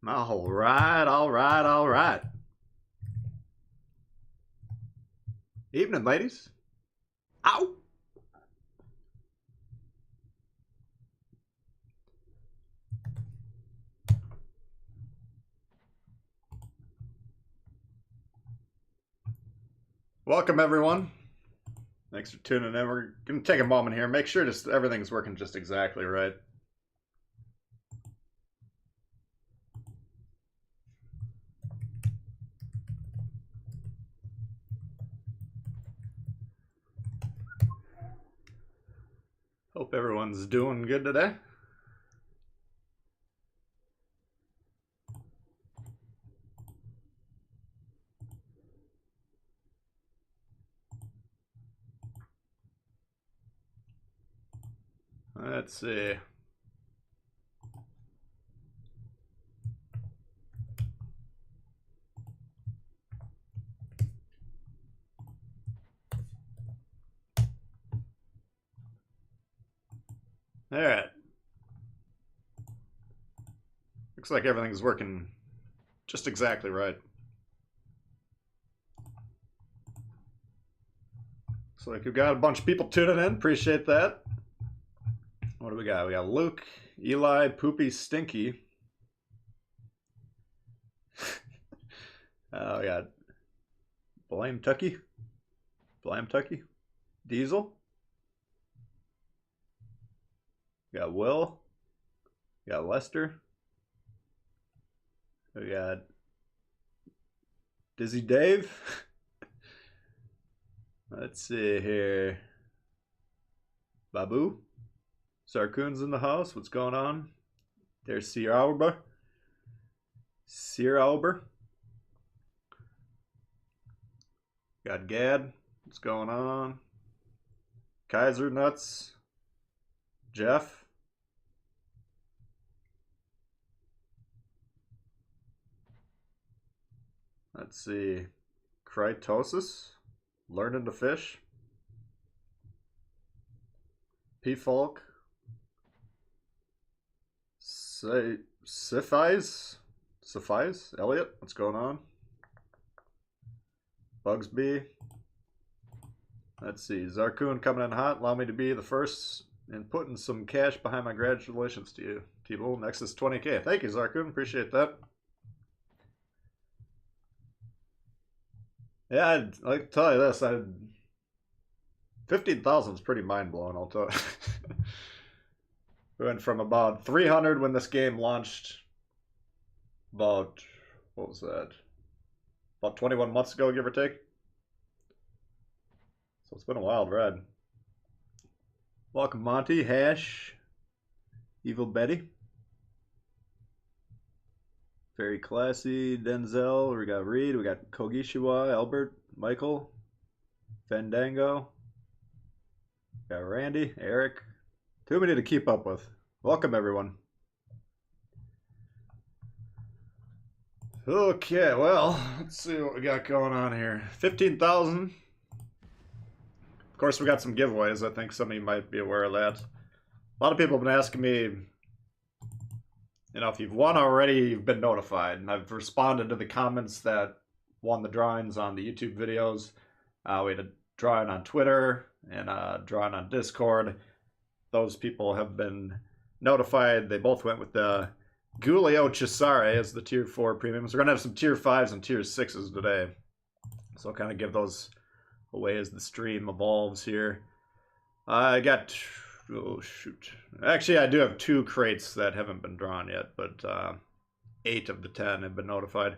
All right, all right, all right. Evening, ladies. Ow! Welcome, everyone. Thanks for tuning in. We're going to take a moment here. Make sure just everything's working just exactly right. Hope everyone's doing good today. Let's see. All right. Looks like everything's working just exactly right. Looks like we've got a bunch of people tuning in. Appreciate that. What do we got? We got Luke, Eli, Poopy, Stinky. We got Blame Tucky, Diesel. We got Will. We got Lester. We got Dizzy Dave. Let's see here. Babu. Sarkoon's in the house. What's going on? There's Sir Albert. Got Gad. What's going on? Kaiser Nuts. Jeff. Let's see. Krytosis. Learning to fish. P Folk. Suffice. Elliot, what's going on? Bugsby. Let's see. Zarkoon coming in hot. Allow me to be the first and putting some cash behind my congratulations to you. Tbull, next is 20K. Thank you, Zarkoon. Appreciate that. Yeah, I'd like to tell you this. 15,000 is pretty mind-blowing, I'll tell you. We went from about 300 when this game launched about, what was that? About 21 months ago, give or take. So it's been a wild ride. Welcome, Monty, Hash, Evil Betty. Very classy, Denzel. We got Reed, we got Kogishiwa, Albert, Michael, Fandango. Got Randy, Eric. Too many to keep up with. Welcome, everyone. Okay, well, let's see what we got going on here. 15,000. Of course, we got some giveaways. I think some of you might be aware of that. A lot of people have been asking me, you know, if you've won already, you've been notified. And I've responded to the comments that won the drawings on the YouTube videos. We had a drawing on Twitter and a drawing on Discord. Those people have been notified. They both went with the Giulio Cesare as the tier 4 premiums. We're going to have some tier 5s and tier 6s today. So I'll kind of give those away as the stream evolves here. I got, oh shoot. Actually, I do have 2 crates that haven't been drawn yet, but 8 of the 10 have been notified.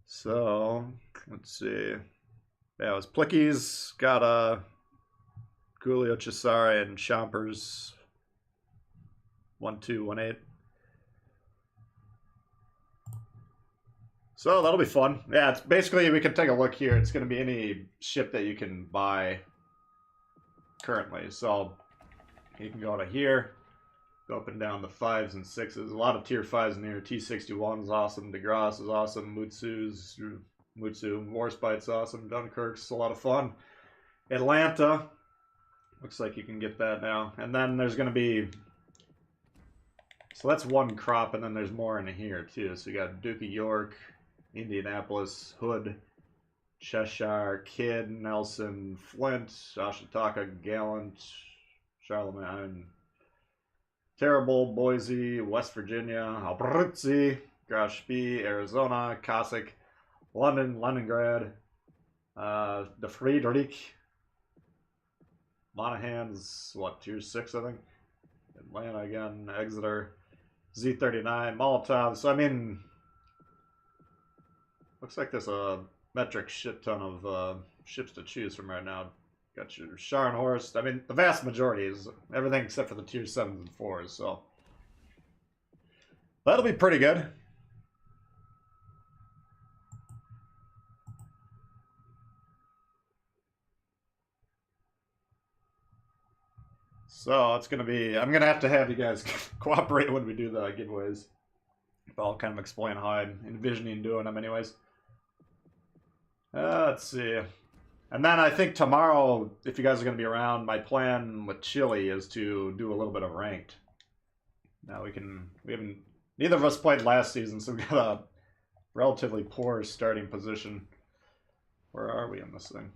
So, let's see. Yeah, it was Plicky's, got a Giulio Cesare and Chompers 1218. So that'll be fun. Yeah, it's basically, we can take a look here. It's going to be any ship that you can buy currently. So you can go to here, go up and down the 5s and 6s. A lot of tier 5s in here. T61 is awesome. DeGrasse is awesome. Mutsu, Warspite's awesome. Dunkirk's a lot of fun. Atlanta. Looks like you can get that now. And then there's going to be So that's one crop, and then there's more in here too. So you got Duke of York, Indianapolis, Hood, Cheshire, Kidd, Nelson, Flint, Ashitaka, Gallant, Charlemagne, Terrible, Boise, West Virginia, Abruzzi, Grashby, Arizona, Cossack, London, Leningrad, the Friedrich, Monahan's, what, tier 6, I think? Atlanta again, Exeter, Z39, Molotov. So, I mean, looks like there's a metric shit ton of ships to choose from right now. Got your Scharnhorst. I mean, the vast majority is everything except for the tier 7s and 4s, so that'll be pretty good. So it's gonna be, I'm gonna have you guys cooperate when we do the giveaways. I'll kind of explain how I'm envisioning doing them anyways. Let's see. And then I think tomorrow, if you guys are going to be around, my plan with Chile is to do a little bit of ranked. Now we haven't, neither of us played last season, so we got a relatively poor starting position. Where are we in this thing?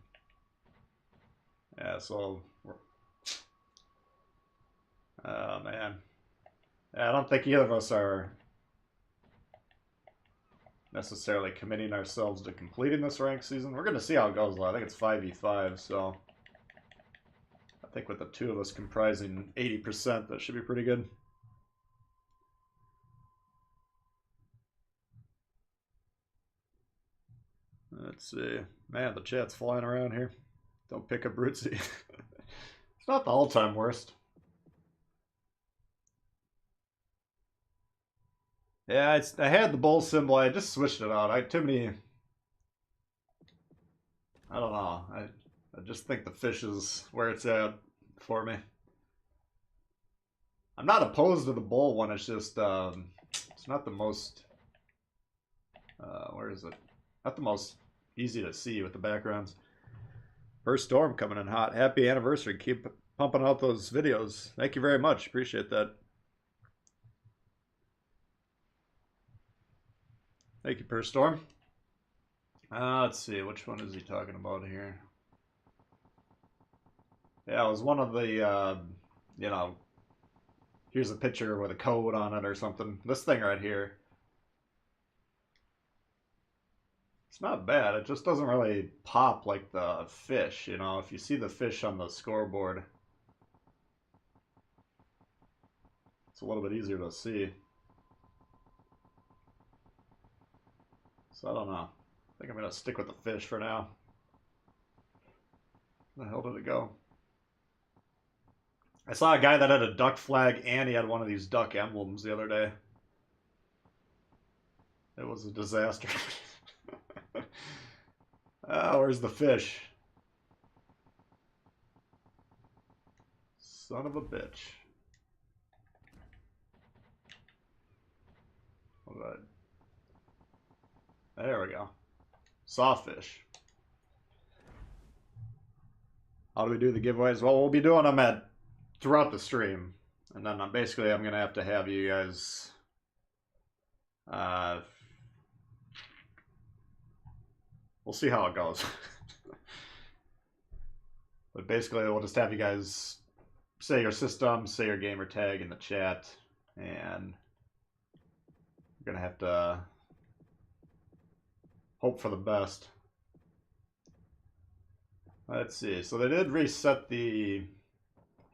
Yeah, so, oh man. Yeah, I don't think either of us are necessarily committing ourselves to completing this ranked season. We're going to see how it goes, though. I think it's 5v5, so I think with the two of us comprising 80%, that should be pretty good. Let's see. Man, the chat's flying around here. Don't pick up Brutzy. It's not the all-time worst. Yeah, I had the bull symbol. I just switched it out. I don't know. I just think the fish is where it's at for me. I'm not opposed to the bull one. It's just it's not the most where is it? Not the most easy to see with the backgrounds. First storm coming in hot. Happy anniversary. Keep pumping out those videos. Thank you very much. Appreciate that. Thank you, Per Storm. Let's see, which one is he talking about here? Yeah, it was one of the, you know, here's a picture with a code on it or something. This thing right here. It's not bad. It just doesn't really pop like the fish, you know. If you see the fish on the scoreboard, it's a little bit easier to see. So I don't know. I think I'm going to stick with the fish for now. Where the hell did it go? I saw a guy that had a duck flag and he had one of these duck emblems the other day. It was a disaster. Oh, where's the fish? Son of a bitch. All right. There we go. Sawfish. How do we do the giveaways? Well, we'll be doing them throughout the stream. And then basically I'm going to have you guys... we'll see how it goes. But basically we'll just have you guys say your system, say your gamer tag in the chat. And we're going to have to... hope for the best. Let's see. So they did reset the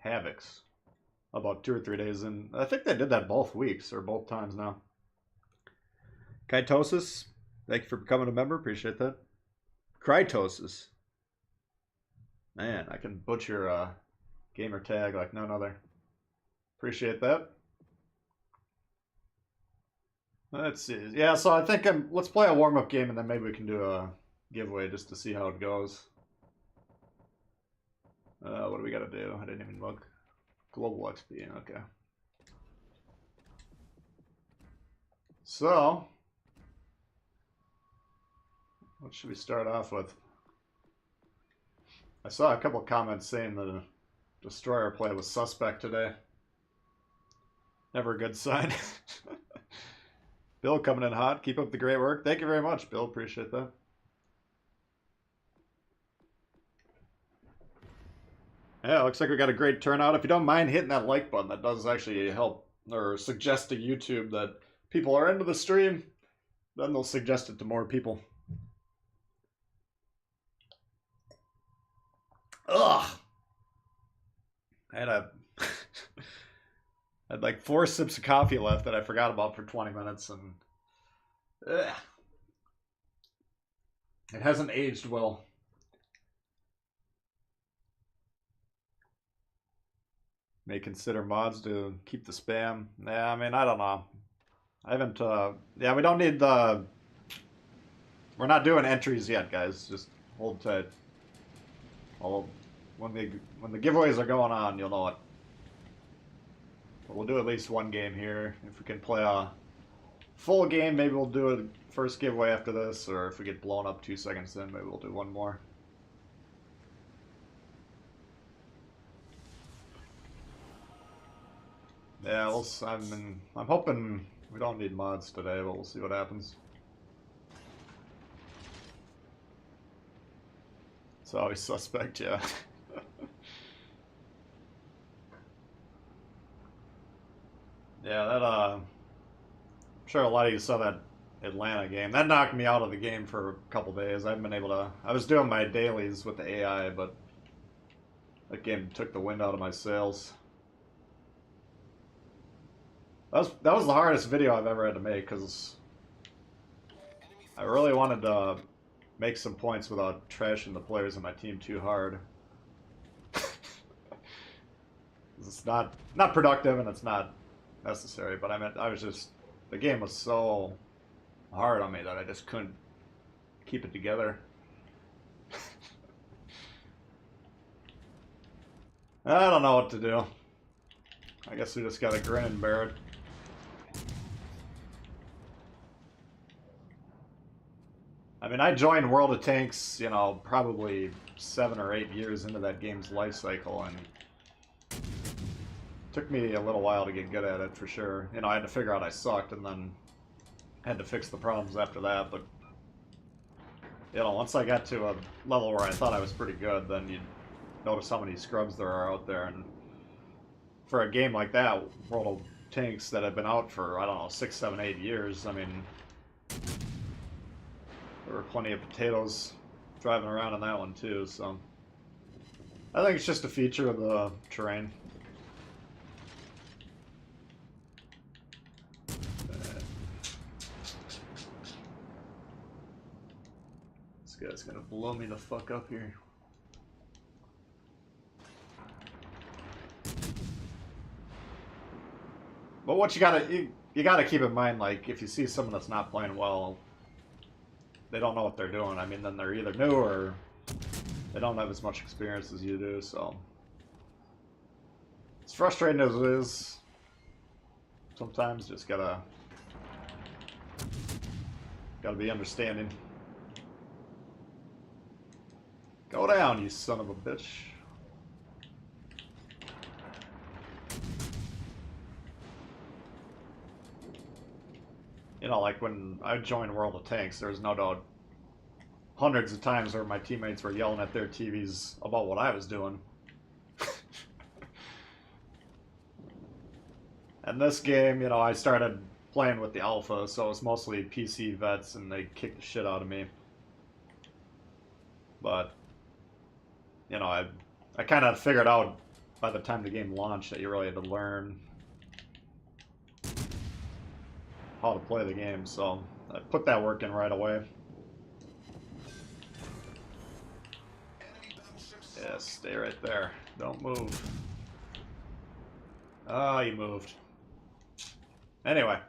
Havocs about 2 or 3 days in. I think they did that both weeks or both times now. Kytosis, thank you for becoming a member. Appreciate that. Krytosis. Man, I can butcher a gamer tag like none other. Appreciate that. Let's see. Yeah, so I think let's play a warm-up game and then maybe we can do a giveaway just to see how it goes. What do we got to do? I didn't even look. Global XP, okay. So, what should we start off with? I saw a couple of comments saying the Destroyer play was suspect today. I Never a good sign. Bill coming in hot. Keep up the great work. Thank you very much, Bill. Appreciate that. Yeah, looks like we got a great turnout. If you don't mind hitting that like button, that does actually help or suggest to YouTube that people are into the stream. Then they'll suggest it to more people. Ugh! I had like 4 sips of coffee left that I forgot about for 20 minutes, and ugh. It hasn't aged well. May consider mods to keep the spam. Yeah, I mean, I don't know. I haven't, yeah, we don't need the... We're not doing entries yet, guys. Just hold tight. When the giveaways are going on, you'll know it. But we'll do at least one game here. If we can play a full game, maybe we'll do a first giveaway after this, or if we get blown up 2 seconds in, maybe we'll do one more. Yeah, I'm hoping we don't need mods today, but we'll see what happens. It's always suspect, yeah. Yeah, that, I'm sure a lot of you saw that Atlanta game. That knocked me out of the game for a couple days. I haven't been able to... I was doing my dailies with the AI, but that game took the wind out of my sails. That was the hardest video I've ever had to make, because I really wanted to make some points without trashing the players in my team too hard. It's not productive and it's not necessary, but I was just... The game was so hard on me that I just couldn't keep it together. I don't know what to do. I guess we just gotta grin and bear it. I mean, I joined World of Tanks, you know, probably 7 or 8 years into that game's life cycle, and it took me a little while to get good at it, for sure. You know, I had to figure out I sucked, and then had to fix the problems after that, but, you know, once I got to a level where I thought I was pretty good, then you'd notice how many scrubs there are out there, and for a game like that, World of Tanks, that had been out for, I don't know, 6, 7, 8 years, I mean... There were plenty of potatoes driving around on that one too, so I think it's just a feature of the terrain. This guy's gonna blow me the fuck up here. But what you gotta keep in mind, like, if you see someone that's not playing well, they don't know what they're doing. I mean, then they're either new or they don't have as much experience as you do, so... As frustrating as it is, sometimes just gotta be understanding. Go down, you son of a bitch. You know, like when I joined World of Tanks, there's no doubt hundreds of times where my teammates were yelling at their TVs about what I was doing. And this game, you know, I started playing with the alpha, so it was mostly PC vets, and they kicked the shit out of me. But, you know, I kind of figured out by the time the game launched that you really had to learn how to play the game, so I put that work in right away. Yeah, stay right there. Don't move. Oh, you moved. Anyway.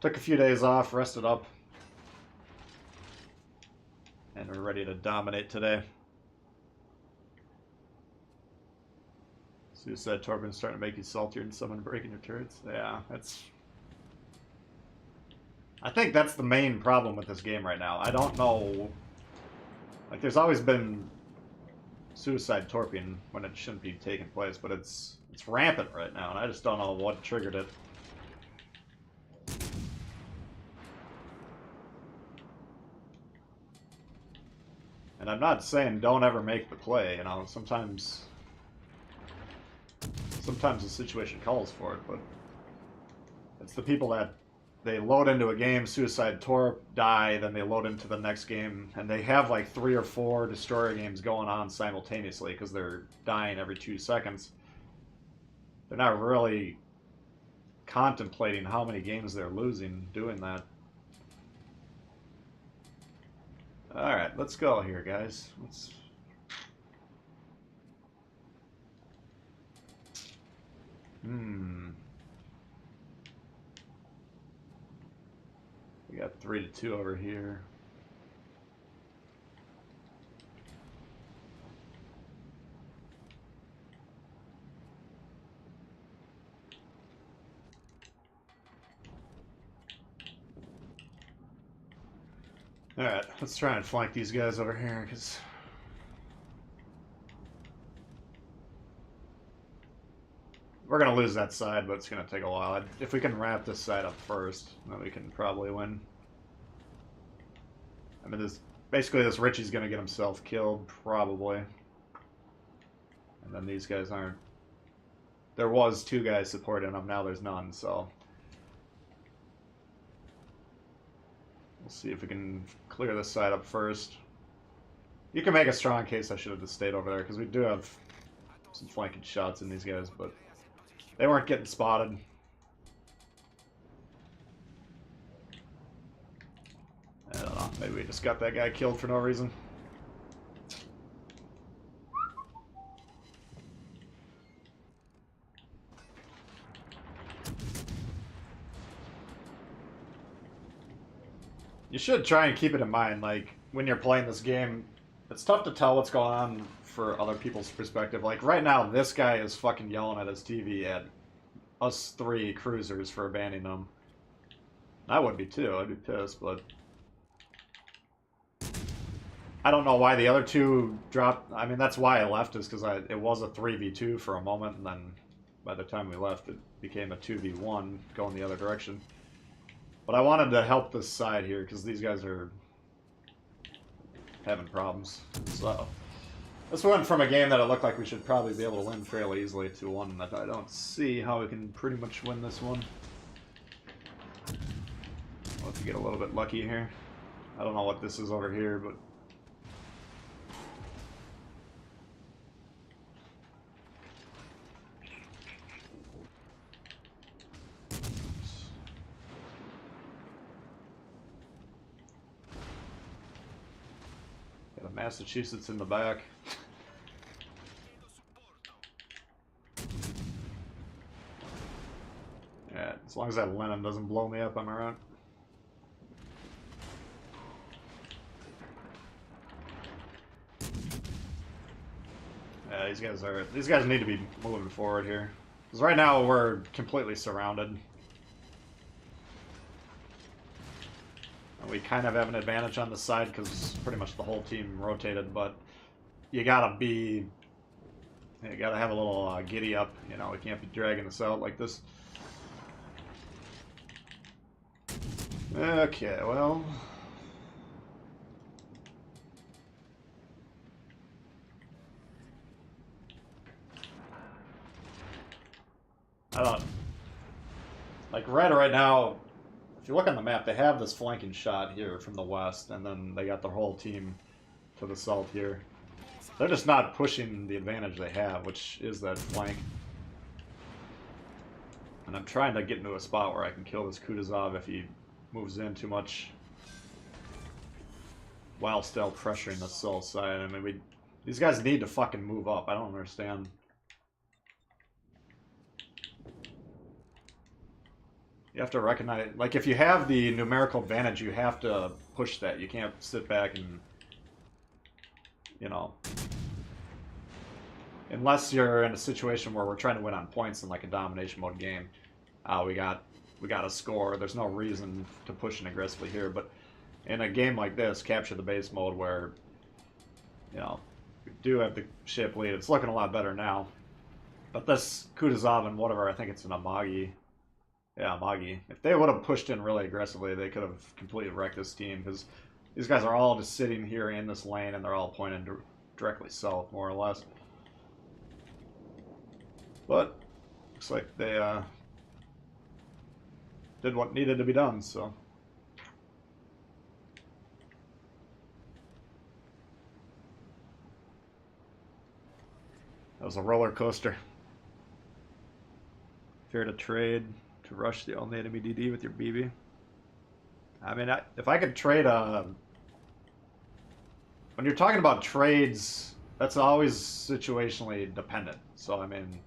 Took a few days off, rested up. And we're ready to dominate today. Suicide Torpin's starting to make you saltier and someone breaking your turrets. Yeah, that's... I think that's the main problem with this game right now. I don't know... Like, there's always been suicide torping when it shouldn't be taking place, but it's It's rampant right now, and I just don't know what triggered it. And I'm not saying don't ever make the play, you know, sometimes the situation calls for it, but it's the people that they load into a game, Suicide Torp, die, then they load into the next game, and they have like 3 or 4 destroyer games going on simultaneously because they're dying every 2 seconds. They're not really contemplating how many games they're losing doing that. Alright, let's go here, guys. Let's... We got 3-2 over here. Alright, let's try and flank these guys over here, because... We're going to lose that side, but it's going to take a while. If we can wrap this side up first, then we can probably win. I mean, basically this Richie's going to get himself killed, probably. And then these guys aren't... There was 2 guys supporting him, now there's none, so... We'll see if we can clear this side up first. You can make a strong case I should have just stayed over there, because we do have some flanking shots in these guys, but they weren't getting spotted. I don't know, maybe we just got that guy killed for no reason. You should try and keep it in mind, like, when you're playing this game, it's tough to tell what's going on for other people's perspective. Like, right now, this guy is fucking yelling at his TV at us 3 cruisers for abandoning them. I would be too, I'd be pissed, but... I don't know why the other 2 dropped. I mean, that's why I left, is because it was a 3v2 for a moment, and then by the time we left, it became a 2v1 going the other direction. But I wanted to help this side here, because these guys are having problems. So, this went from a game that it looked like we should probably be able to win fairly easily to one that I don't see how we can pretty much win this one. We'll have to get a little bit lucky here. I don't know what this is over here, but... Massachusetts in the back. Yeah, as long as that Lennon doesn't blow me up, I'm around. Yeah, these guys need to be moving forward here. Because right now we're completely surrounded. We kind of have an advantage on the side because pretty much the whole team rotated, but you gotta have a little giddy up, you know, we can't be dragging this out like this. Okay, well... I don't... Like, right now... If you look on the map, they have this flanking shot here from the west, and then they got their whole team to the south here. They're just not pushing the advantage they have, which is that flank. And I'm trying to get into a spot where I can kill this Kutuzov if he moves in too much, while still pressuring the south side. I mean, these guys need to fucking move up. I don't understand. You have to recognize, like, if you have the numerical advantage, you have to push that. You can't sit back and, you know, unless you're in a situation where we're trying to win on points in like a domination mode game. We got a score. There's no reason to push in aggressively here. But in a game like this, capture the base mode where, you know, we do have the ship lead. It's looking a lot better now. But this Kutuzov and whatever, I think it's an Amagi. Yeah, Amagi. If they would have pushed in really aggressively, they could have completely wrecked this team, because these guys are all just sitting here in this lane, and they're all pointing directly south, more or less. But looks like they did what needed to be done, so. That was a roller coaster. Fair to trade, to rush the only enemy DD with your BB. I mean, if I could trade when you're talking about trades, that's always situationally dependent. So, I mean,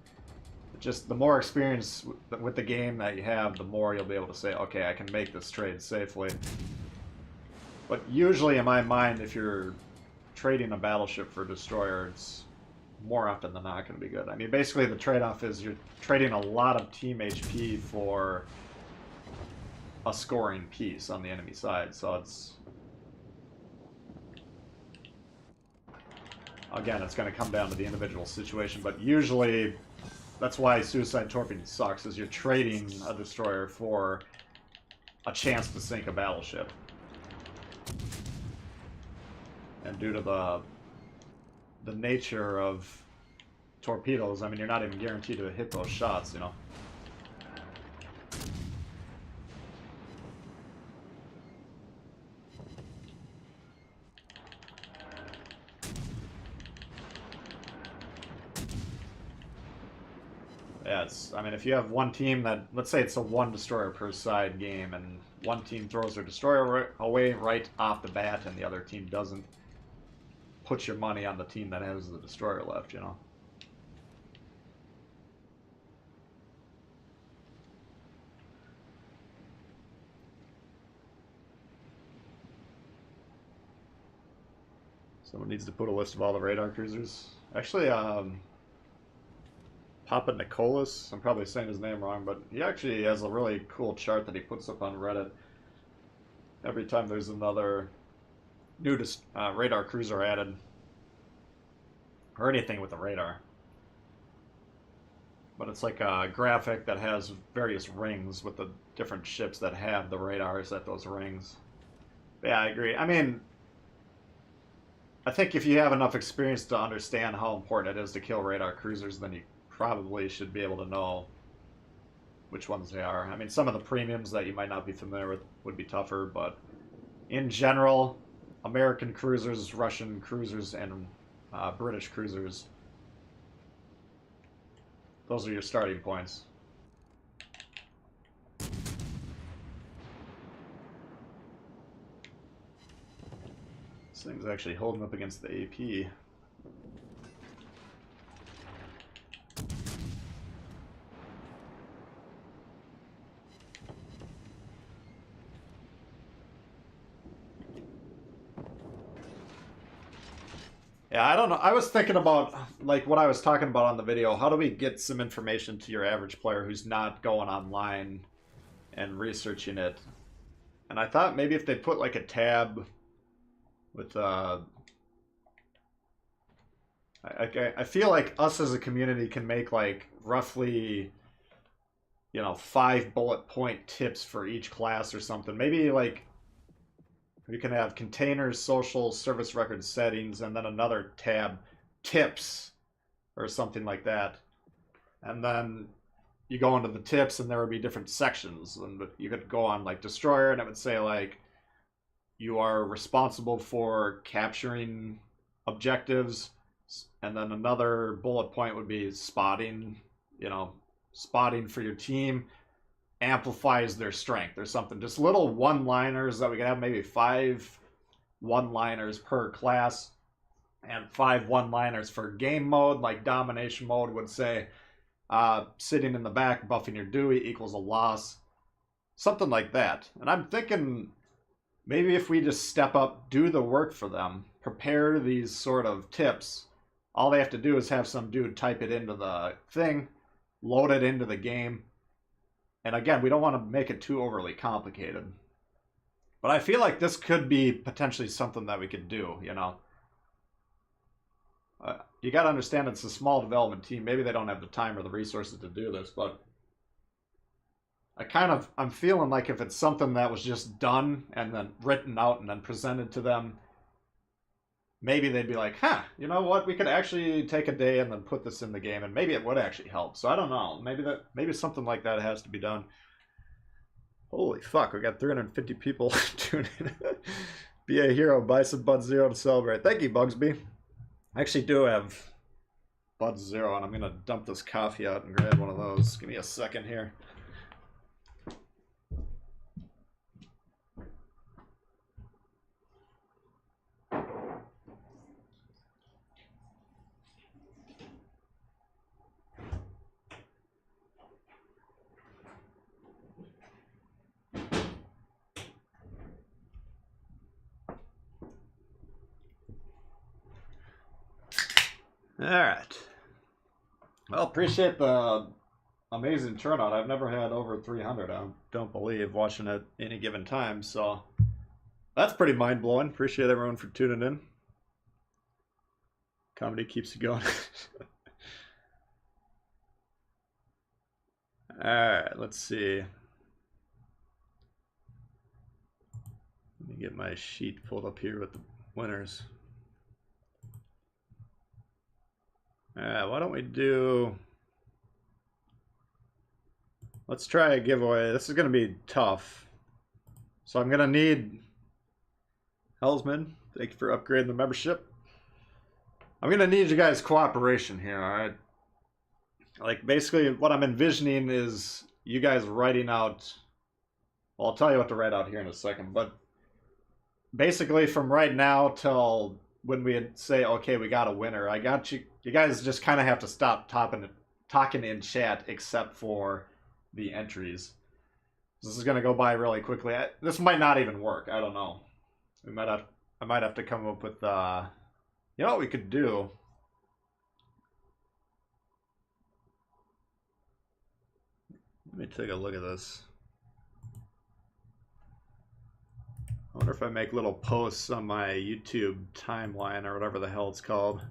just the more experience with the game that you have, the more you'll be able to say, okay, I can make this trade safely. But usually, in my mind, if you're trading a battleship for a destroyer, it's more often than not going to be good. I mean, basically the trade-off is you're trading a lot of team HP for a scoring piece on the enemy side. So it's... Again, it's going to come down to the individual situation, but usually that's why Suicide Torpedo sucks, is you're trading a destroyer for a chance to sink a battleship. And due to the nature of torpedoes, I mean, you're not even guaranteed to hit those shots, you know. Yeah, I mean, if you have one team that, let's say it's a one destroyer per side game, and one team throws their destroyer away right off the bat, and the other team doesn't, put your money on the team that has the destroyer left, you know. Someone needs to put a list of all the radar cruisers. Actually, Papa Nicholas, I'm probably saying his name wrong, but he actually has a really cool chart that he puts up on Reddit every time there's another new radar cruiser added. Or anything with a radar. But it's like a graphic that has various rings with the different ships that have the radars at those rings. But yeah, I agree. I mean, I think if you have enough experience to understand how important it is to kill radar cruisers, then you probably should be able to know which ones they are. I mean, some of the premiums that you might not be familiar with would be tougher, but in general, American cruisers, Russian cruisers, and British cruisers, those are your starting points. This thing's actually holding up against the AP. Yeah, I don't know. I was thinking about, like, what I was talking about on the video. How do we get some information to your average player who's not going online and researching it? And I thought maybe if they put, like, a tab with, I feel like us as a community can make, like, roughly, you know, 5 bullet point tips for each class or something. Maybe, like, you can have containers, social, service record settings, and then another tab, tips, or something like that. And then you go into the tips, and there would be different sections. And you could go on, like, destroyer, and it would say, like, you are responsible for capturing objectives. And then another bullet point would be spotting, you know, spotting for your team. Amplifies their strength or something. Just little one-liners that we can have, maybe 5 one-liners per class and 5 one-liners for game mode. Like domination mode would say, sitting in the back buffing your Dewey equals a loss. Something like that. And I'm thinking maybe if we just step up, do the work for them, prepare these sort of tips, all they have to do is have some dude type it into the thing, load it into the game. And again, we don't want to make it too overly complicated. But I feel like this could be potentially something that we could do, you know. you got to understand it's a small development team. Maybe they don't have the time or the resources to do this, but I'm feeling like if it's something that was just done and then written out and then presented to them, maybe they'd be like, huh, you know what? We could actually take a day and then put this in the game, and maybe it would actually help. So I don't know. Maybe something like that has to be done. Holy fuck, we got 350 people tuning in. Be a hero, buy some Bud Zero to celebrate. Thank you, Bugsby. I actually do have Bud Zero, and I'm gonna dump this coffee out and grab one of those. Give me a second here. All right. Well, appreciate the amazing turnout. I've never had over 300, I don't believe, watching at any given time. So that's pretty mind-blowing. Appreciate everyone for tuning in. Comedy keeps you going. All right, let's see. Let me get my sheet pulled up here with the winners. Why don't we do... Let's try a giveaway. This is going to be tough. So I'm going to need... Hellsman, thank you for upgrading the membership. I'm going to need you guys' cooperation here, alright? Like, basically, what I'm envisioning is you guys writing out... Well, I'll tell you what to write out here in a second, but... Basically, from right now till when we say, okay, we got a winner, I got you... You guys just kind of have to stop talking in chat except for the entries. This is going to go by really quickly. This might not even work. I don't know. I might have to come up with... you know what we could do? Let me take a look at this. I wonder if I make little posts on my YouTube timeline or whatever the hell it's called.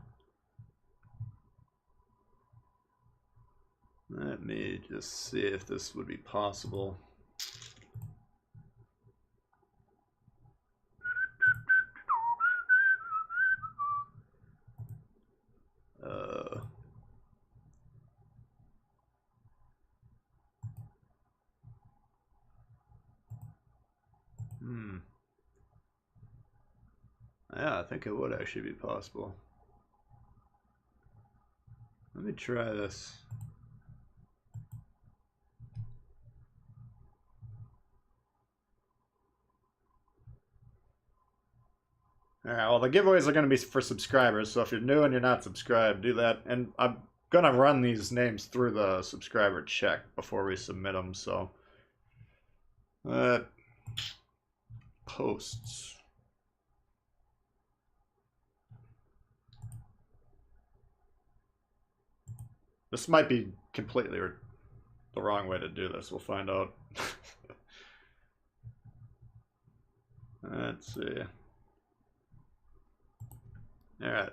Let me just see if this would be possible. Yeah, I think it would actually be possible. Let me try this. Alright, well, the giveaways are going to be for subscribers, so if you're new and you're not subscribed, do that. And I'm going to run these names through the subscriber check before we submit them, so... Posts. This might be completely the wrong way to do this. We'll find out. Let's see. All right.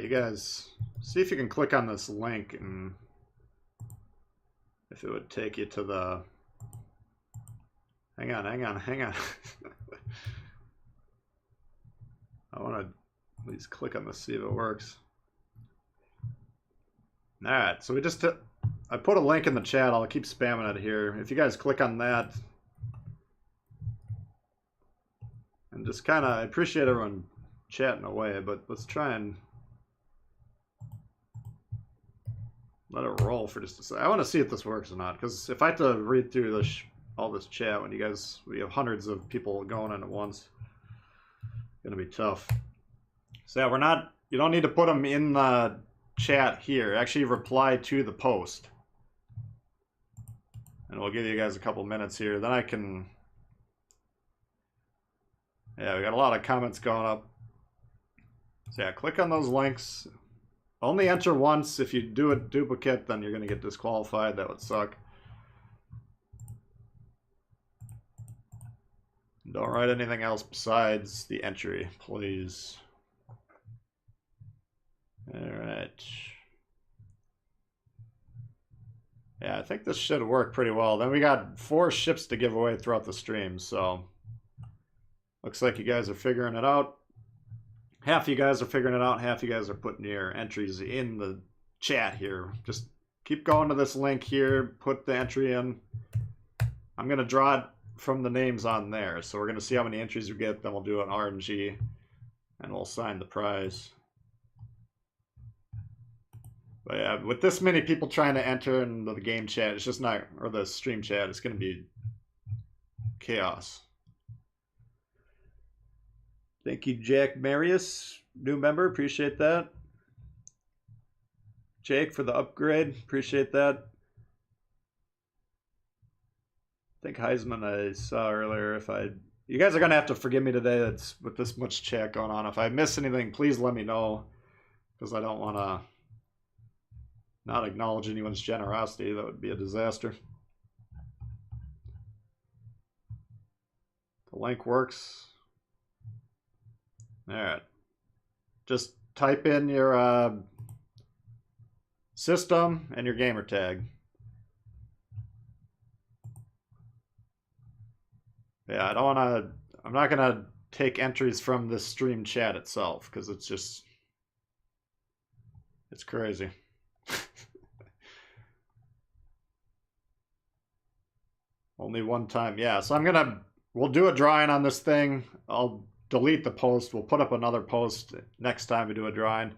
You guys, see if you can click on this link and if it would take you to the... Hang on. I want to at least click on this, see if it works. Alright, so I put a link in the chat. I'll keep spamming it here. If you guys click on that, and just kind of, I appreciate everyone chatting away, but let's try and let it roll for just a second. I want to see if this works or not, because if I have to read through this, all this chat when we have hundreds of people going in at once, it's gonna be tough. So yeah, you don't need to put them in the chat here. Actually reply to the post. And we'll give you guys a couple minutes here. Then I can Yeah, we got a lot of comments going up. So yeah, click on those links. Only enter once. If you do a duplicate, then you're going to get disqualified. That would suck. Don't write anything else besides the entry, please. Alright. Yeah, I think this should work pretty well. Then we got 4 ships to give away throughout the stream, so looks like you guys are figuring it out. Half of you guys are figuring it out, half of you guys are putting your entries in the chat here. Just keep going to this link here, put the entry in. I'm going to draw it from the names on there, so we're going to see how many entries we get, then we'll do an RNG, and we'll assign the prize. But yeah, with this many people trying to enter in the game chat, it's just not, or the stream chat, it's going to be chaos. Thank you, Jack Marius, new member, appreciate that. Jake for the upgrade, appreciate that. I think Heisman I saw earlier. You guys are going to have to forgive me today. That's with this much chat going on. If I miss anything, please let me know, because I don't want to not acknowledge anyone's generosity. That would be a disaster. The link works. All right. Just type in your system and your gamer tag. Yeah, I'm not going to take entries from the stream chat itself, because it's crazy. Only one time. Yeah, so we'll do a drawing on this thing. I'll delete the post. We'll put up another post next time we do a drawing.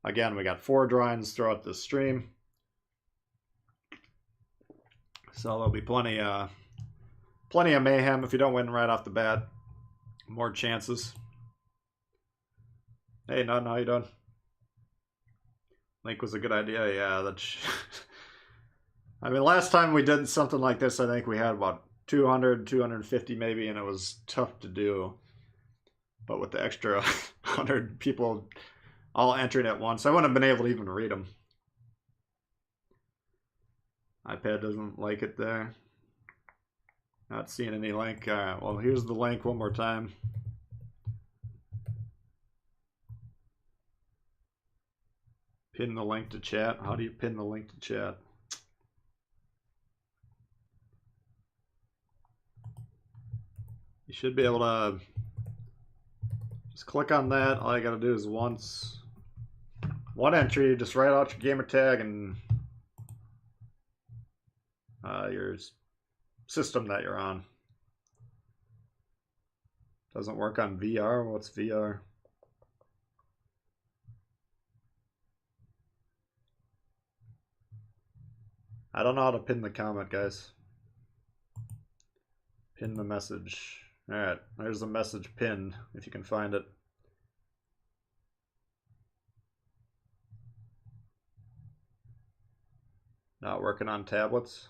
Again, we got 4 drawings throughout the stream. So there'll be plenty of mayhem if you don't win right off the bat. More chances. Hey, no, how you doing? Link was a good idea. Yeah, that's... I mean, last time we did something like this, I think we had about 200, 250 maybe, and it was tough to do. But with the extra 100 people all entering at once, I wouldn't have been able to even read them. iPad doesn't like it there. Not seeing any link. All right, well, here's the link one more time. Pin the link to chat. How do you pin the link to chat? You should be able to just click on that. All I gotta do is one entry, just write out your gamer tag and your system that you're on. Doesn't work on VR. What's VR? I don't know how to pin the comment, guys. Pin the message. Alright, there's the message pinned, if you can find it. Not working on tablets.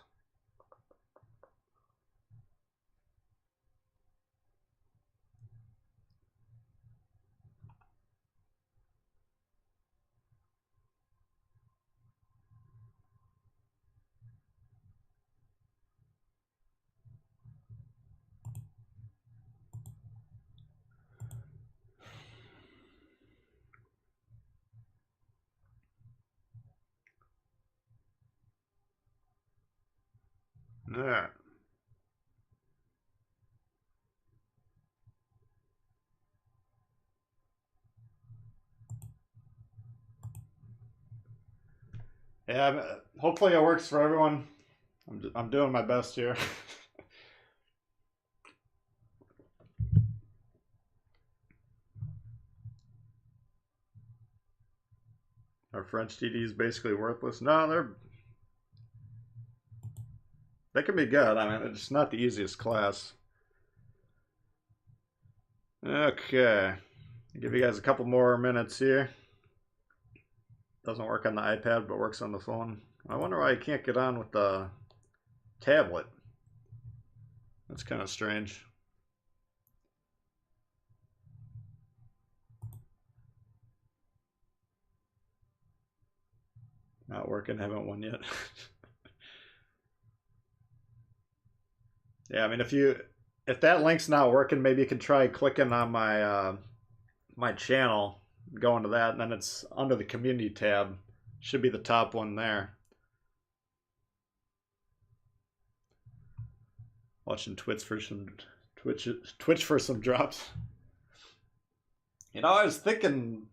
Alright. Yeah, hopefully it works for everyone. I'm doing my best here. Are French TDs basically worthless? No, they can be good. I mean, it's not the easiest class. Okay. I'll give you guys a couple more minutes here. Doesn't work on the iPad, but works on the phone. I wonder why I can't get on with the tablet. That's kind of strange. Not working, haven't won yet. Yeah, I mean, if that link's not working, maybe you can try clicking on my my channel, going to that, and then it's under the community tab. Should be the top one there. Watching Twitch for some drops. You know, I was thinking.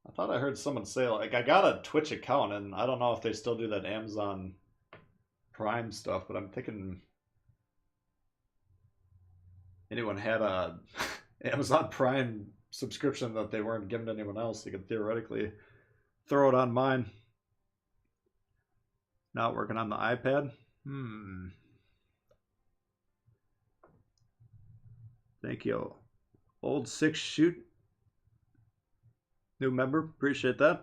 I thought I heard someone say, like, I got a Twitch account, and I don't know if they still do that Amazon Prime stuff, but I'm thinking anyone had a Amazon Prime subscription that they weren't giving to anyone else, they could theoretically throw it on mine. Not working on the iPad? Thank you. Old Six Shoot. New member. Appreciate that.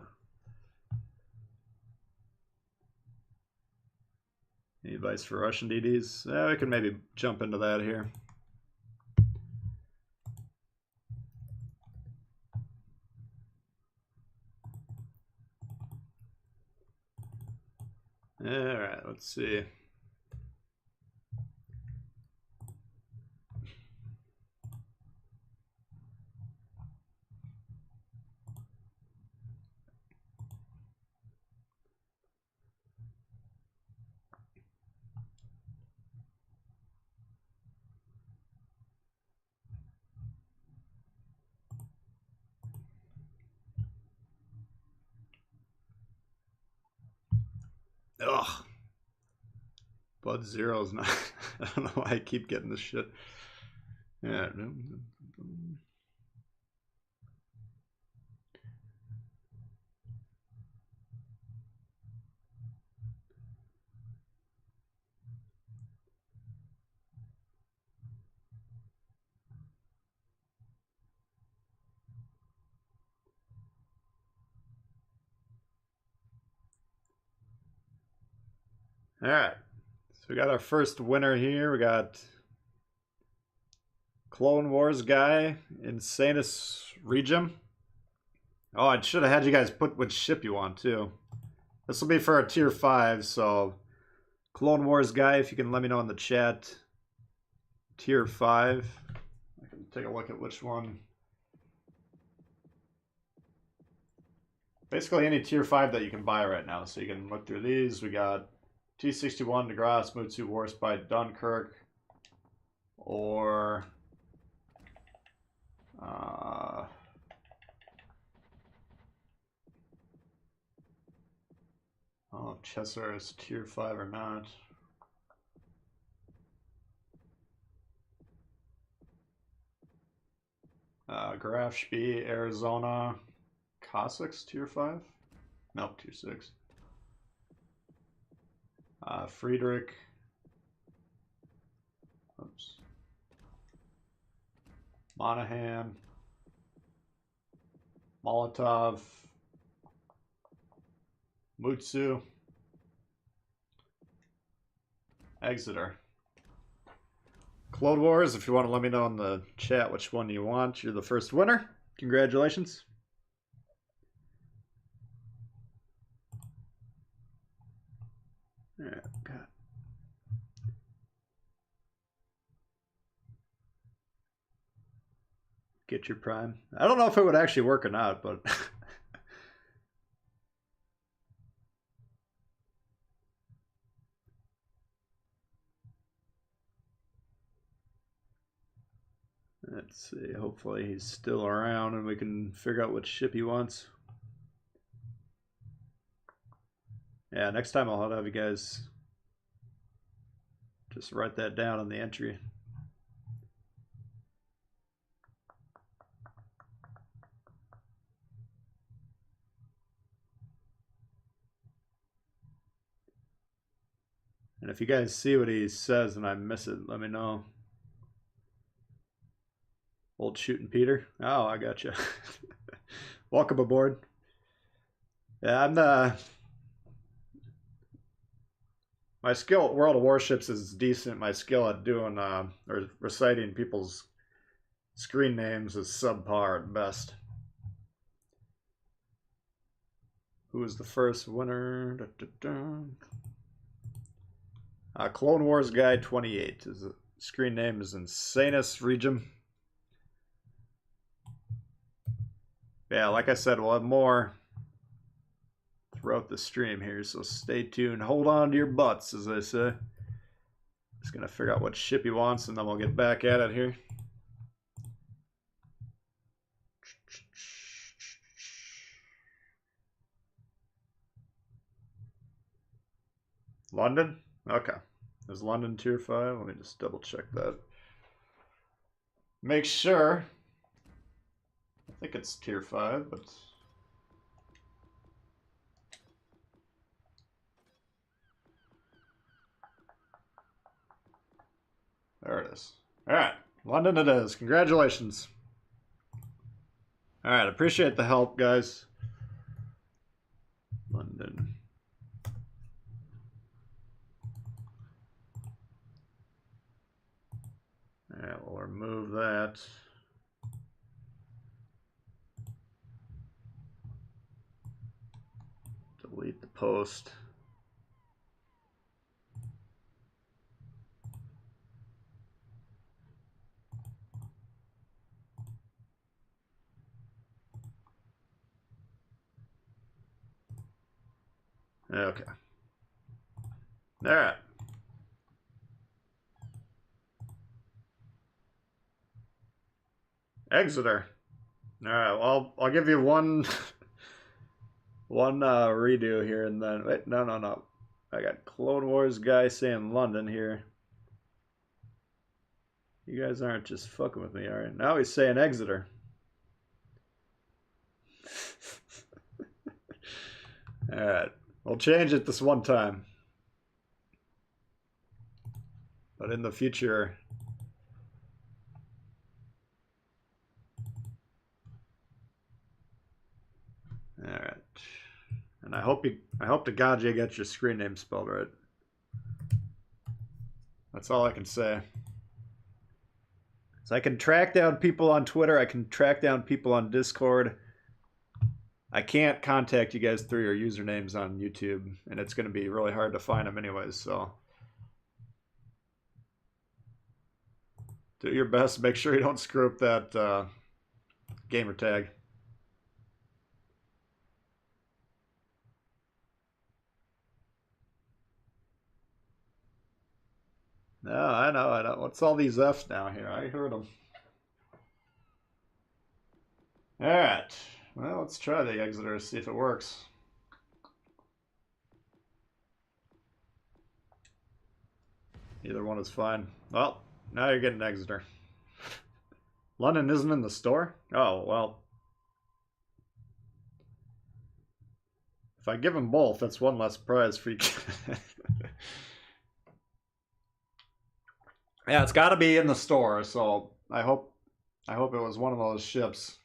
Any advice for Russian DDs? We can maybe jump into that here. Alright, let's see. Ugh. Bud Zero's not. I don't know why I keep getting this shit. Yeah. All right. So we got our first winner here. We got Clone Wars guy, Insanus Regim. Oh, I should have had you guys put which ship you want too. This will be for a tier 5, so Clone Wars guy, if you can let me know in the chat. Tier 5. I can take a look at which one. Basically any tier 5 that you can buy right now. So you can look through these. We got T61 DeGrasse, Mutsu, Warspite, Dunkirk, or oh, if Chesser is tier 5 or not. Grafspee, Arizona, Cossacks, tier 5? Nope, tier 6. Friedrich. Oops. Monahan. Molotov. Mutsu. Exeter. Clone Wars, if you want to let me know in the chat which one you want, you're the first winner. Congratulations. Alright, God. Get your prime. I don't know if it would actually work or not, but let's see. Hopefully he's still around and we can figure out which ship he wants. Yeah, next time I'll have you guys just write that down on the entry. And if you guys see what he says and I miss it, let me know. Old Shooting Peter. Oh, I got you. Welcome aboard. Yeah, I'm my skill at World of Warships is decent. My skill at doing or reciting people's screen names is subpar at best. Who was the first winner? Clone Wars Guy 28. His screen name is Insanus Regim. Yeah, like I said, we'll have more throughout the stream here, so stay tuned. Hold on to your butts, as I say. Just gonna figure out what ship he wants, and then we'll get back at it here. London? Okay. Is London tier 5? Let me just double check that. Make sure. I think it's tier 5, but... There it is. Alright, London it is. Congratulations. Alright, appreciate the help, guys. London. Alright, we'll remove that. Delete the post. Okay. All right. Exeter. All right. Well, I'll give you one redo here, and then wait. No. I got Clone Wars guy saying London here. You guys aren't just fucking with me, all right? Now he's saying Exeter. All right. We'll change it this one time. But in the future... Alright. And I hope to God you get your screen name spelled right. That's all I can say. So I can track down people on Twitter, I can track down people on Discord. I can't contact you guys through your usernames on YouTube, and it's going to be really hard to find them anyways, so... Do your best, make sure you don't screw up that gamer tag. No, I know. What's all these F's now here? I heard them. Alright. Well, let's try the Exeter, see if it works. Either one is fine. Well, now you're getting Exeter. London isn't in the store? Oh, well. If I give them both, that's one less prize for you. Yeah, it's got to be in the store, so I hope it was one of those ships.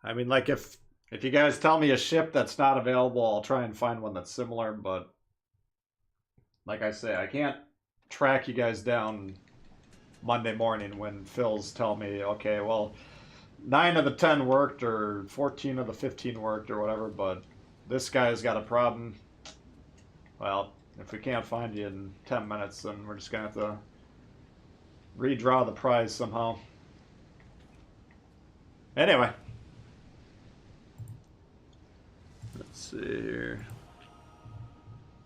I mean, like, if you guys tell me a ship that's not available, I'll try and find one that's similar, but like I say, I can't track you guys down Monday morning when Phil's tell me, okay, well, 9 of the 10 worked, or 14 of the 15 worked, or whatever, but this guy's got a problem. Well, if we can't find you in 10 minutes, then we're just going to have to redraw the prize somehow. Anyway. Let's see here.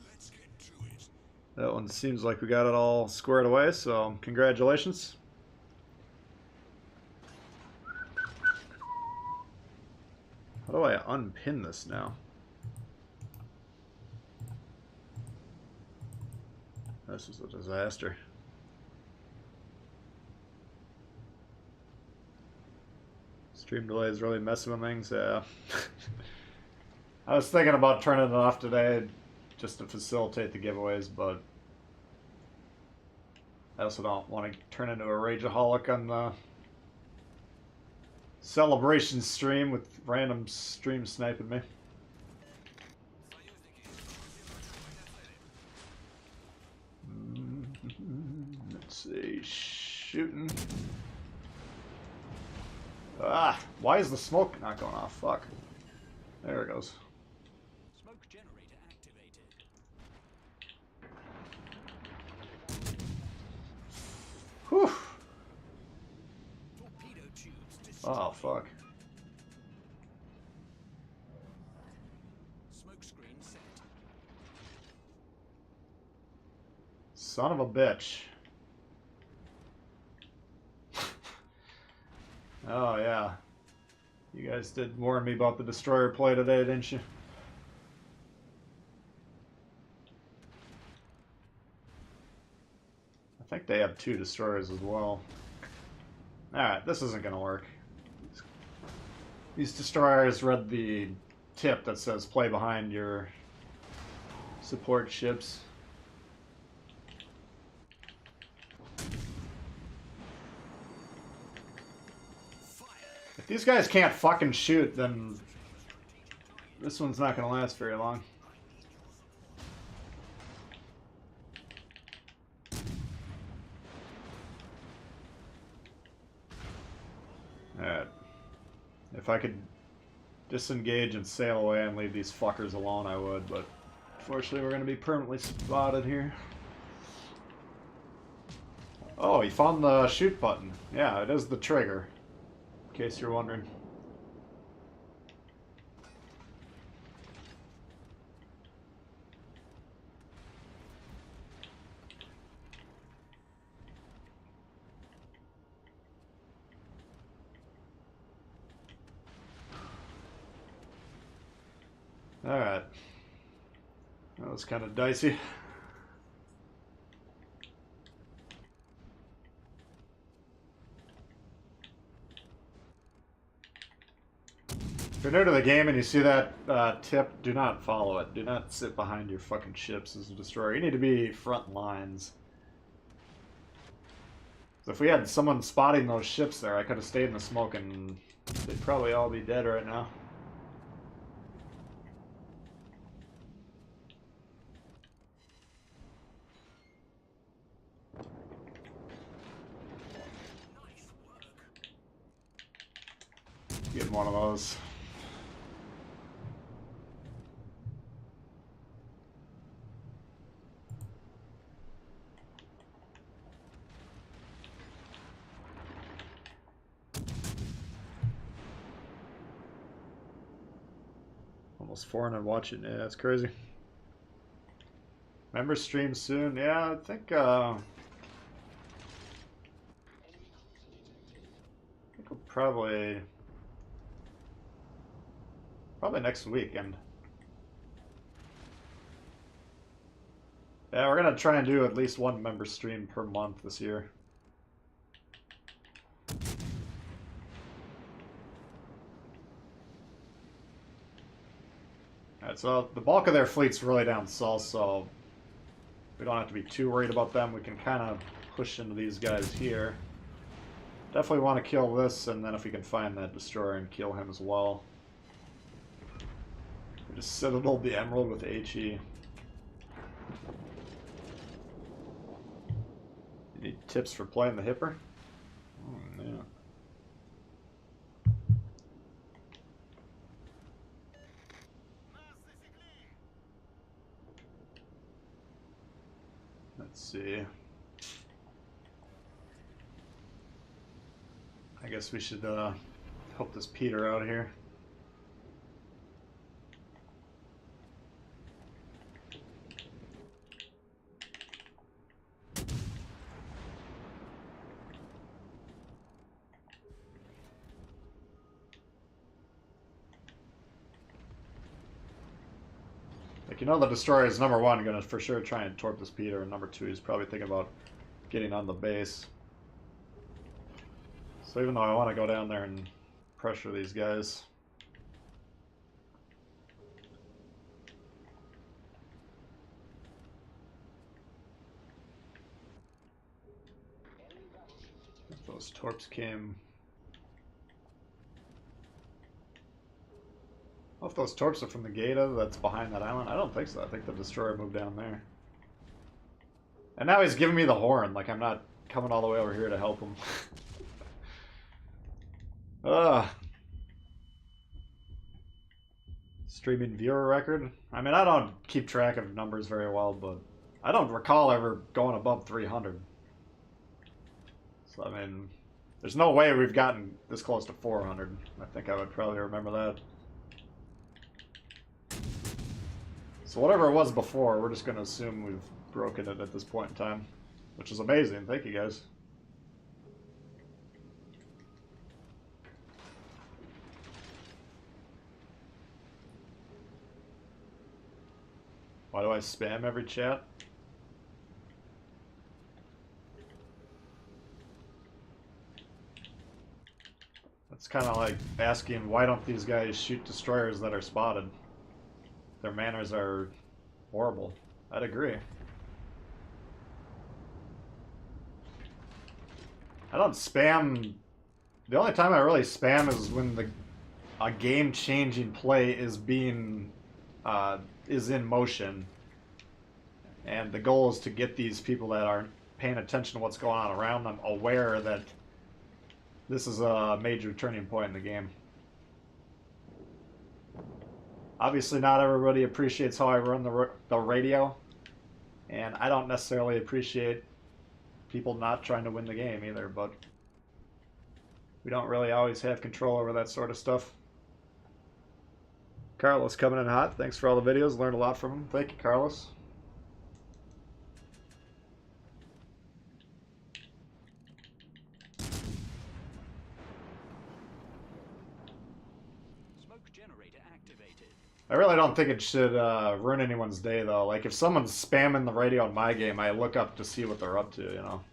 Let's get to it. That one seems like we got it all squared away, so congratulations. How do I unpin this now? This is a disaster. Stream delay is really messing with things, yeah. I was thinking about turning it off today just to facilitate the giveaways, but I also don't want to turn into a rageaholic on the celebration stream with random stream sniping me. Let's see, shooting. Ah, why is the smoke not going off? Fuck. There it goes. Smoke generator activated. Whew. Torpedo tubes destroyed. Oh, fuck. Smoke screen set. Son of a bitch. Oh, yeah. You guys did warn me about the destroyer play today, didn't you? I think they have 2 destroyers as well. Alright, this isn't gonna work. These destroyers read the tip that says play behind your support ships. If these guys can't fucking shoot, then this one's not gonna last very long. Alright. If I could disengage and sail away and leave these fuckers alone, I would, but unfortunately we're gonna be permanently spotted here. Oh, he found the shoot button. Yeah, it is the trigger. In case you're wondering. Alright. That was kind of dicey. If you're new to the game and you see that tip, do not follow it. Do not sit behind your fucking ships as a destroyer. You need to be front lines. So if we had someone spotting those ships there, I could have stayed in the smoke and they'd probably all be dead right now. Get one of those. Almost 400 watching. Yeah, that's crazy. Member stream soon. Yeah, I think we'll probably next weekend. Yeah, we're gonna try and do at least one member stream per month this year. Alright, so the bulk of their fleet's really down south, so we don't have to be too worried about them. We can kind of push into these guys here. Definitely want to kill this, and then if we can find that destroyer and kill him as well. We just citadel the emerald with HE. You need tips for playing the hipper? Oh, yeah. Let's see. I guess we should help this Peter out here. Like, you know, the destroyer is number one gonna for sure try and torp this Peter, and number two he's probably thinking about getting on the base. So even though I want to go down there and pressure these guys, if those torps came. Well, if those torps are from the Gata that's behind that island, I don't think so. I think the destroyer moved down there. And now he's giving me the horn, like I'm not coming all the way over here to help him. Ugh. Streaming viewer record? I mean, I don't keep track of numbers very well, but I don't recall ever going above 300. So, I mean, there's no way we've gotten this close to 400. I think I would probably remember that. So whatever it was before, we're just going to assume we've broken it at this point in time, which is amazing. Thank you, guys. Why do I spam every chat? It's kind of like asking, why don't these guys shoot destroyers that are spotted? Their manners are horrible. I'd agree. I don't spam. The only time I really spam is when a game-changing play is being is in motion, and the goal is to get these people that aren't paying attention to what's going on around them aware that this is a major turning point in the game. Obviously, not everybody appreciates how I run the radio, and I don't necessarily appreciate people not trying to win the game either, but we don't really always have control over that sort of stuff. Carlos coming in hot. Thanks for all the videos. Learned a lot from him. Thank you, Carlos. I really don't think it should ruin anyone's day, though. Like, if someone's spamming the radio in my game, I look up to see what they're up to, you know?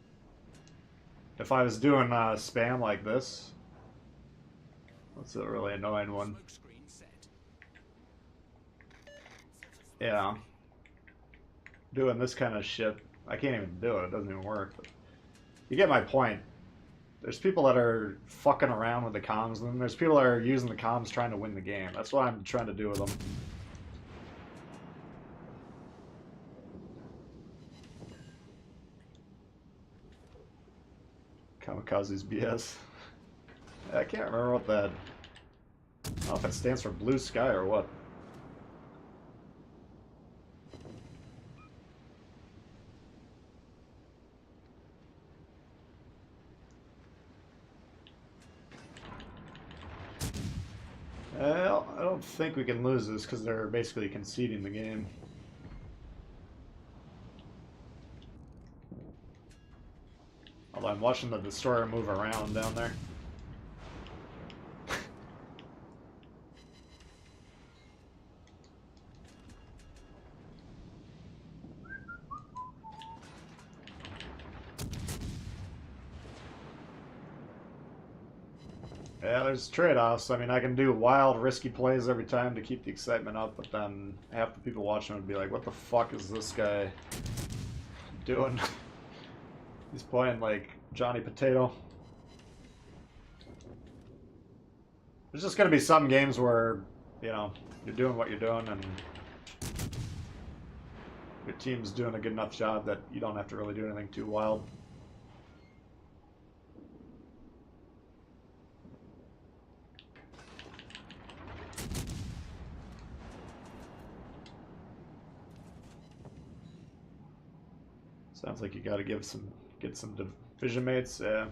If I was doing spam like this... What's a really annoying one? Yeah. Doing this kind of shit. I can't even do it. It doesn't even work. But you get my point. There's people that are fucking around with the comms, and then there's people that are using the comms trying to win the game. That's what I'm trying to do with them. Kamikaze's BS. I can't remember what that... I don't know if it stands for blue sky or what. Well, I don't think we can lose this because they're basically conceding the game. Although I'm watching the destroyer move around down there. Yeah, there's trade-offs. I mean, I can do wild, risky plays every time to keep the excitement up, but then half the people watching would be like, what the fuck is this guy doing? He's playing like Johnny Potato. There's just going to be some games where, you know, you're doing what you're doing and your team's doing a good enough job that you don't have to really do anything too wild. Sounds like you got to get some division mates. Yeah.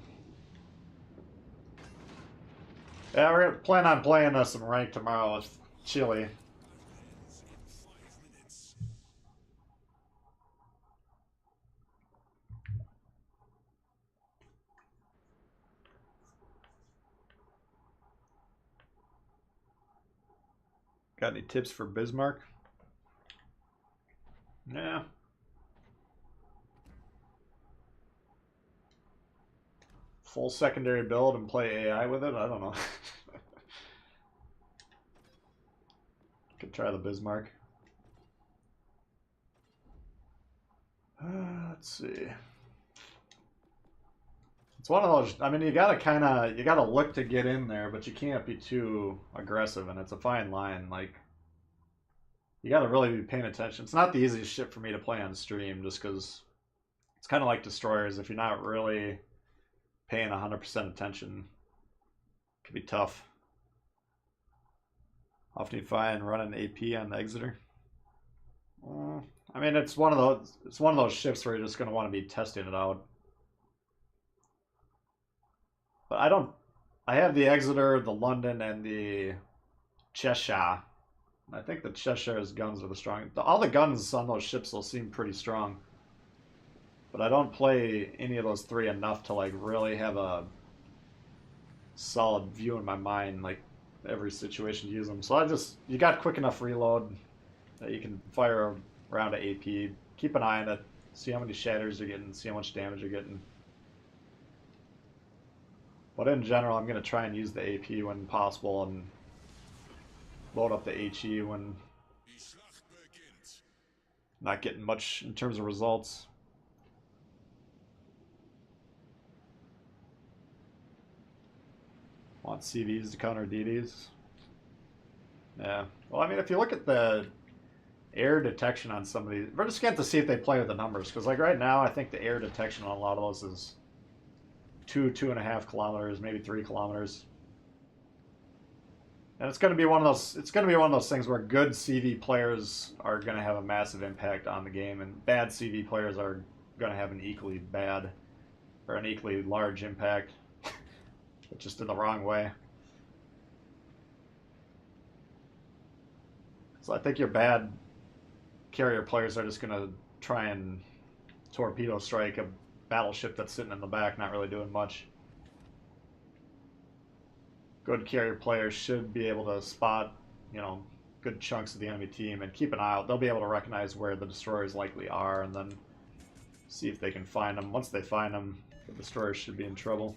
Yeah, we're gonna plan on playing some rank tomorrow with Chile. Got any tips for Bismarck? Yeah. Full secondary build and play AI with it? I don't know. Could try the Bismarck. Let's see. It's one of those, I mean, you gotta look to get in there, but you can't be too aggressive, and it's a fine line. Like, you gotta really be paying attention. It's not the easiest shit for me to play on stream, just because it's kind of like destroyers. If you're not really paying 100% attention, it can be tough. How often do you find running AP on the Exeter? I mean, it's one of those ships where you're just gonna want to be testing it out. But I have the Exeter, the London, and the Cheshire. I think the Cheshire's guns are the strongest. All the guns on those ships will seem pretty strong. But I don't play any of those three enough to like really have a solid view in my mind, like every situation to use them. So you got quick enough reload that you can fire around to AP. Keep an eye on it. See how many shatters you're getting. See how much damage you're getting. But in general, I'm going to try and use the AP when possible and load up the HE when not getting much in terms of results. Want CVs to counter DDs. Yeah. Well, I mean, if you look at the air detection on some of these, we're just going to have to see if they play with the numbers. Because like right now, I think the air detection on a lot of those is 2.5 kilometers, maybe 3 kilometers. And it's going to be one of those. It's going to be one of those things where good CV players are going to have a massive impact on the game, and bad CV players are going to have an equally bad or an equally large impact, but just in the wrong way. So I think your bad carrier players are just going to try and torpedo strike a battleship that's sitting in the back, not really doing much. Good carrier players should be able to spot, good chunks of the enemy team and keep an eye out. They'll be able to recognize where the destroyers likely are and then see if they can find them. Once they find them, the destroyers should be in trouble.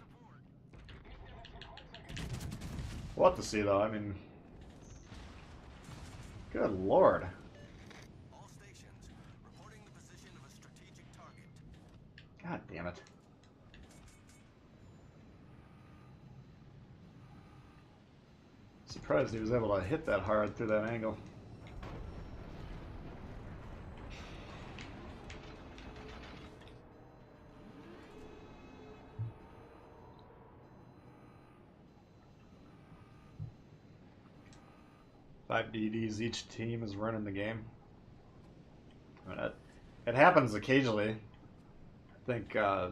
We'll have to see, though. I mean, good lord. All stations reporting the position of a strategic target. God damn it. Surprised he was able to hit that hard through that angle. Five DDs each team is running the game. I mean, it happens occasionally. I think I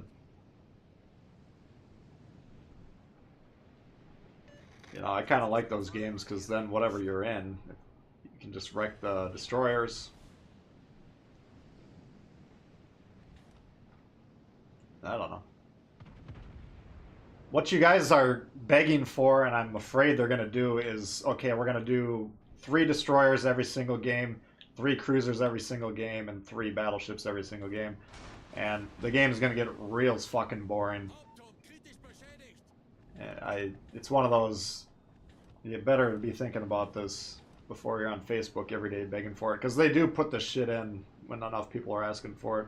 kind of like those games because then whatever you're in, you can just wreck the destroyers. I don't know. What you guys are begging for, and I'm afraid they're going to do, is, okay, we're going to do 3 destroyers every single game, 3 cruisers every single game, and 3 battleships every single game. And the game is going to get real fucking boring. And it's one of those, you better be thinking about this before you're on Facebook every day begging for it. Because they do put the shit in when not enough people are asking for it.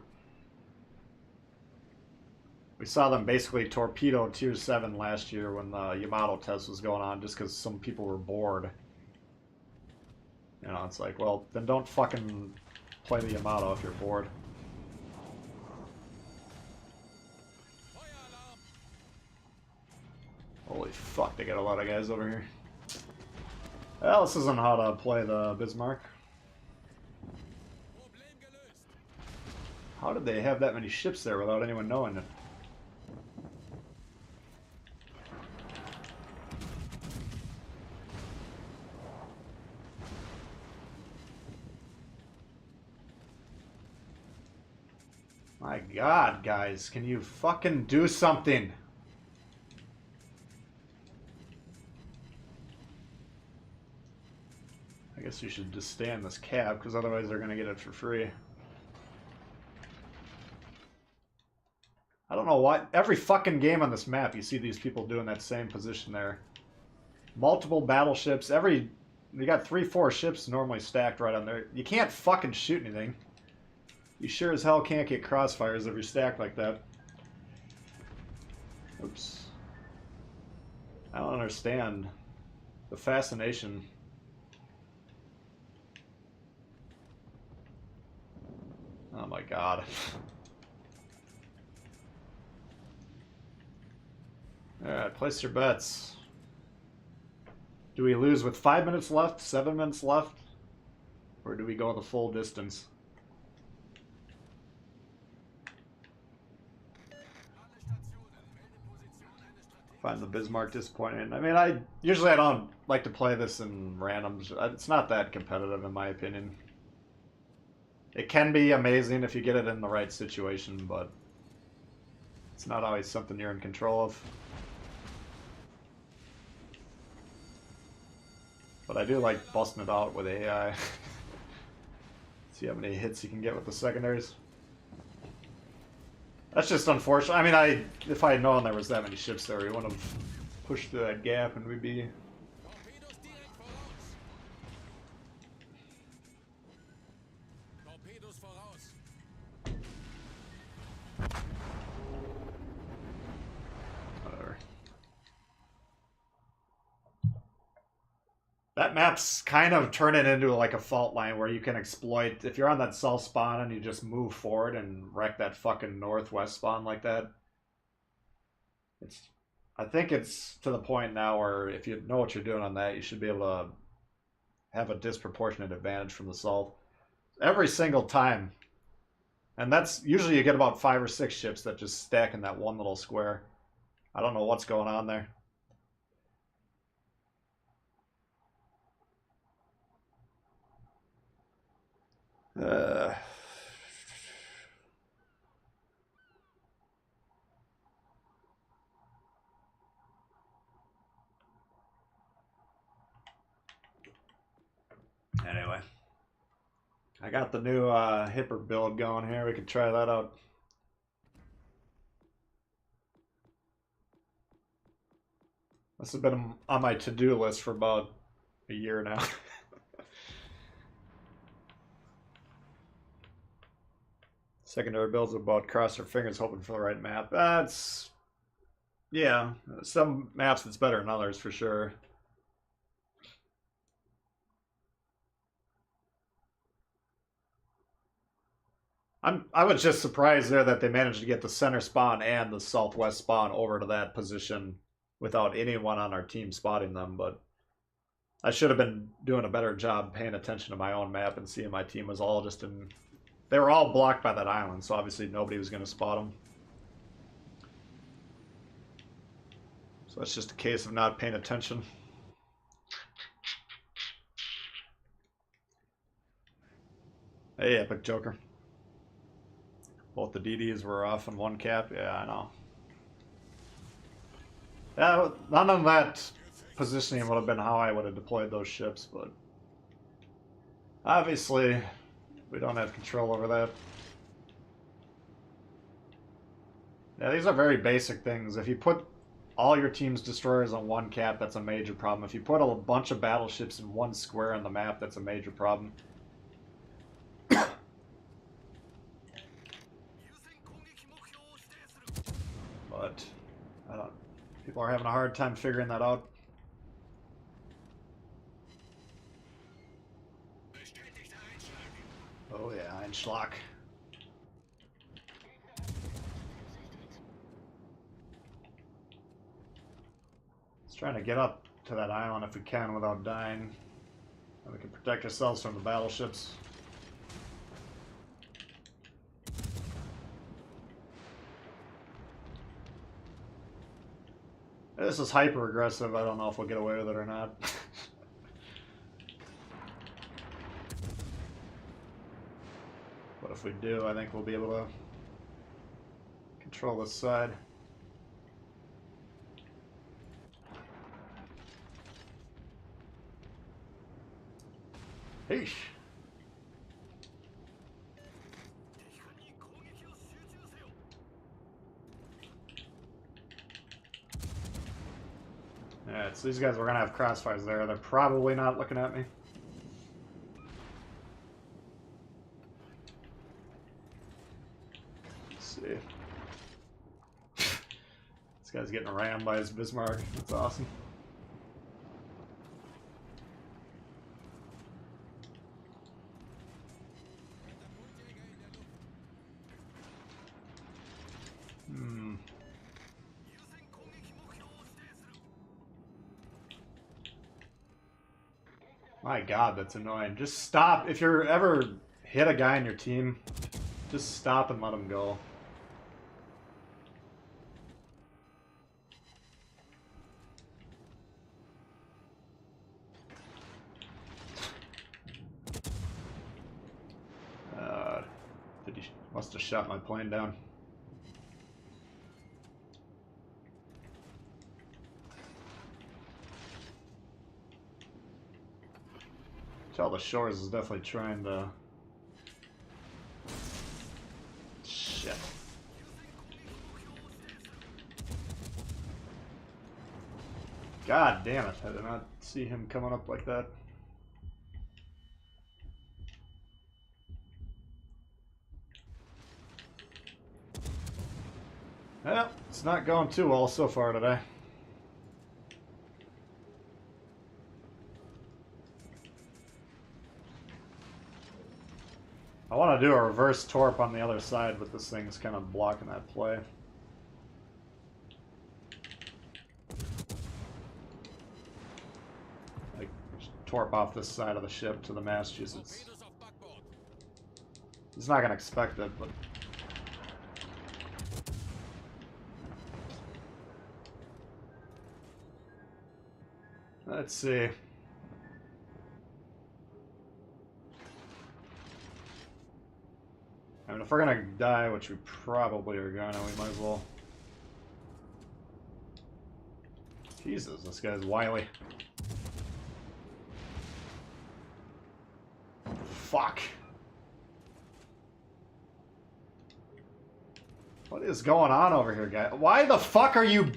We saw them basically torpedo Tier 7 last year when the Yamato test was going on just because some people were bored. It's like, well, then don't fucking play the Yamato if you're bored. Holy fuck, they got a lot of guys over here. Well, this isn't how to play the Bismarck. How did they have that many ships there without anyone knowing it? My god, guys, can you fucking do something? I guess you should just stay in this cab, because otherwise they're going to get it for free. I don't know why. Every fucking game on this map, you see these people doing that same position there. Multiple battleships. They got 3-4 ships normally stacked right on there. You can't fucking shoot anything. You sure as hell can't get crossfires if you're stacked like that. Oops. I don't understand the fascination. Oh my god. Alright, place your bets. Do we lose with 5 minutes left, 7 minutes left? Or do we go the full distance? Find the Bismarck disappointing. I mean, I don't like to play this in randoms. It's not that competitive in my opinion. It can be amazing if you get it in the right situation, but it's not always something you're in control of. But I do like busting it out with AI. See how many hits you can get with the secondaries. That's just unfortunate. I mean, if I had known there was that many ships there, we wouldn't have pushed through that gap and we'd be... Torpedos direkt voraus. Torpedos voraus. Whatever. That map's kind of turning into like a fault line where you can exploit, if you're on that south spawn and you just move forward and wreck that fucking northwest spawn like that. I think it's to the point now where if you know what you're doing on that, you should be able to have a disproportionate advantage from the south. Every single time. And that's usually you get about 5 or 6 ships that just stack in that one little square. I don't know what's going on there. Anyway, I got the new hipper build going here. We could try that out. This has been on my to-do list for about a year now. Secondary builds about cross our fingers hoping for the right map. That's... yeah, some maps it's better than others for sure. I was just surprised there that they managed to get the center spawn and the southwest spawn over to that position without anyone on our team spotting them, but I should have been doing a better job paying attention to my own map and seeing my team was all just in... They were all blocked by that island, so obviously nobody was going to spot them. So it's just a case of not paying attention. Hey, Epic Joker. Both the DDs were off in one cap. Yeah, I know. Yeah, none of that positioning would have been how I would have deployed those ships, but obviously we don't have control over that. Yeah, these are very basic things. If you put all your team's destroyers on one cap, that's a major problem. If you put a bunch of battleships in one square on the map, that's a major problem. But I don't... people are having a hard time figuring that out. Oh yeah, Einschlag. Let's try to get up to that island if we can without dying. And we can protect ourselves from the battleships. This is hyper aggressive. I don't know if we'll get away with it or not. But if we do, I think we'll be able to control this side. Heesh. Alright, so these guys are gonna have crossfires there. They're probably not looking at me. Let's see. This guy's getting rammed by his Bismarck. That's awesome. My god, that's annoying. Just stop. If you're ever hit a guy on your team, just stop and let him go. He must have shot my plane down. Tell the Shores is definitely trying to... Shit. God damn it, I did not see him coming up like that. Well, it's not going too well so far today. I want to do a reverse torp on the other side, but this thing's kind of blocking that play. Like, torp off this side of the ship to the Massachusetts. He's not going to expect it, but... Let's see. I mean, if we're gonna die, which we probably are gonna, we might as well. Jesus, this guy's wily. Fuck. What is going on over here, guy? Why the fuck are you...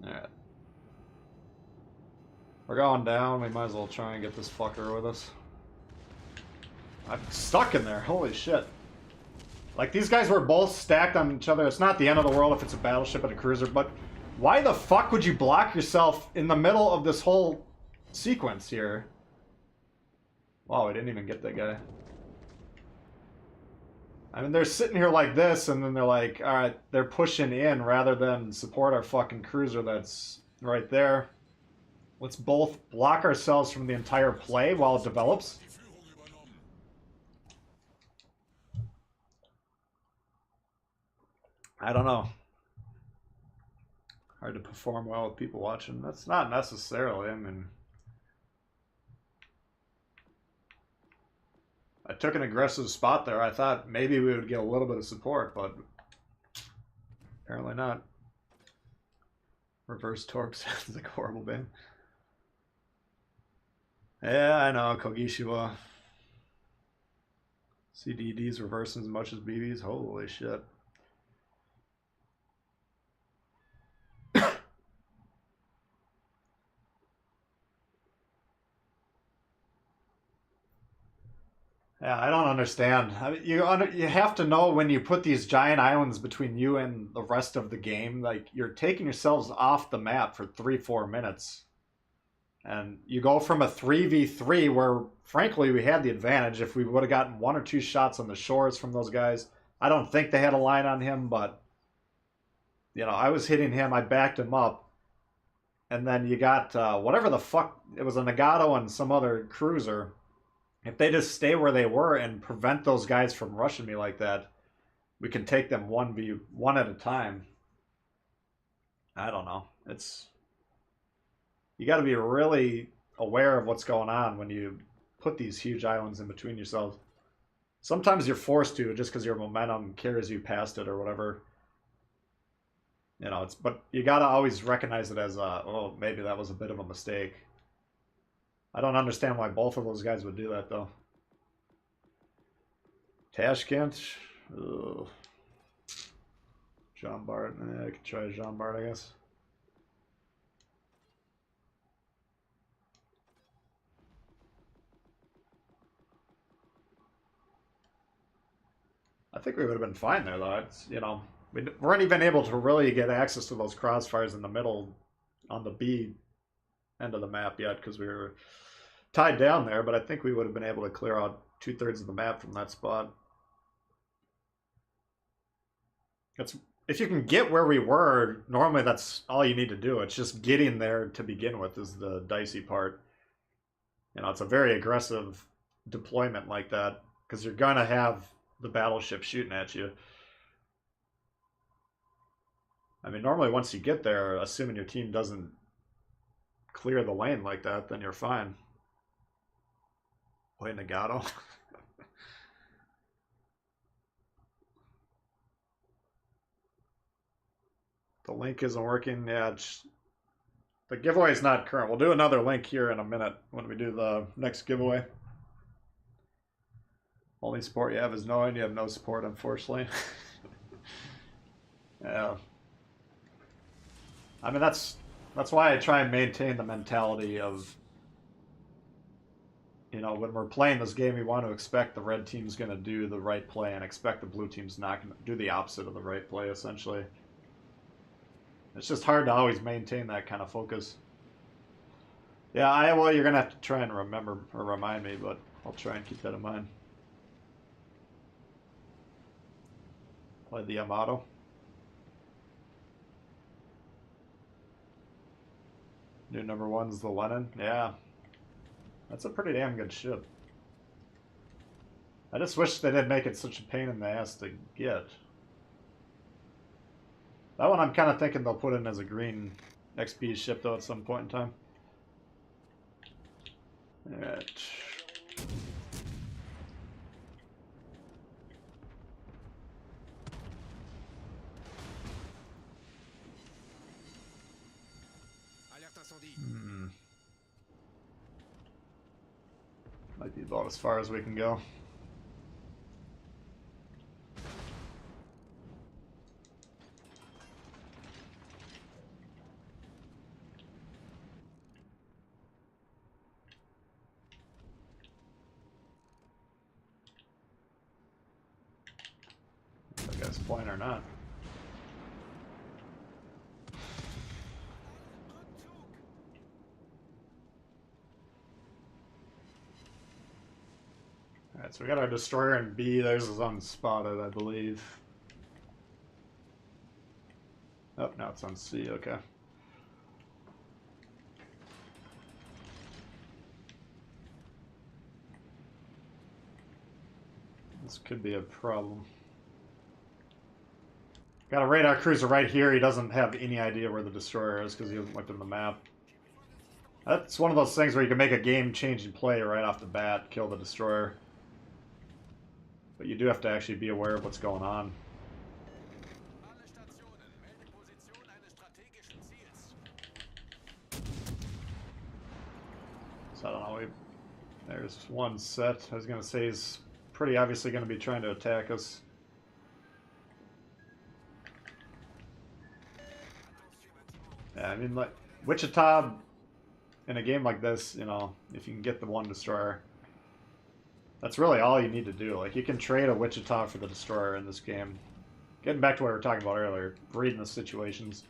Alright. We're going down, we might as well try and get this fucker with us. I'm stuck in there, holy shit. Like, these guys were both stacked on each other. It's not the end of the world if it's a battleship and a cruiser, but why the fuck would you block yourself in the middle of this whole sequence here? Wow, we didn't even get that guy. I mean, they're sitting here like this, and then they're like, alright, they're pushing in rather than support our fucking cruiser that's right there. Let's both block ourselves from the entire play while it develops. I don't know. Hard to perform well with people watching. That's not necessarily, I mean... I took an aggressive spot there. I thought maybe we would get a little bit of support, but apparently not. Reverse torp sounds like a horrible band. Yeah, I know, Kogishiwa. CDD's reversing as much as BB's. Holy shit. Yeah, I don't understand. I mean, you have to know when you put these giant islands between you and the rest of the game, like, you're taking yourselves off the map for 3-4 minutes. And you go from a 3v3 where, frankly, we had the advantage. If we would have gotten 1 or 2 shots on the Shores from those guys, I don't think they had a line on him, but, you know, I was hitting him, I backed him up. And then you got, whatever the fuck, it was a Nagato and some other cruiser. If they just stay where they were and prevent those guys from rushing me like that, we can take them one at a time. I don't know. It's... You got to be really aware of what's going on when you put these huge islands in between yourselves. Sometimes you're forced to, just because your momentum carries you past it or whatever. You know, but you got to always recognize it as, oh, maybe that was a bit of a mistake. I don't understand why both of those guys would do that, though. Tashkent. Ugh. Jean Bart. I could try Jean Bart, I guess. I think we would have been fine there, though. It's, you know, we weren't even able to really get access to those crossfires in the middle on the B end of the map yet because we were tied down there, but I think we would have been able to clear out 2/3 of the map from that spot. If you can get where we were, normally that's all you need to do. It's just getting there to begin with is the dicey part. You know, it's a very aggressive deployment like that because you're gonna have the battleship shooting at you. I mean, normally once you get there, assuming your team doesn't clear the lane like that, then you're fine. Play Nagato. The link isn't working. Yeah, the giveaway is not current. We'll do another link here in a minute when we do the next giveaway. Only support you have is knowing you have no support, unfortunately. Yeah. I mean, that's why I try and maintain the mentality of, you know, when we're playing this game, we want to expect the red team's going to do the right play and expect the blue team's not going to do the opposite of the right play, essentially. It's just hard to always maintain that kind of focus. Yeah, well, you're going to have to try and remember or remind me, but I'll try and keep that in mind. Play the Yamato. New number 1's the Lenin. Yeah. That's a pretty damn good ship. I just wish they didn't make it such a pain in the ass to get. That one I'm kind of thinking they'll put in as a green XP ship, though, at some point in time. Alright. Might be about as far as we can go. That guy's flying or not. Alright, so we got our destroyer in B. Theirs is unspotted, I believe. Oh, now it's on C, okay. This could be a problem. Got a radar cruiser right here. He doesn't have any idea where the destroyer is because he hasn't looked at the map. That's one of those things where you can make a game-changing play right off the bat, kill the destroyer. But you do have to actually be aware of what's going on. So I don't know. There's one set. I was going to say he's pretty obviously going to be trying to attack us. Yeah, I mean, like, Wichita, in a game like this, you know, if you can get the one destroyer, that's really all you need to do. Like, you can trade a Wichita for the destroyer in this game. Getting back to what we were talking about earlier, reading the situations.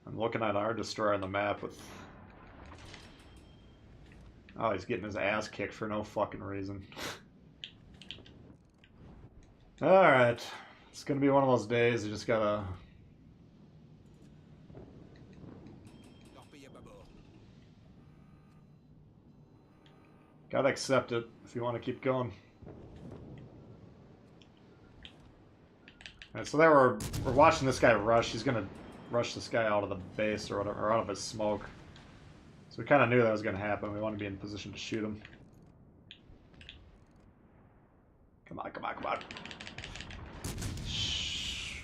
I'm looking at our destroyer on the map with... Oh, he's getting his ass kicked for no fucking reason. Alright. It's gonna be one of those days you just gotta... Gotta accept it if you want to keep going. Alright, so there we're watching this guy rush. He's gonna rush this guy out of the base or whatever, or out of his smoke. So we kind of knew that was going to happen. We want to be in position to shoot him. Come on, come on, come on. Shh.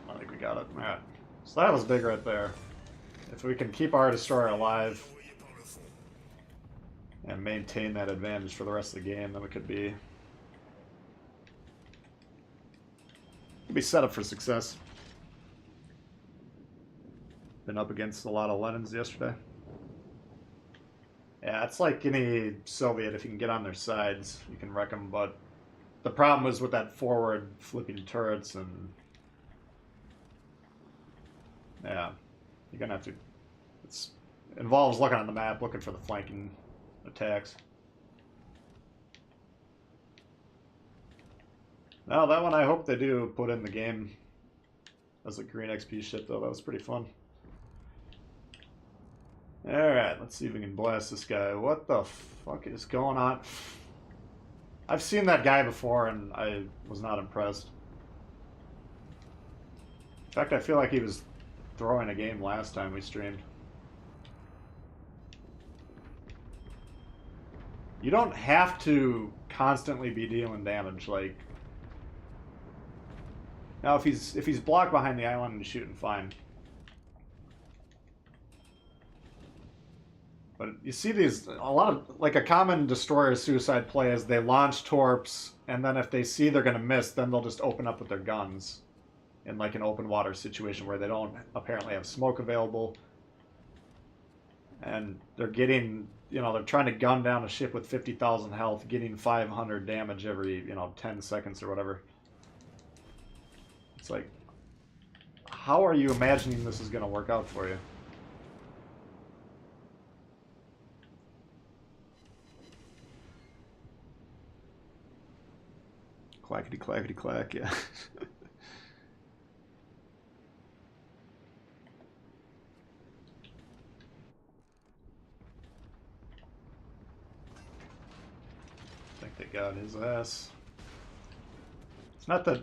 I think we got it. Alright. So that was big right there. If we can keep our destroyer alive and maintain that advantage for the rest of the game, then we could be Could be set up for success. Been up against a lot of Lenins yesterday. Yeah, it's like any Soviet. If you can get on their sides, you can wreck them. But the problem was with that forward flipping turrets, and yeah, you're gonna have to. It involves looking on the map, looking for the flanking attacks. Now that one, I hope they do put in the game as a green XP ship, though. That was pretty fun. Alright, let's see if we can blast this guy. What the fuck is going on? I've seen that guy before, and I was not impressed. In fact, I feel like he was throwing a game last time we streamed. You don't have to constantly be dealing damage, like... Now, if he's blocked behind the island and shooting, fine. But you see these, a lot of, like a common destroyer suicide play is they launch torps, and then if they see they're going to miss, then they'll just open up with their guns in like an open water situation where they don't apparently have smoke available. And they're getting, you know, they're trying to gun down a ship with 50,000 health, getting 500 damage every, 10 seconds or whatever. It's like, how are you imagining this is going to work out for you? Clackety clackety clack, yeah. I think they got his ass. It's not that...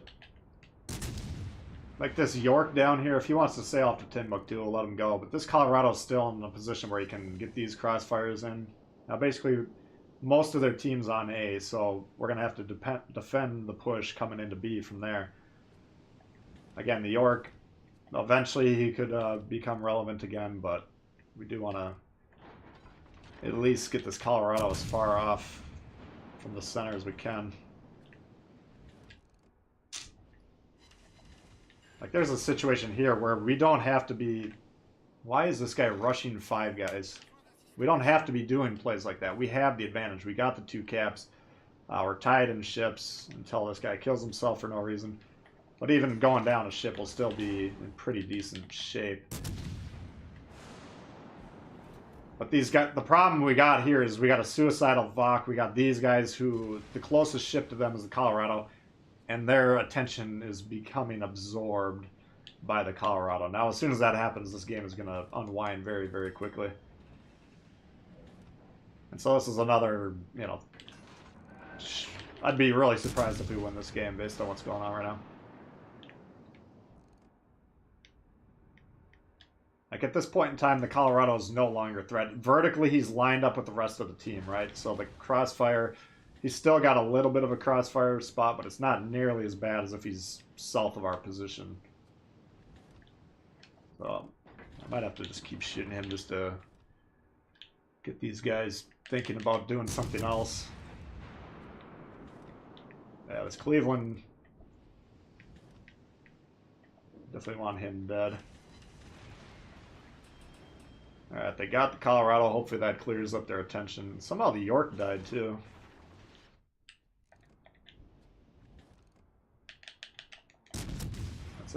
Like this York down here, if he wants to sail off to Timbuktu, we'll let him go. But this Colorado's still in a position where he can get these crossfires in. Now basically, most of their team's on A, so we're going to have to defend the push coming into B from there. Again, the York, eventually he could become relevant again, but we do want to at least get this Colorado as far off from the center as we can. Like, there's a situation here where we don't have to be... Why is this guy rushing 5 guys? We don't have to be doing plays like that. We have the advantage. We got the 2 caps. We're tied in ships until this guy kills himself for no reason. But even going down a ship will still be in pretty decent shape. But these guys, the problem we got here is we got a suicidal Vok. We got these guys who, the closest ship to them is the Colorado. And their attention is becoming absorbed by the Colorado. Now, as soon as that happens, this game is going to unwind very, very quickly. And so this is another, I'd be really surprised if we win this game based on what's going on right now. Like, at this point in time, the Colorado is no longer a threat. Vertically, he's lined up with the rest of the team, right? So the crossfire... He's still got a little bit of a crossfire spot, but it's not nearly as bad as if he's south of our position. So I might have to just keep shooting him just to get these guys thinking about doing something else. Yeah, this Cleveland... Definitely want him dead. Alright, they got the Colorado. Hopefully that clears up their attention. Somehow the York died, too.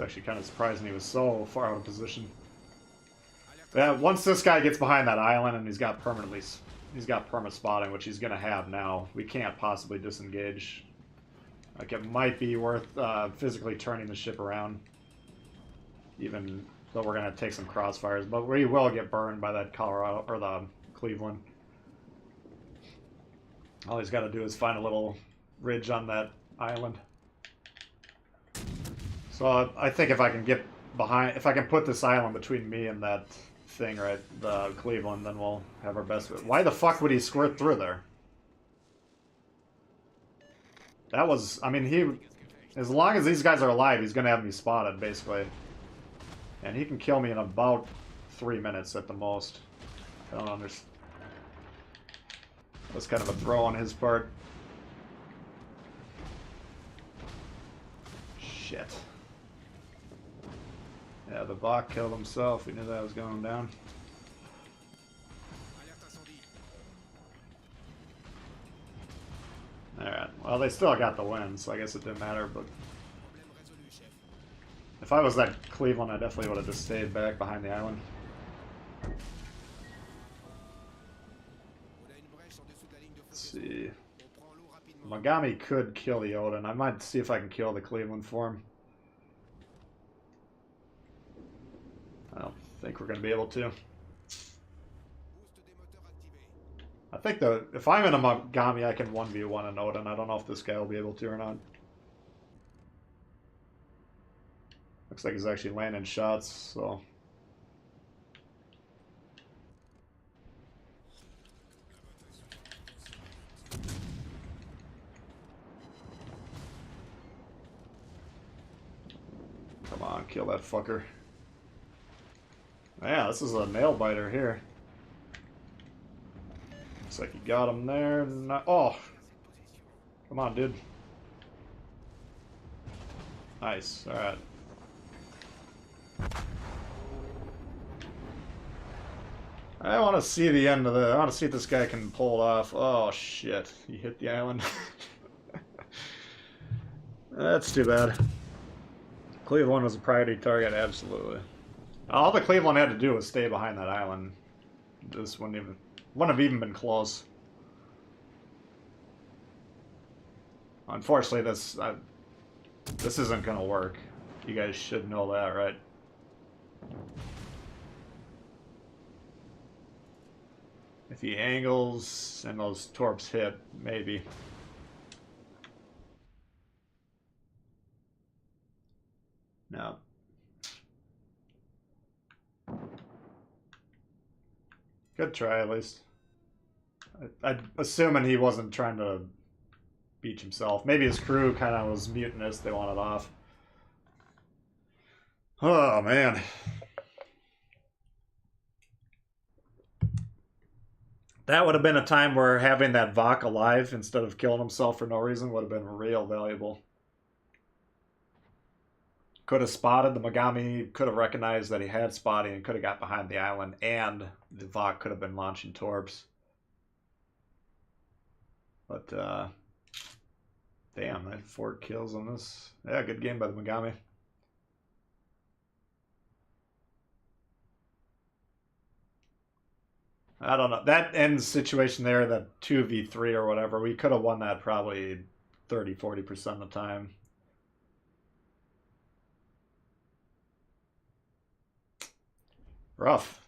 Actually kind of surprising he was so far out of position. Yeah, once this guy gets behind that island and he's got perma spotting, which he's gonna have now, we can't possibly disengage. Like, it might be worth physically turning the ship around, even though we're gonna take some crossfires, but we will get burned by that Colorado or the Cleveland. All he's got to do is find a little ridge on that island. So I think if I can get behind, if I can put this island between me and that thing, right, the Cleveland, then we'll have our best. Why the fuck would he squirt through there? That was, I mean, as long as these guys are alive, he's going to have me spotted, basically. And he can kill me in about 3 minutes at the most. I don't understand. That was kind of a throw on his part. Shit. Yeah, the Bach killed himself. We knew that was going down. Alright, well, they still got the win, so I guess it didn't matter, but if I was that Cleveland, I definitely would have just stayed back behind the island. Let's see. Mogami could kill the Odin. I might see if I can kill the Cleveland for him. I don't think we're going to be able to. I think that if I'm in a Mogami, I can 1v1 an Odin. I don't know if this guy will be able to or not. Looks like he's actually landing shots, so... Come on, kill that fucker. Yeah, this is a nail biter here. Looks like you got him there. Oh! Come on, dude. Nice, alright. I want to see the end of the... I want to see if this guy can pull it off. Oh, shit. He hit the island. That's too bad. Cleveland was a priority target, absolutely. All the Cleveland had to do was stay behind that island. This wouldn't have even been close. Unfortunately, this isn't gonna work. You guys should know that, right? If he angles and those torps hit, maybe. No. Good try, at least. I'm assuming he wasn't trying to beach himself. Maybe his crew kind of was mutinous. They wanted off. Oh, man. That would have been a time where having that Vok alive instead of killing himself for no reason would have been real valuable. Could have spotted the Mogami, could have recognized that he had spotting and could have got behind the island, and the Vok could have been launching torps. But, damn, I had 4 kills on this. Yeah, good game by the Mogami. I don't know. That end situation there, that 2v3 or whatever, we could have won that probably 30-40% of the time. Rough.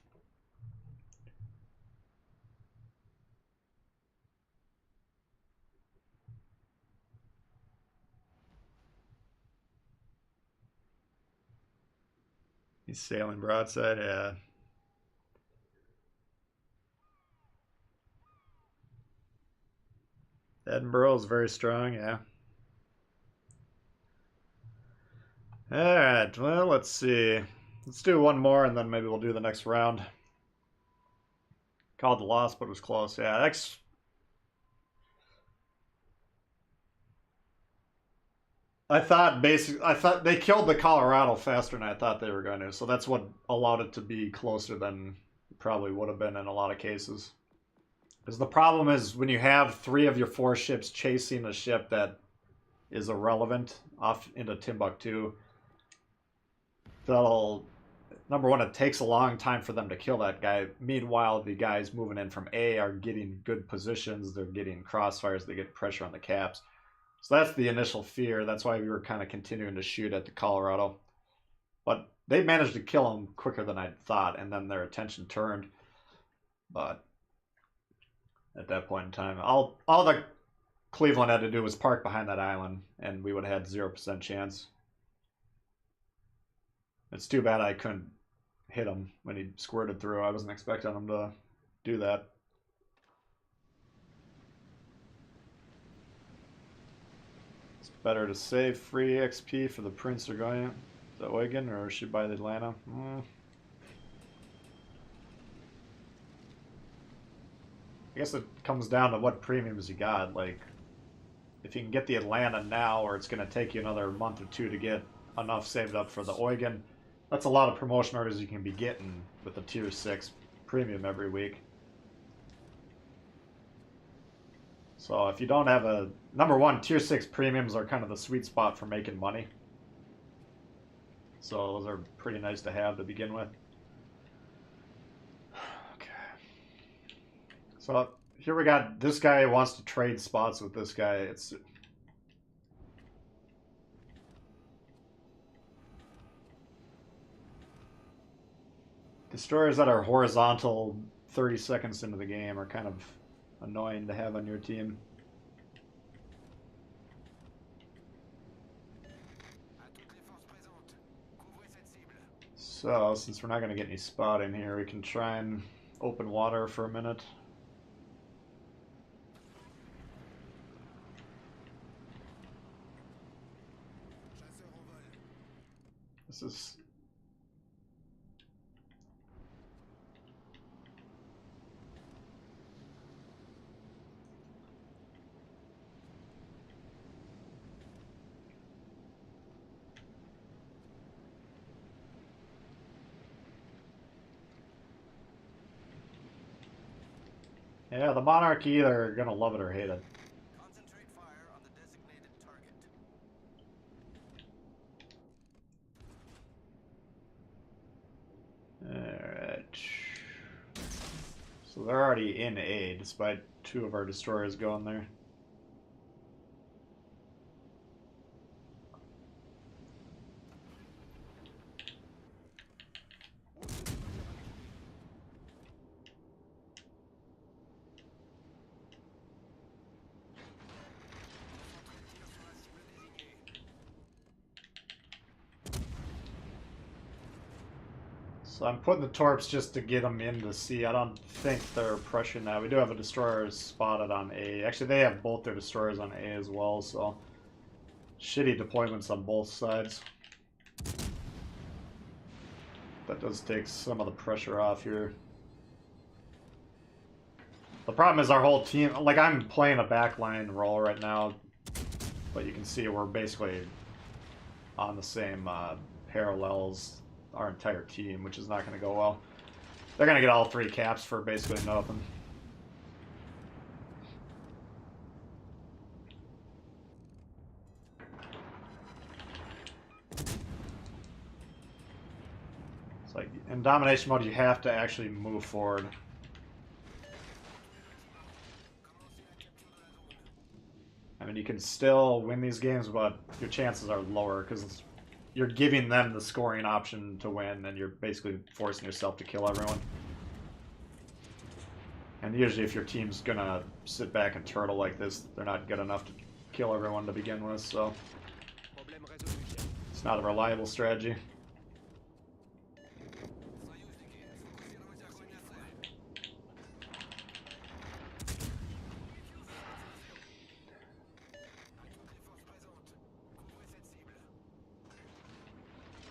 He's sailing broadside, yeah. Edinburgh is very strong, yeah. Alright, well, let's see. Let's do one more and then maybe we'll do the next round. Called the loss, but it was close. Yeah, I thought they killed the Colorado faster than I thought they were going to, so that's what allowed it to be closer than it probably would have been in a lot of cases. Because the problem is when you have 3 of your 4 ships chasing a ship that is irrelevant off into Timbuktu, that'll... Number one, it takes a long time for them to kill that guy. Meanwhile, the guys moving in from A are getting good positions. They're getting crossfires. They get pressure on the caps. So that's the initial fear. That's why we were kind of continuing to shoot at the Colorado. But they managed to kill him quicker than I thought, and then their attention turned. But at that point in time, all the Cleveland had to do was park behind that island, and we would have had 0% chance. It's too bad I couldn't hit him when he squirted through. I wasn't expecting him to do that. It's better to save free XP for the Prince or Goya, the Eugen, or should buy the Atlanta. I guess it comes down to what premiums you got. Like, if you can get the Atlanta now, or it's going to take you another month or 2 to get enough saved up for the Eugen, That's a lot of promotion orders you can be getting with the tier 6 premium every week. So if you don't have a... Number one, tier 6 premiums are kind of the sweet spot for making money. So those are pretty nice to have to begin with. Okay. So here we got this guy wants to trade spots with this guy. It's... Destroyers that are horizontal 30 seconds into the game are kind of annoying to have on your team. So, since we're not going to get any spotting here, we can try and open water for a minute. This is... Yeah, the Monarchy, they're gonna love it or hate it. Concentrate fire on the designated target. Alright. So they're already in A, despite 2 of our destroyers going there. So I'm putting the torps just to get them into C. I don't think they're pressuring that. We do have a destroyer spotted on A. Actually, they have both their destroyers on A as well, so... Shitty deployments on both sides. That does take some of the pressure off here. The problem is our whole team... Like, I'm playing a backline role right now, but you can see we're basically on the same parallels our entire team, which is not going to go well. They're going to get all 3 caps for basically nothing. It's like, in domination mode, you have to actually move forward. I mean, you can still win these games, but your chances are lower because you're giving them the scoring option to win, and you're basically forcing yourself to kill everyone. And usually if your team's gonna sit back and turtle like this, they're not good enough to kill everyone to begin with, so... It's not a reliable strategy.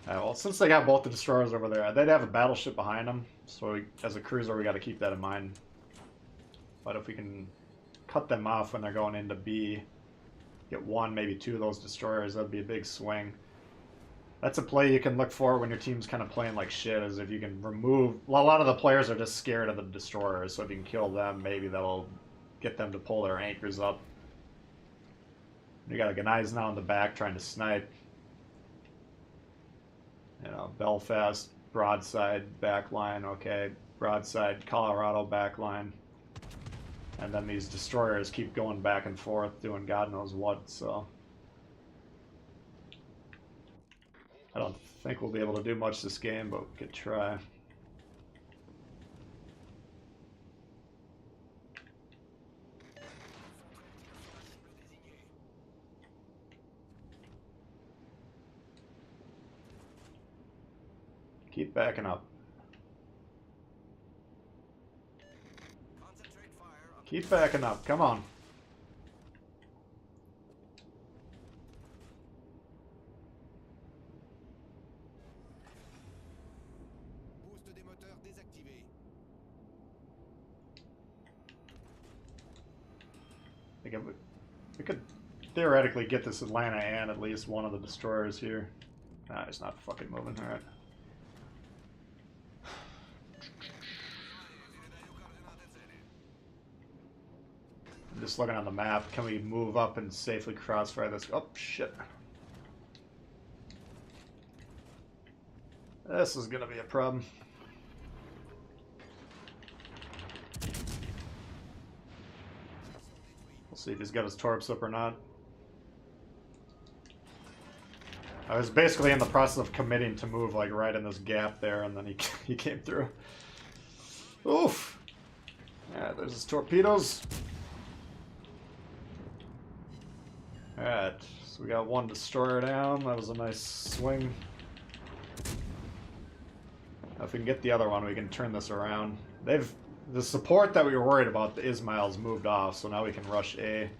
Well, since they got both the destroyers over there, they'd have a battleship behind them, so as a cruiser we got to keep that in mind. But if we can cut them off when they're going into B, get 1, maybe 2 of those destroyers, that'd be a big swing. That's a play you can look for when your team's kind of playing like shit, is if you can remove... Well, a lot of the players are just scared of the destroyers, so if you can kill them, maybe that'll get them to pull their anchors up. You got guys now in the back trying to snipe. You know, Belfast, broadside, backline, okay. Broadside, Colorado, backline. And then these destroyers keep going back and forth, doing God knows what, so... I don't think we'll be able to do much this game, but we could try. Keep backing up. Keep backing up. Come on. Boost des moteurs désactivé. Like we could theoretically get this Atlanta and at least one of the destroyers here. Nah, it's not fucking moving. All right. Just looking on the map, can we move up and safely crossfire this? Oh, shit. This is gonna be a problem. We'll see if he's got his torps up or not. I was basically in the process of committing to move like right in this gap there, and then he came through. Oof! Yeah, there's his torpedoes. Alright, so we got one destroyer down. That was a nice swing. Now if we can get the other one, we can turn this around. The support that we were worried about, the Ismail's moved off, so now we can rush A.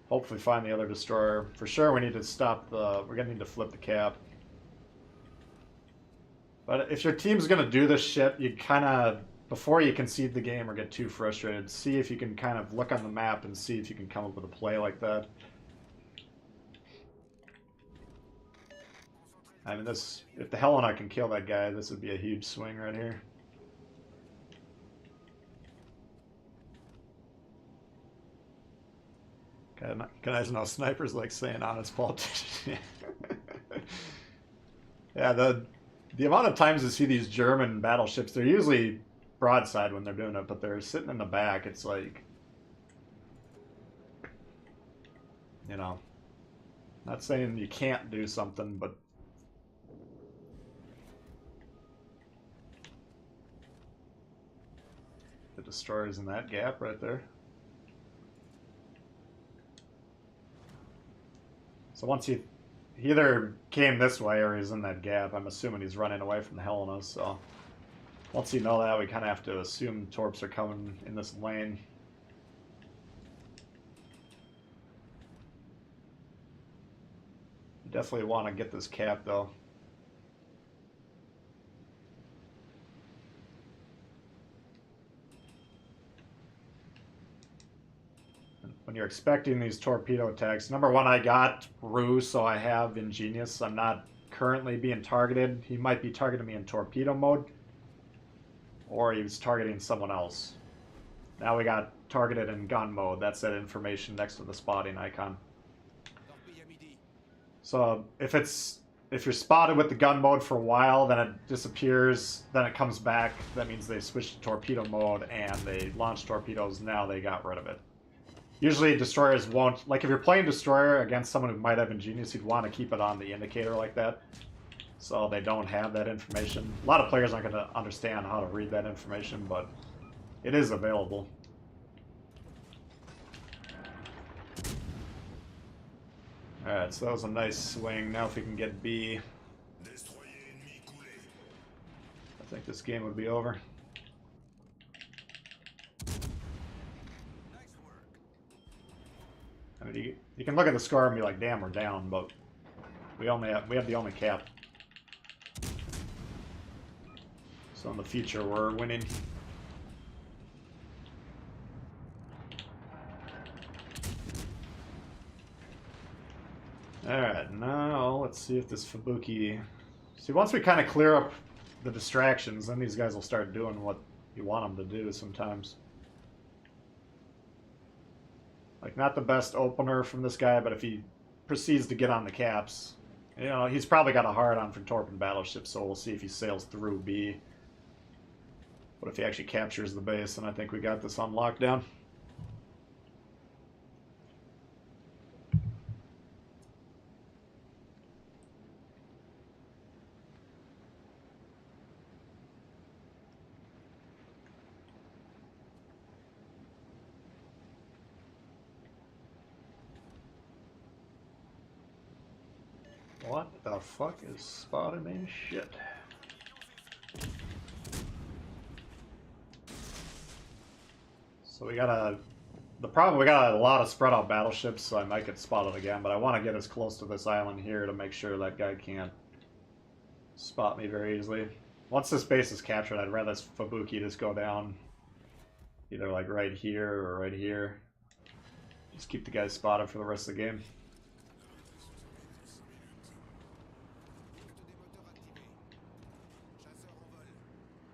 Hopefully find the other destroyer. For sure we need to stop we're gonna need to flip the cap. But if your team's gonna do this shit, you kinda, before you concede the game or get too frustrated, see if you can kind of look on the map and see if you can come up with a play like that. I mean, if the Helena can kill that guy, this would be a huge swing right here. Guys know snipers like saying honest politician. Yeah, the amount of times you see these German battleships, they're usually broadside when they're doing it, but they're sitting in the back. It's like, you know, not saying you can't do something, but the destroyer's in that gap right there. So once he either came this way or he's in that gap, I'm assuming he's running away from the Helena, so once you know that, we kind of have to assume torps are coming in this lane. You definitely want to get this cap, though. When you're expecting these torpedo attacks, number one, I got Rue, so I have Ingenious. I'm not currently being targeted. He might be targeting me in torpedo mode, or he was targeting someone else. Now we got targeted in gun mode. That's that information next to the spotting icon. So if you're spotted with the gun mode for a while, then it disappears, then it comes back. That means they switched to torpedo mode and they launched torpedoes. Now they got rid of it. Usually destroyers won't, like if you're playing destroyer against someone who might have Ingenious, you'd want to keep it on the indicator like that, so they don't have that information. A lot of players aren't going to understand how to read that information, but it is available. Alright, so that was a nice swing. Now if we can get B, I think this game would be over. I mean, you can look at the score and be like, damn, we're down, but we have the only cap. So in the future, we're winning. Alright, now let's see if this Fubuki... See, once we kind of clear up the distractions, then these guys will start doing what you want them to do sometimes. Like, not the best opener from this guy, but if he proceeds to get on the caps, you know, he's probably got a hard-on for torp and battleships, so we'll see if he sails through B. But if he actually captures the base, then I think we got this on lockdown. What the fuck is spotting me? Shit. So we got a lot of spread out battleships, so I might get spotted again, but I want to get as close to this island here to make sure that guy can't spot me very easily. Once this base is captured, I'd rather this Fubuki just go down either like right here or right here. Just keep the guys spotted for the rest of the game.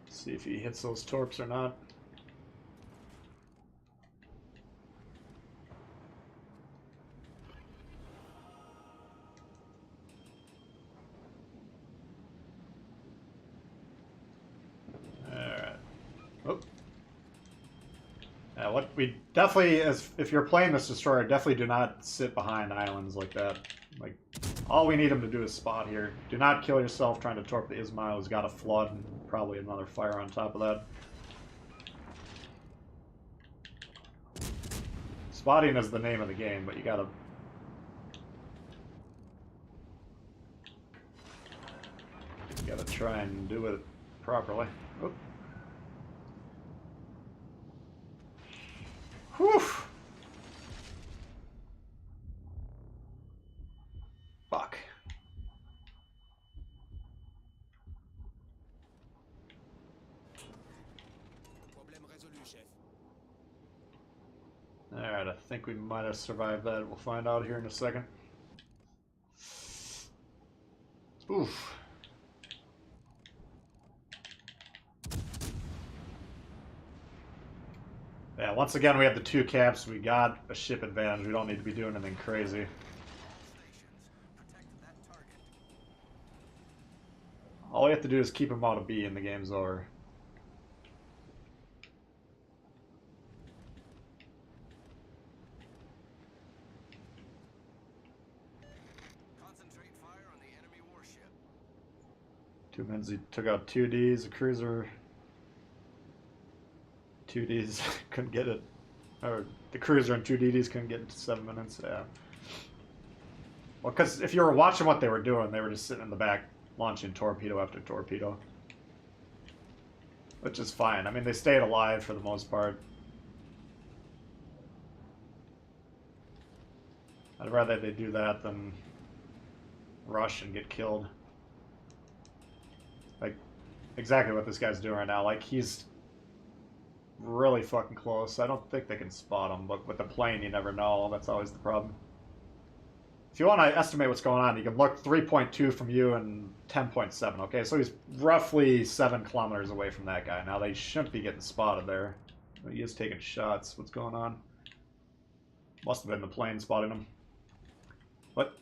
See if he hits those torps or not. Oh. Yeah, what we definitely, as if you're playing this destroyer, definitely do not sit behind islands like that. Like, all we need him to do is spot here. Do not kill yourself trying to torp the Ismail, who's got a flood and probably another fire on top of that. Spotting is the name of the game, but you gotta... You gotta try and do it properly. Oop. Whew! Fuck. Problème résolu, chef. Alright, I think we might have survived that. We'll find out here in a second. Oof. Yeah, once again, we have the 2 caps. We got a ship advantage. We don't need to be doing anything crazy. All we have to do is keep him out of B and the game's over. Concentrate fire on the enemy warship. 2 minutes, he took out 2 Ds, a cruiser. 2 Ds couldn't get it. Or the cruiser and 2 DDs couldn't get it to 7 minutes, yeah. Well, because if you were watching what they were doing, they were just sitting in the back launching torpedo after torpedo. Which is fine. I mean, they stayed alive for the most part. I'd rather they do that than rush and get killed. Like, exactly what this guy's doing right now. Like, he's really fucking close. I don't think they can spot him, but with the plane, you never know. That's always the problem. If you want to estimate what's going on, you can look 3.2 from you and 10.7. Okay, so he's roughly 7 kilometers away from that guy. Now, they shouldn't be getting spotted there. He is taking shots. What's going on? Must have been the plane spotting him. But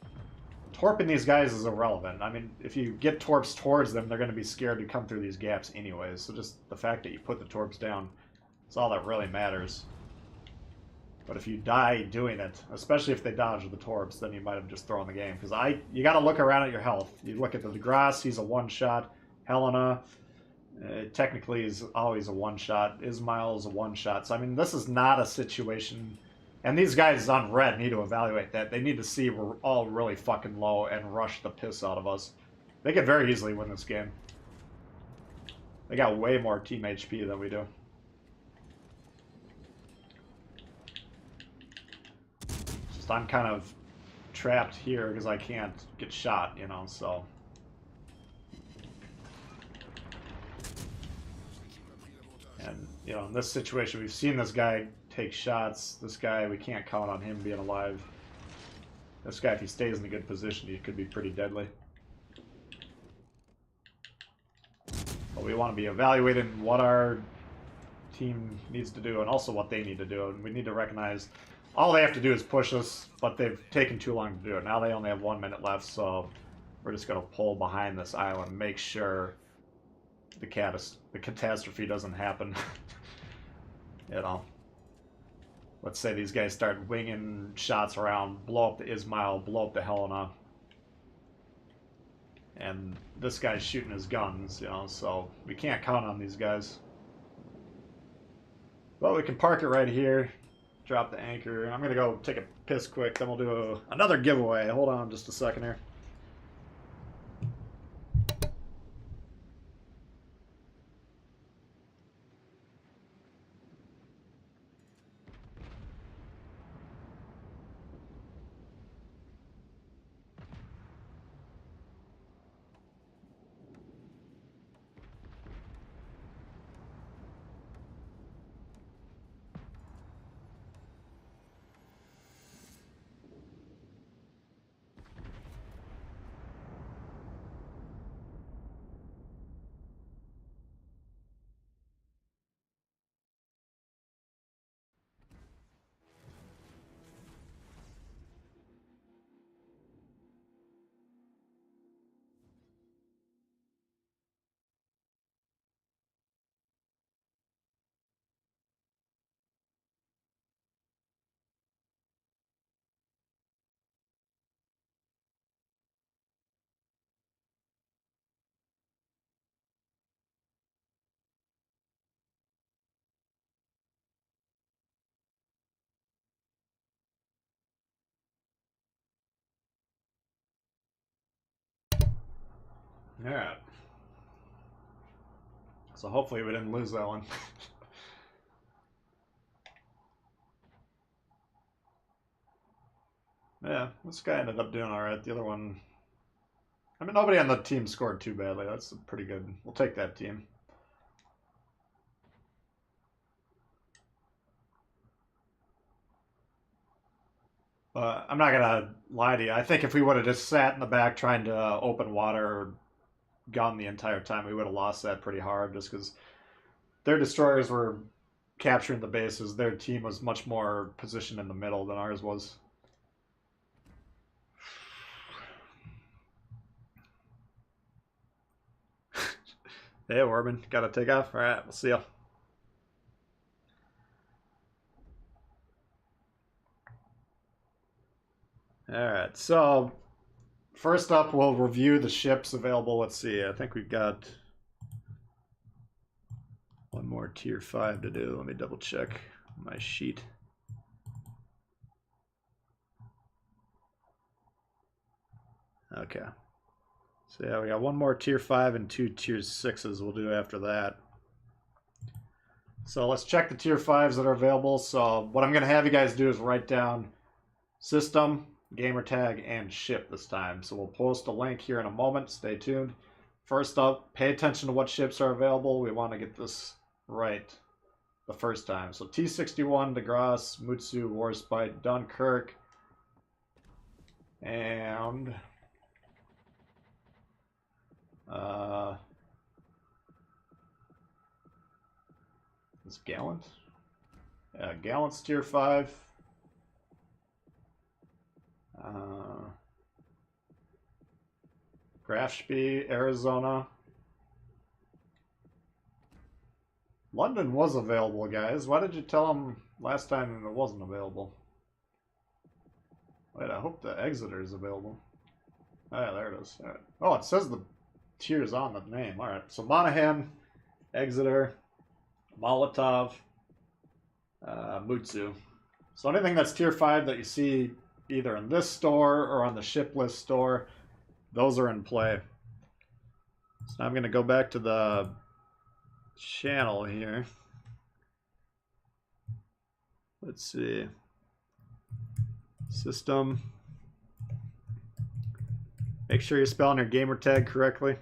torping these guys is irrelevant. I mean, if you get torps towards them, they're going to be scared to come through these gaps anyways. So just the fact that you put the torps down is all that really matters. But if you die doing it, especially if they dodge the torps, then you might have just thrown the game. Because you got to look around at your health. You look at the DeGrasse, he's a one-shot. Helena, technically is always a one-shot. Ismail's a one-shot. So, I mean, this is not a situation... And these guys on red need to evaluate that. They need to see we're all really fucking low and rush the piss out of us. They could very easily win this game. They got way more team HP than we do. Just I'm kind of trapped here because I can't get shot, you know, so... And, you know, in this situation, we've seen this guy take shots. This guy, we can't count on him being alive. This guy, if he stays in a good position, he could be pretty deadly. But we want to be evaluating what our team needs to do and also what they need to do. And we need to recognize all they have to do is push us, but they've taken too long to do it. Now they only have 1 minute left, so we're just going to pull behind this island, make sure the catastrophe doesn't happen. You know. Let's say these guys start winging shots around, blow up the Ismail, blow up the Helena. And this guy's shooting his guns, you know, so we can't count on these guys. But we can park it right here, drop the anchor. I'm going to go take a piss quick, then we'll do another giveaway. Hold on just a second here. Alright. So hopefully we didn't lose that one. Yeah, this guy ended up doing alright. The other one... I mean, nobody on the team scored too badly. That's pretty good. We'll take that team. I'm not gonna lie to you. I think if we would have just sat in the back trying to open water or gun the entire time, we would have lost that pretty hard just because their destroyers were capturing the bases. Their team was much more positioned in the middle than ours was. Hey, Orban, gotta take off? Alright, we'll see ya. Alright, so first up, we'll review the ships available. Let's see, I think we've got one more tier 5 to do. Let me double check my sheet. Okay. So yeah, we got one more tier 5 and 2 tier 6s we'll do after that. So let's check the tier 5s that are available. So what I'm going to have you guys do is write down system, gamertag, and ship this time. So we'll post a link here in a moment. Stay tuned. First up, pay attention to what ships are available. We want to get this right the first time. So T-61, DeGrasse, Mutsu, Warspite, Dunkirk, and is Gallant? Yeah, Gallant's tier 5. Grafspee, Arizona. London was available, guys. Why did you tell them last time it wasn't available? Wait, I hope the Exeter is available. Oh, yeah, there it is. Right. Oh, it says the tiers on the name. All right, so Monahan, Exeter, Molotov, Mutsu. So anything that's tier 5 that you see either in this store or on the ship list store, those are in play. So now I'm going to go back to the channel here. Let's see. System. Make sure you're spelling your gamer tag correctly.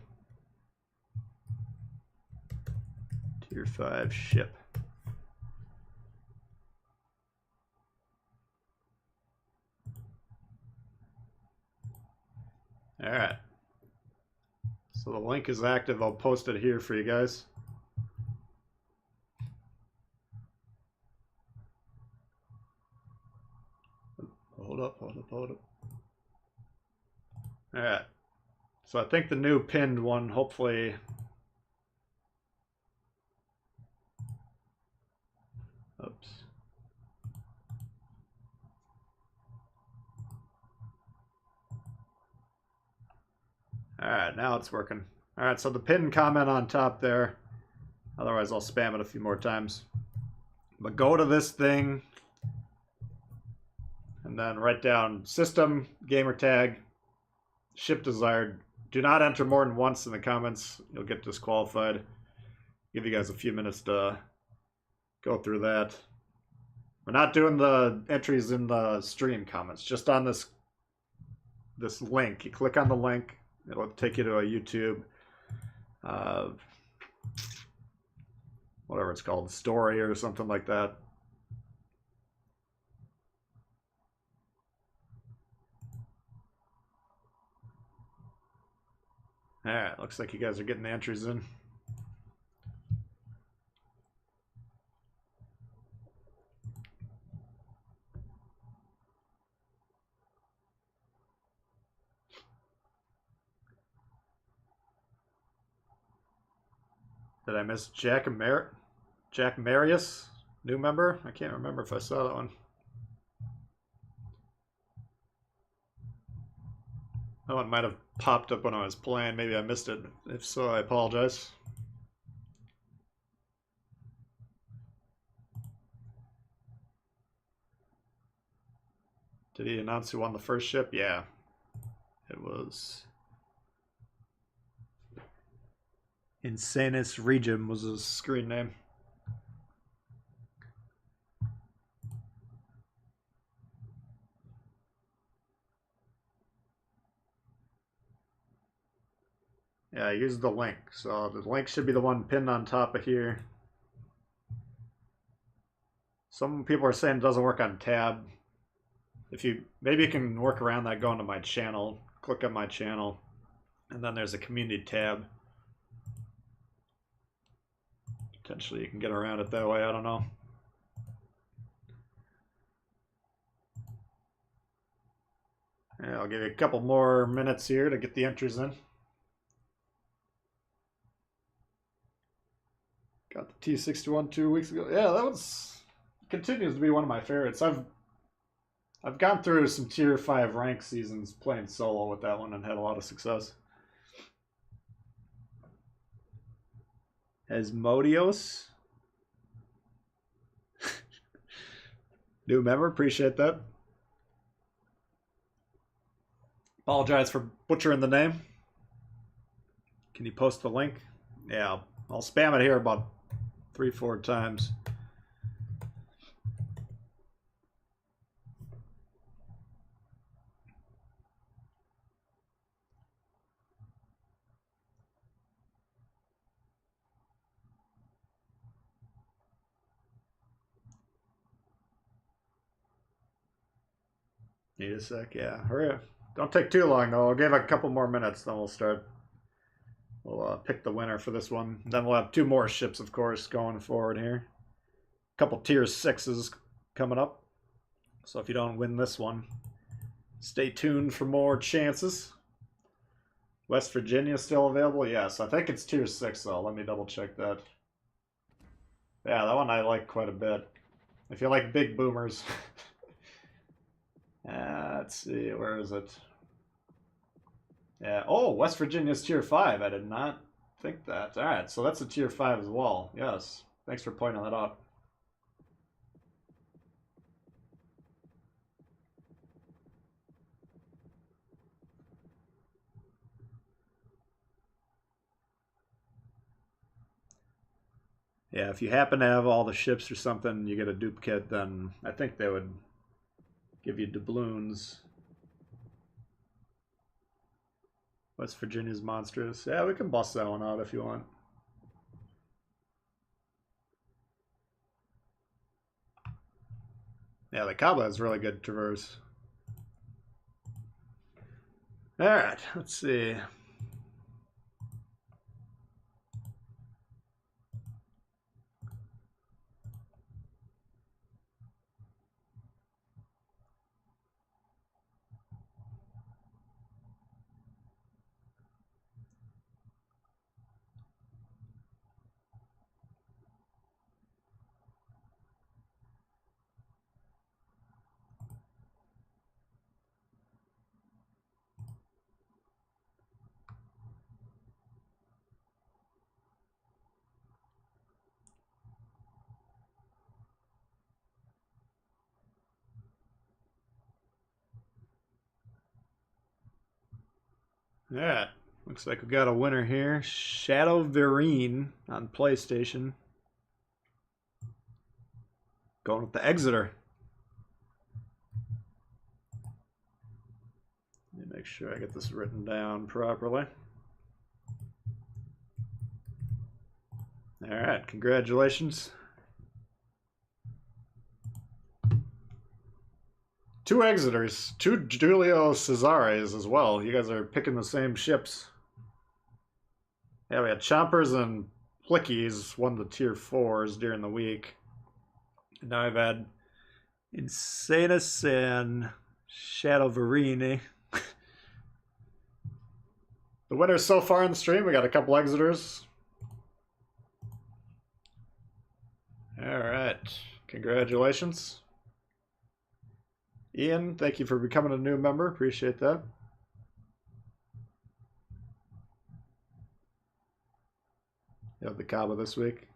Tier 5 ship. Alright. So the link is active. I'll post it here for you guys. Hold up. Alright. So I think the new pinned one, hopefully... Oops. Alright, now it's working. Alright, so the pinned comment on top there. Otherwise I'll spam it a few more times. But go to this thing. And then write down system, gamertag, ship desired. Do not enter more than once in the comments. You'll get disqualified. Give you guys a few minutes to go through that. We're not doing the entries in the stream comments, just on this link. You click on the link, it'll take you to a YouTube, whatever it's called, story or something like that. Alright, looks like you guys are getting the entries in. Did I miss Jack Marius? New member? I can't remember if I saw that one. That one might have popped up when I was playing. Maybe I missed it. If so, I apologize. Did he announce who won the first ship? Yeah. It was Insanus Regim was his screen name. Yeah, I used the link. So the link should be the one pinned on top of here. Some people are saying it doesn't work on tab. Maybe you can work around that going to my channel. Click on my channel. And then there's a community tab. Potentially you can get around it that way, I don't know. Yeah, I'll give you a couple more minutes here to get the entries in. Got the T61 2 weeks ago. Yeah, that was continues to be one of my favorites. I've gone through some tier 5 rank seasons playing solo with that one and had a lot of success. Asmodeus. New member, appreciate that. Apologize for butchering the name. Can you post the link? Yeah, I'll spam it here about 3-4 times. Need a sec, yeah. Hurry up. Don't take too long though. I'll give it a couple more minutes, then we'll start. We'll pick the winner for this one. Then we'll have 2 more ships, of course, going forward here. A couple tier 6s coming up. So if you don't win this one, stay tuned for more chances. West Virginia still available? Yes, I think it's tier 6 though. Let me double check that. Yeah, that one I like quite a bit. If you like big boomers. Let's see, where is it? Yeah, oh, West Virginia's tier 5. I did not think that. Alright, so that's a tier 5 as well. Yes, thanks for pointing that out. Yeah, if you happen to have all the ships or something, you get a duplicate, then I think they would give you doubloons. West Virginia's monstrous. Yeah, we can bust that one out if you want. Yeah, the Kaba has really good traverse. Alright, let's see. Yeah, looks like we got a winner here. Shadow Vereen on PlayStation. Going with the Exeter. Let me make sure I get this written down properly. Alright, congratulations. 2 Exeters, 2 Julio Cesares as well. You guys are picking the same ships. Yeah, we had Chompers and Plickies won the tier 4s during the week. And now I've had Insanus and Shadow Verini. The winners so far in the stream, we got a couple Exeters. Alright, congratulations. Ian, thank you for becoming a new member. Appreciate that. You have the Kaba this week.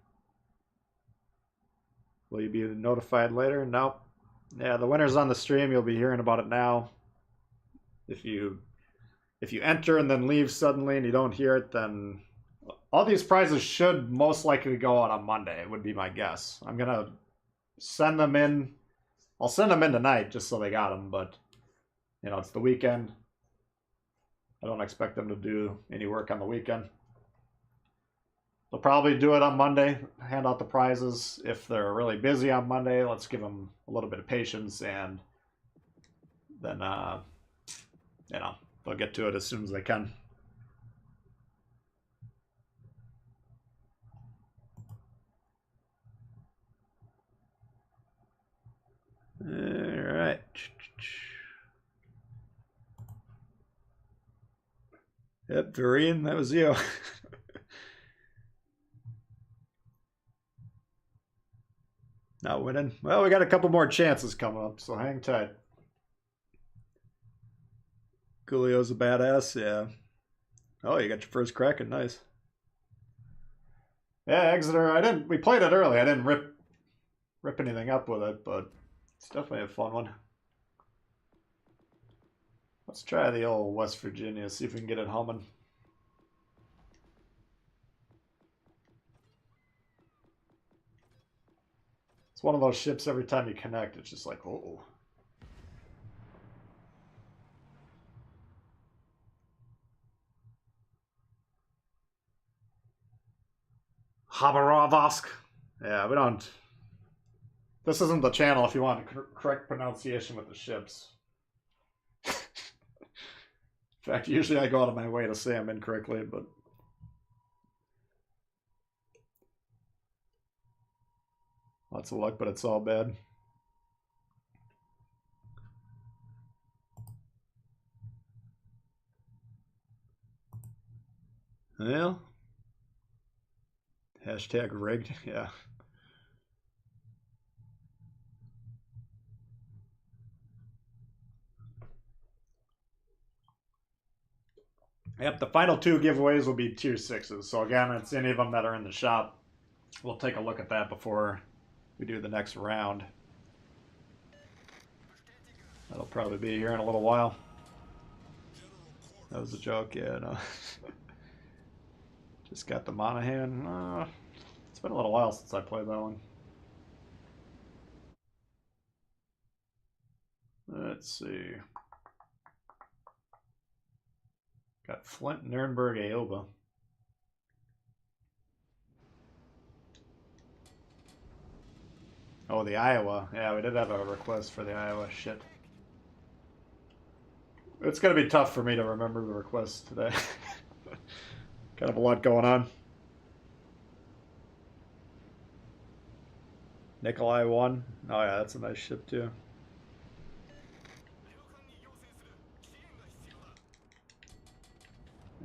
Will you be notified later? Nope. Yeah, the winner's on the stream. You'll be hearing about it now. If you enter and then leave suddenly and you don't hear it, then all these prizes should most likely go out on Monday, would be my guess. I'm going to send them in. I'll send them in tonight just so they got them, but, you know, it's the weekend. I don't expect them to do any work on the weekend. They'll probably do it on Monday, hand out the prizes. If they're really busy on Monday, let's give them a little bit of patience, and then, you know, they'll get to it as soon as they can. All right. Yep, Doreen, that was you. Not winning. Well, we got a couple more chances coming up, so hang tight. Coolio's a badass, yeah. Oh, you got your first Kraken, nice. Yeah, Exeter, we played it early. I didn't rip anything up with it, but it's definitely a fun one. Let's try the old West Virginia, see if we can get it humming. It's one of those ships every time you connect, it's just like, oh. Habarovsk. Yeah, we don't. This isn't the channel if you want correct pronunciation with the ships. In fact, usually I go out of my way to say them incorrectly, but. Lots of luck, but it's all bad. Well. Hashtag rigged, yeah. Yep, the final two giveaways will be tier 6s. So again, it's any of them that are in the shop. We'll take a look at that before we do the next round. That'll probably be here in a little while. That was a joke, yeah, no. Just got the Monahan. It's been a little while since I played that one. Let's see. Got Flint, Nuremberg, Aoba. Oh, the Iowa. Yeah, we did have a request for the Iowa. Shit. It's going to be tough for me to remember the request today. Kind of a lot going on. Nikolai 1. Oh yeah, that's a nice ship too.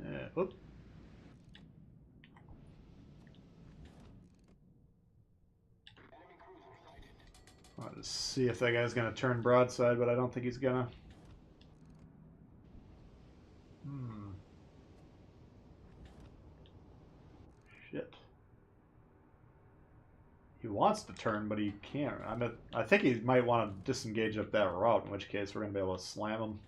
Yeah, whoop. I'll just see if that guy's gonna turn broadside, but I don't think he's gonna. Shit. He wants to turn, but he can't. I think he might want to disengage up that route, in which case we're gonna be able to slam him.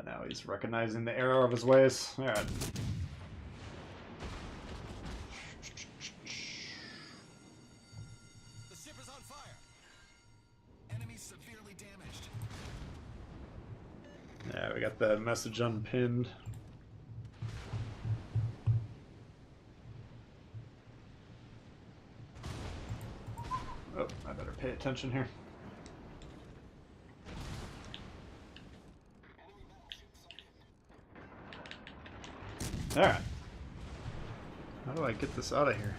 Now he's recognizing the error of his ways. All right. The ship is on fire. Enemy severely damaged. Yeah, we got that message unpinned. Oh, I better pay attention here. Alright. How do I get this out of here?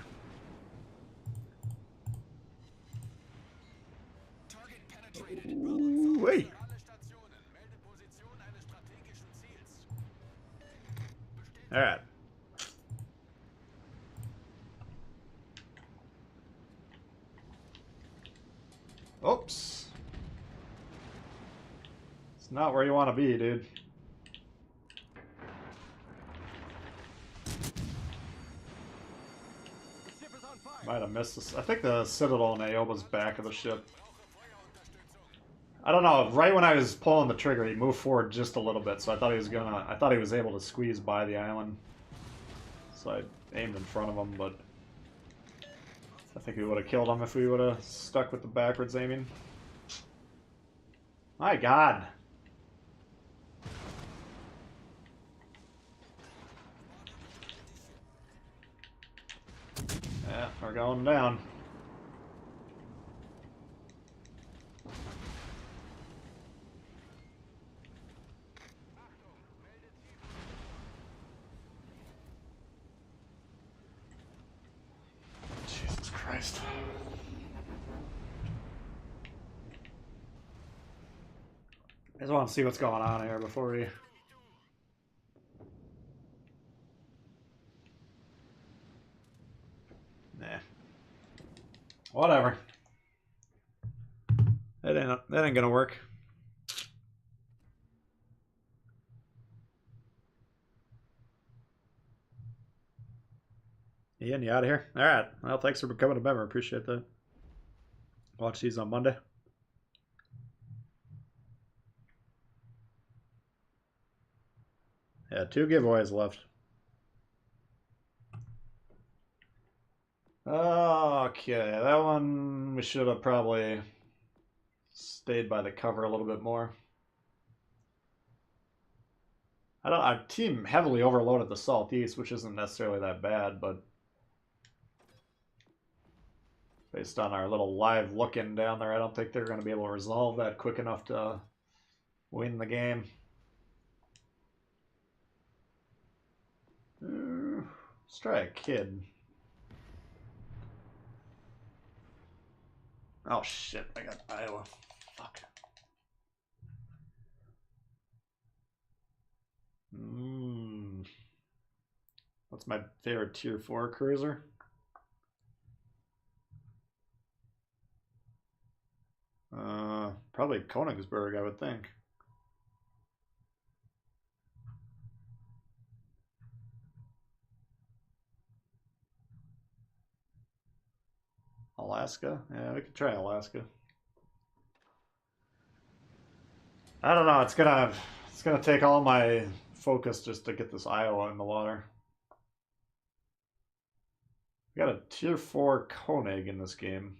Target penetrated. Ooh, wait. Alright. Oops. It's not where you want to be, dude. Might have missed this. I think the Citadel and Aoba's back of the ship. I don't know. Right when I was pulling the trigger, he moved forward just a little bit, so I thought he was gonna. I thought he was able to squeeze by the island. So I aimed in front of him, but I think we would have killed him if we would have stuck with the backwards aiming. My God. Yeah, we're going down. Jesus Christ. I just want to see what's going on here before we... Nah. Whatever. That ain't gonna work. Ian, you out of here? Alright. Well, thanks for becoming a member. Appreciate that. Watch these on Monday. Yeah, 2 giveaways left. Okay, that one we should have probably stayed by the cover a little bit more. Our team heavily overloaded the southeast, which isn't necessarily that bad, but based on our little live look-in down there, I don't think they're going to be able to resolve that quick enough to win the game. Let's try a kid. Oh shit, I got Iowa. Fuck. What's my favorite tier 4 cruiser? Probably Königsberg, I would think. Alaska? Yeah, we could try Alaska. I don't know, it's gonna take all my focus just to get this Iowa in the water. We got a tier 4 Koenig in this game.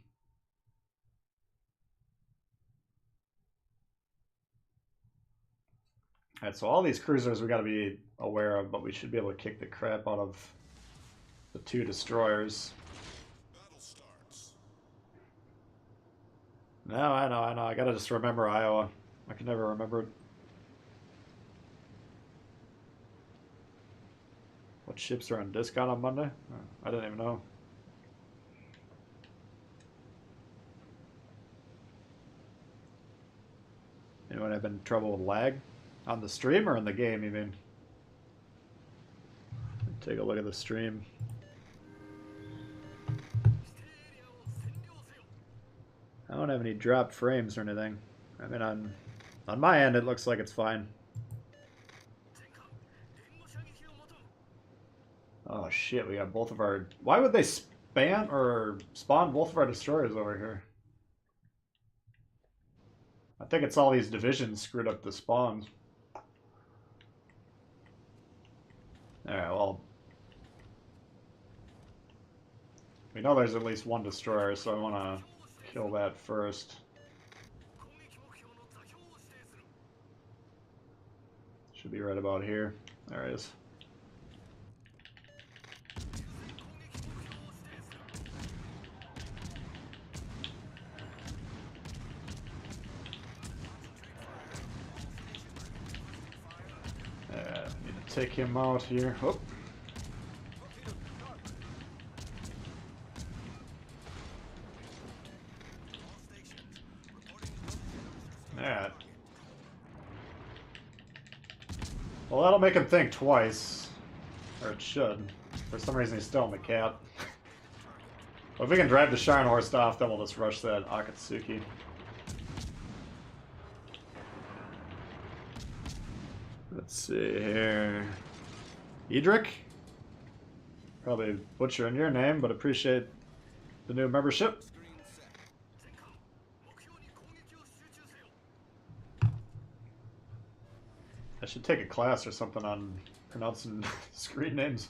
Alright, so all these cruisers we gotta be aware of, but we should be able to kick the crap out of the 2 destroyers. Battle starts. No, I know. I gotta just remember Iowa. I can never remember it. What ships are on discount on Monday? Oh, I didn't even know. Anyone have been in trouble with lag? On the stream or in the game, you mean? Take a look at the stream. I don't have any dropped frames or anything. I mean, on my end, it looks like it's fine. Oh shit, we got both of our... Why would they spawn both of our destroyers over here? I think it's all these divisions screwed up the spawns. Alright, well... We know there's at least 1 destroyer, so I want to kill that first. Should be right about here. There it is. Need to take him out here. Oh. Alright. Well, that'll make him think twice. Or it should. For some reason he's still in the cap. Well, if we can drive the Sharn Horse off, then we'll just rush that Akatsuki. Let's see here. Edric? Probably butchering your name, but appreciate the new membership. should take a class or something on pronouncing screen names.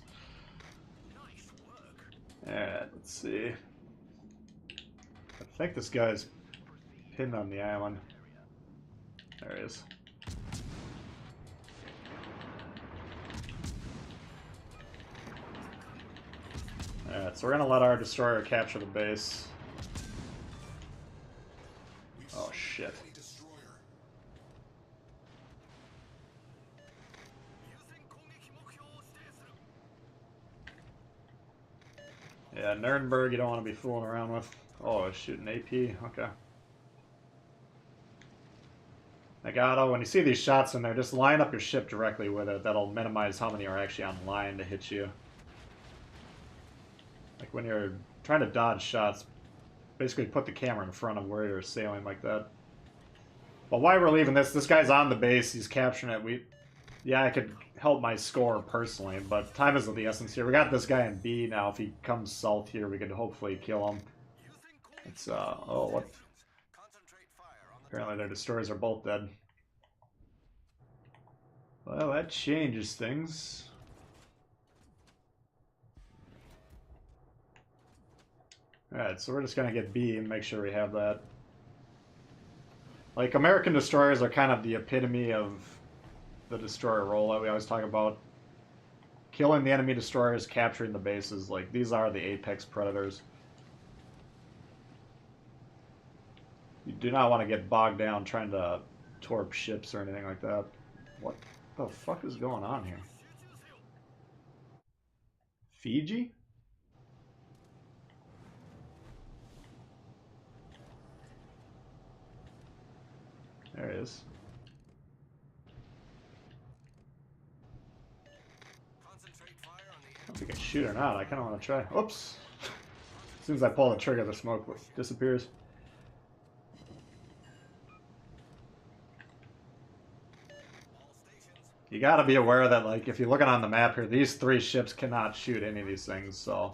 Alright, let's see. I think this guy's pinned on the island. There he is. Alright, so we're gonna let our destroyer capture the base. Oh shit. Yeah, Nuremberg you don't want to be fooling around with. Oh, it's shooting AP. Okay. Nagato, when you see these shots in there, just line up your ship directly with it. That'll minimize how many are actually on line to hit you. Like when you're trying to dodge shots, basically put the camera in front of where you're sailing like that. But while we're leaving this guy's on the base, he's capturing it. Yeah, I could help my score personally, but time is of the essence here. We got this guy in B now. If he comes south here, we could hopefully kill him. It's, oh, what? Apparently their destroyers are both dead. Well, that changes things. Alright, so we're just gonna get B and make sure we have that. Like, American destroyers are kind of the epitome of the destroyer role that we always talk about. Killing the enemy destroyers, capturing the bases. Like, these are the apex predators. You do not want to get bogged down trying to torp ships or anything like that. What the fuck is going on here? Fiji? There it is. I don't think I shoot or not. I kind of want to try. Oops. As soon as I pull the trigger, the smoke disappears. You gotta be aware that, like, if you're looking on the map here, these 3 ships cannot shoot any of these things, so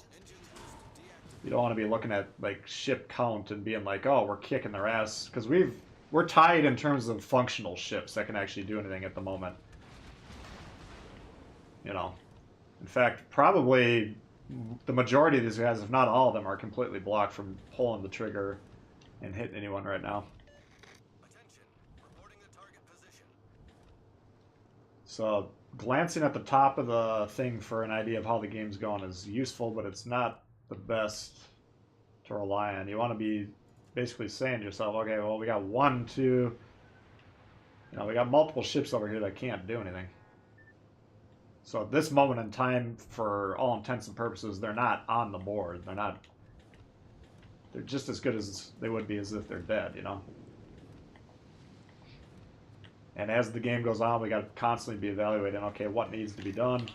you don't want to be looking at, like, ship count and being like, oh, we're kicking their ass, because we're tied in terms of functional ships that can actually do anything at the moment. You know, in fact, probably the majority of these guys, if not all of them, are completely blocked from pulling the trigger and hitting anyone right now. So, glancing at the top of the thing for an idea of how the game's going is useful, but it's not the best to rely on. You want to be basically saying to yourself, okay, well, we got 1, 2... You know, we got multiple ships over here that can't do anything. So at this moment in time, for all intents and purposes, they're not on the board. They're just as good as they would be as if they're dead, you know? And as the game goes on, we got to constantly be evaluating, okay, what needs to be done.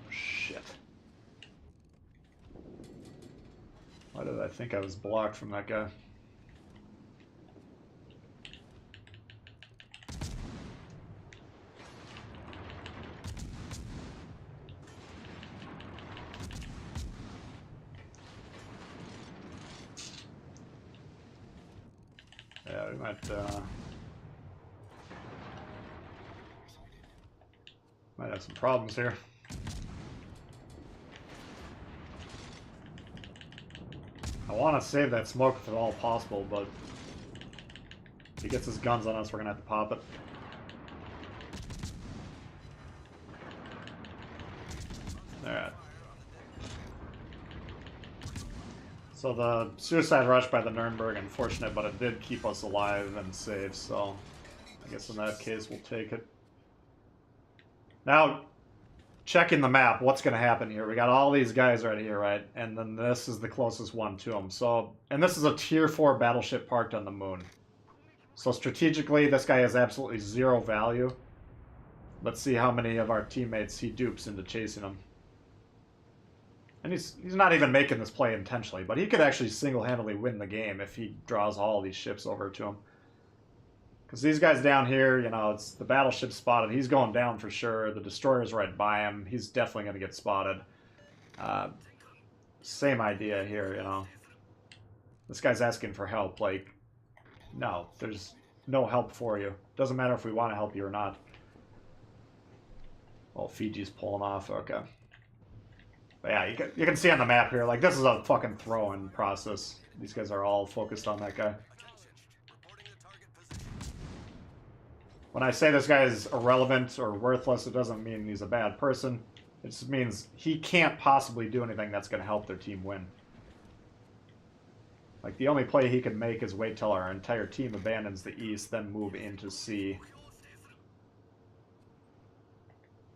Shit. Why did I think I was blocked from that guy? Yeah, we might have some problems here. I want to save that smoke if at all possible, but if he gets his guns on us, we're going to have to pop it. Alright. So the suicide rush by the Nuremberg, unfortunate, but it did keep us alive and safe, so I guess in that case we'll take it. Now, checking the map, what's going to happen here? We got all these guys right here, right? And then this is the closest one to them. So, and this is a tier 4 battleship parked on the moon. So strategically, this guy has absolutely 0 value. Let's see how many of our teammates he dupes into chasing him. And he's not even making this play intentionally, but he could actually single-handedly win the game if he draws all these ships over to him. Because these guys down here, you know, it's the battleship spotted. He's going down for sure. The destroyer's right by him. He's definitely going to get spotted. Same idea here, you know. This guy's asking for help. Like, no, there's no help for you. Doesn't matter if we want to help you or not. Oh, Fiji's pulling off. Okay. But yeah, you can see on the map here, like, this is a fucking throw-in process. These guys are all focused on that guy. When I say this guy is irrelevant or worthless, it doesn't mean he's a bad person. It just means he can't possibly do anything that's going to help their team win. Like, the only play he can make is wait till our entire team abandons the east, then move into C.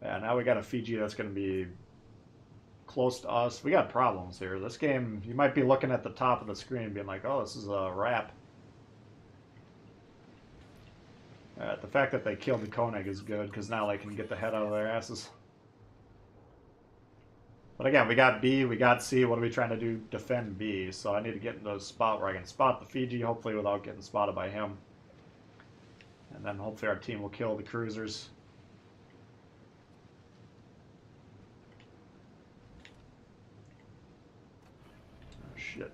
Yeah, now we got a Fiji that's going to be close to us. We got problems here. This game, you might be looking at the top of the screen being like, oh, this is a wrap. The fact that they killed the Koenig is good, because now they can get the head out of their asses. But again, we got B, we got C. What are we trying to do? Defend B. So I need to get into a spot where I can spot the Fiji, hopefully without getting spotted by him. And then hopefully our team will kill the cruisers. Oh, shit.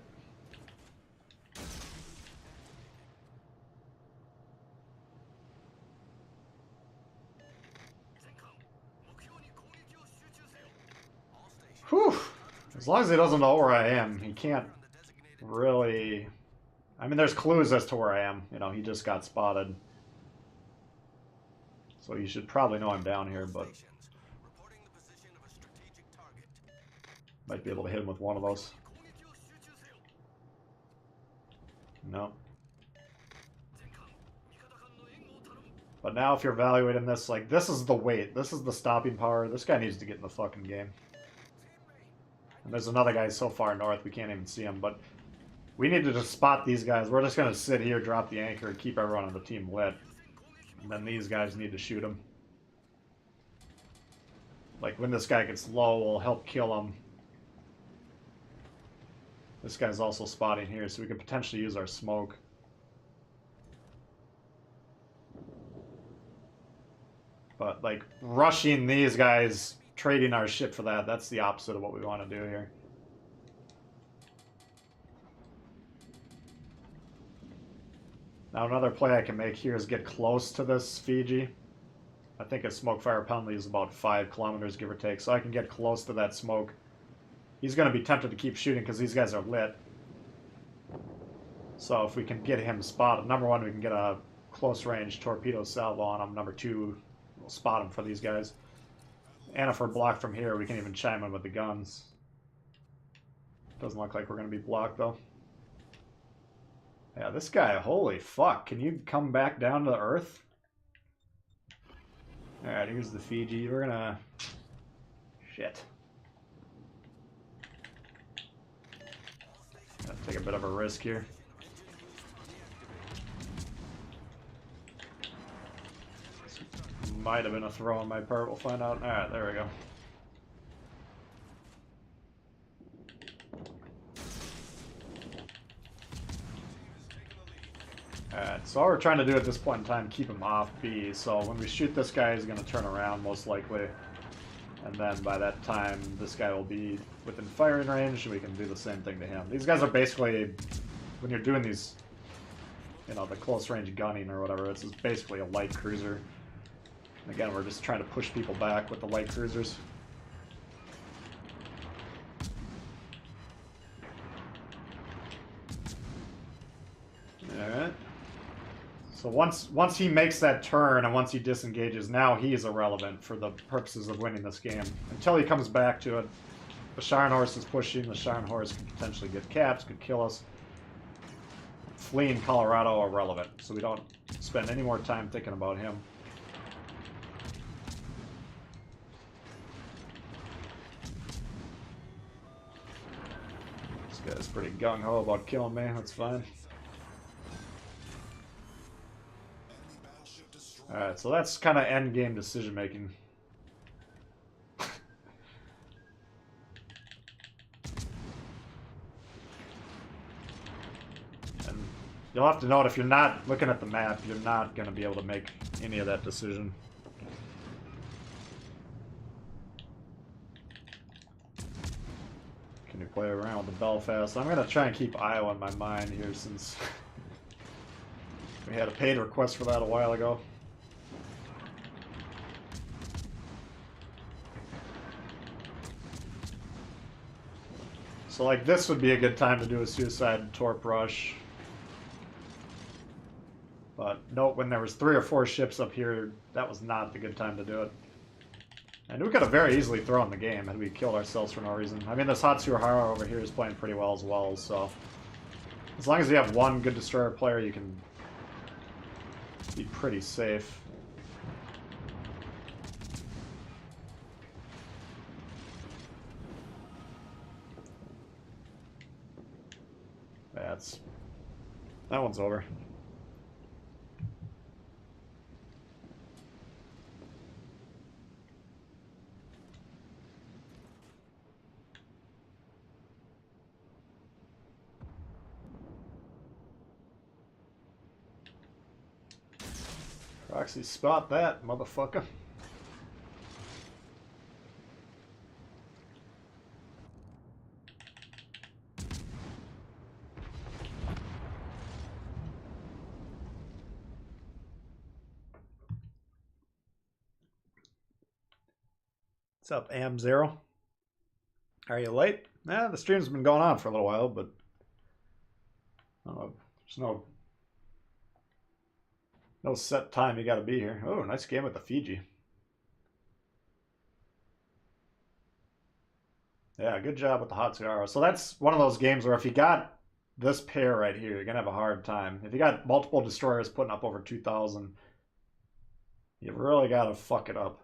Whew. As long as he doesn't know where I am, he can't really... I mean, there's clues as to where I am. You know, he just got spotted. So you should probably know I'm down here, but... might be able to hit him with one of those. No. But now if you're evaluating this, like, this is the weight. This is the stopping power. This guy needs to get in the fucking game. And there's another guy so far north, we can't even see him, but we need to just spot these guys. We're just going to sit here, drop the anchor, and keep everyone on the team lit. And then these guys need to shoot him. Like, when this guy gets low, we'll help kill him. This guy's also spotting here, so we could potentially use our smoke. But, like, rushing these guys... trading our ship for that, that's the opposite of what we want to do here. Now another play I can make here is get close to this Fiji. I think a smoke fire penalty is about 5 kilometers, give or take, so I can get close to that smoke. He's going to be tempted to keep shooting because these guys are lit. So if we can get him spotted, number one, we can get a close range torpedo salvo on him. Number two, we'll spot him for these guys. And if we're blocked from here, we can even chime in with the guns. Doesn't look like we're going to be blocked, though. Yeah, this guy, holy fuck. Can you come back down to the earth? Alright, here's the Fiji. We're going to... shit. Gotta take a bit of a risk here. Might have been a throw on my part, we'll find out. Alright, there we go. Alright, so all we're trying to do at this point in time, keep him off B, so when we shoot this guy, he's going to turn around, most likely. And then by that time, this guy will be within firing range, and we can do the same thing to him. These guys are basically, when you're doing these, you know, the close range gunning or whatever, it's basically a light cruiser. Again, we're just trying to push people back with the light cruisers. Alright. So once he makes that turn and once he disengages, now he is irrelevant for the purposes of winning this game. Until he comes back to it, the Sharn Horse is pushing, the Sharn Horse can potentially get caps, could kill us. Fleeing Colorado irrelevant, so we don't spend any more time thinking about him. This guy's pretty gung-ho about killing me, that's fine. Alright, so that's kind of end-game decision-making. And you'll have to note, if you're not looking at the map, you're not going to be able to make any of that decision. Can you play around with the Belfast? I'm going to try and keep Iowa in my mind here since... We had a paid request for that a while ago. So like this would be a good time to do a suicide torp rush. But note, when there was 3 or 4 ships up here, that was not the good time to do it. And we could have very easily thrown the game had we killed ourselves for no reason. I mean, this Hatsuhara over here is playing pretty well as well, so... As long as you have one good destroyer player, you can be pretty safe. That one's over. Proxy, spot that, motherfucker. What's up, Am0? Are you late? Nah, the stream's been going on for a little while, but there's no set time you gotta be here. Oh, nice game with the Fiji. Yeah, good job with the Hatsuhara. So that's one of those games where if you got this pair right here, you're gonna have a hard time. If you got multiple destroyers putting up over 2,000, you really gotta fuck it up.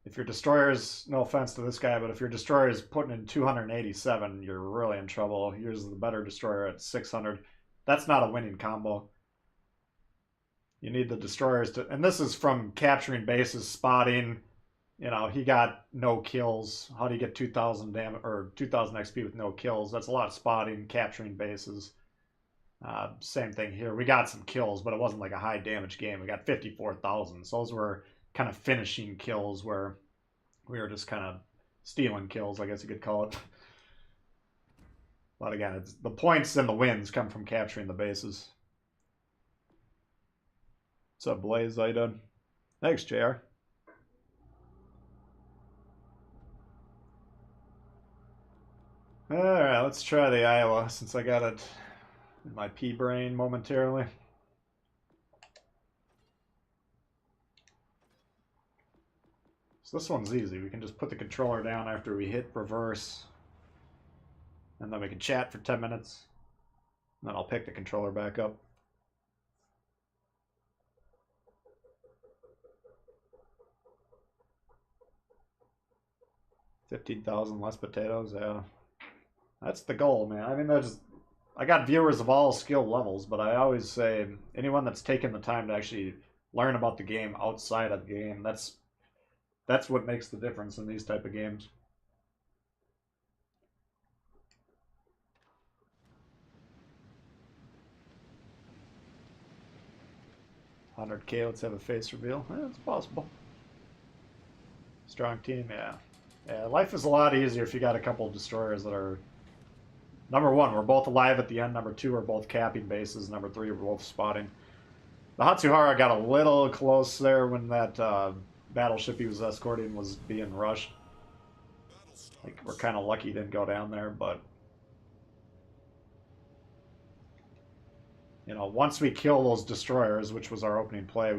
If your destroyer's, no offense to this guy, but if your destroyer is putting in 287, you're really in trouble. Here's the better destroyer at 600. That's not a winning combo. You need the destroyers to, and this is from capturing bases, spotting. You know, he got no kills. How do you get 2,000 damage or 2,000 XP with no kills? That's a lot of spotting, capturing bases. Same thing here. We got some kills, but it wasn't like a high damage game. We got 54,000. So those were kind of finishing kills where we were just kind of stealing kills, I guess you could call it. But again, it's the points and the wins come from capturing the bases. What's up, Blaze? How you doing? Thanks, JR. Alright, let's try the Iowa since I got it in my pea brain momentarily. So this one's easy. We can just put the controller down after we hit reverse. And then we can chat for 10 minutes. And then I'll pick the controller back up. $15,000 less potatoes, yeah. That's the goal, man. I mean, I got viewers of all skill levels, but I always say anyone that's taken the time to actually learn about the game outside of the game, that's what makes the difference in these type of games. $100K, let's have a face reveal. Yeah, it's possible. Strong team, yeah. Yeah, life is a lot easier if you got a couple of destroyers that are... Number 1, we're both alive at the end. Number 2, we're both capping bases. Number 3, we're both spotting. The Hatsuhara got a little close there when that battleship he was escorting was being rushed. Like, we're kind of lucky he didn't go down there, but... You know, once we kill those destroyers, which was our opening play,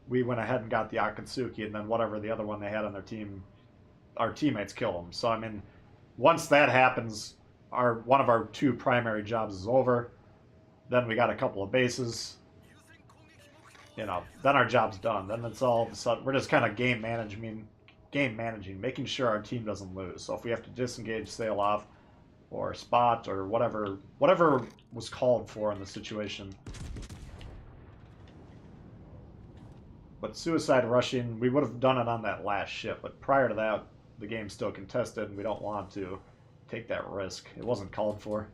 we went ahead and got the Akatsuki, and then whatever the other one they had on their team, our teammates kill them. So, I mean, once that happens, one of our 2 primary jobs is over. Then we got a couple of bases. You know, then our job's done. Then it's all of a sudden, we're just kind of game managing, making sure our team doesn't lose. So if we have to disengage, sail off, or spot, or whatever was called for in the situation. But suicide rushing, we would have done it on that last ship, but prior to that, the game's still contested, and we don't want to take that risk. It wasn't called for.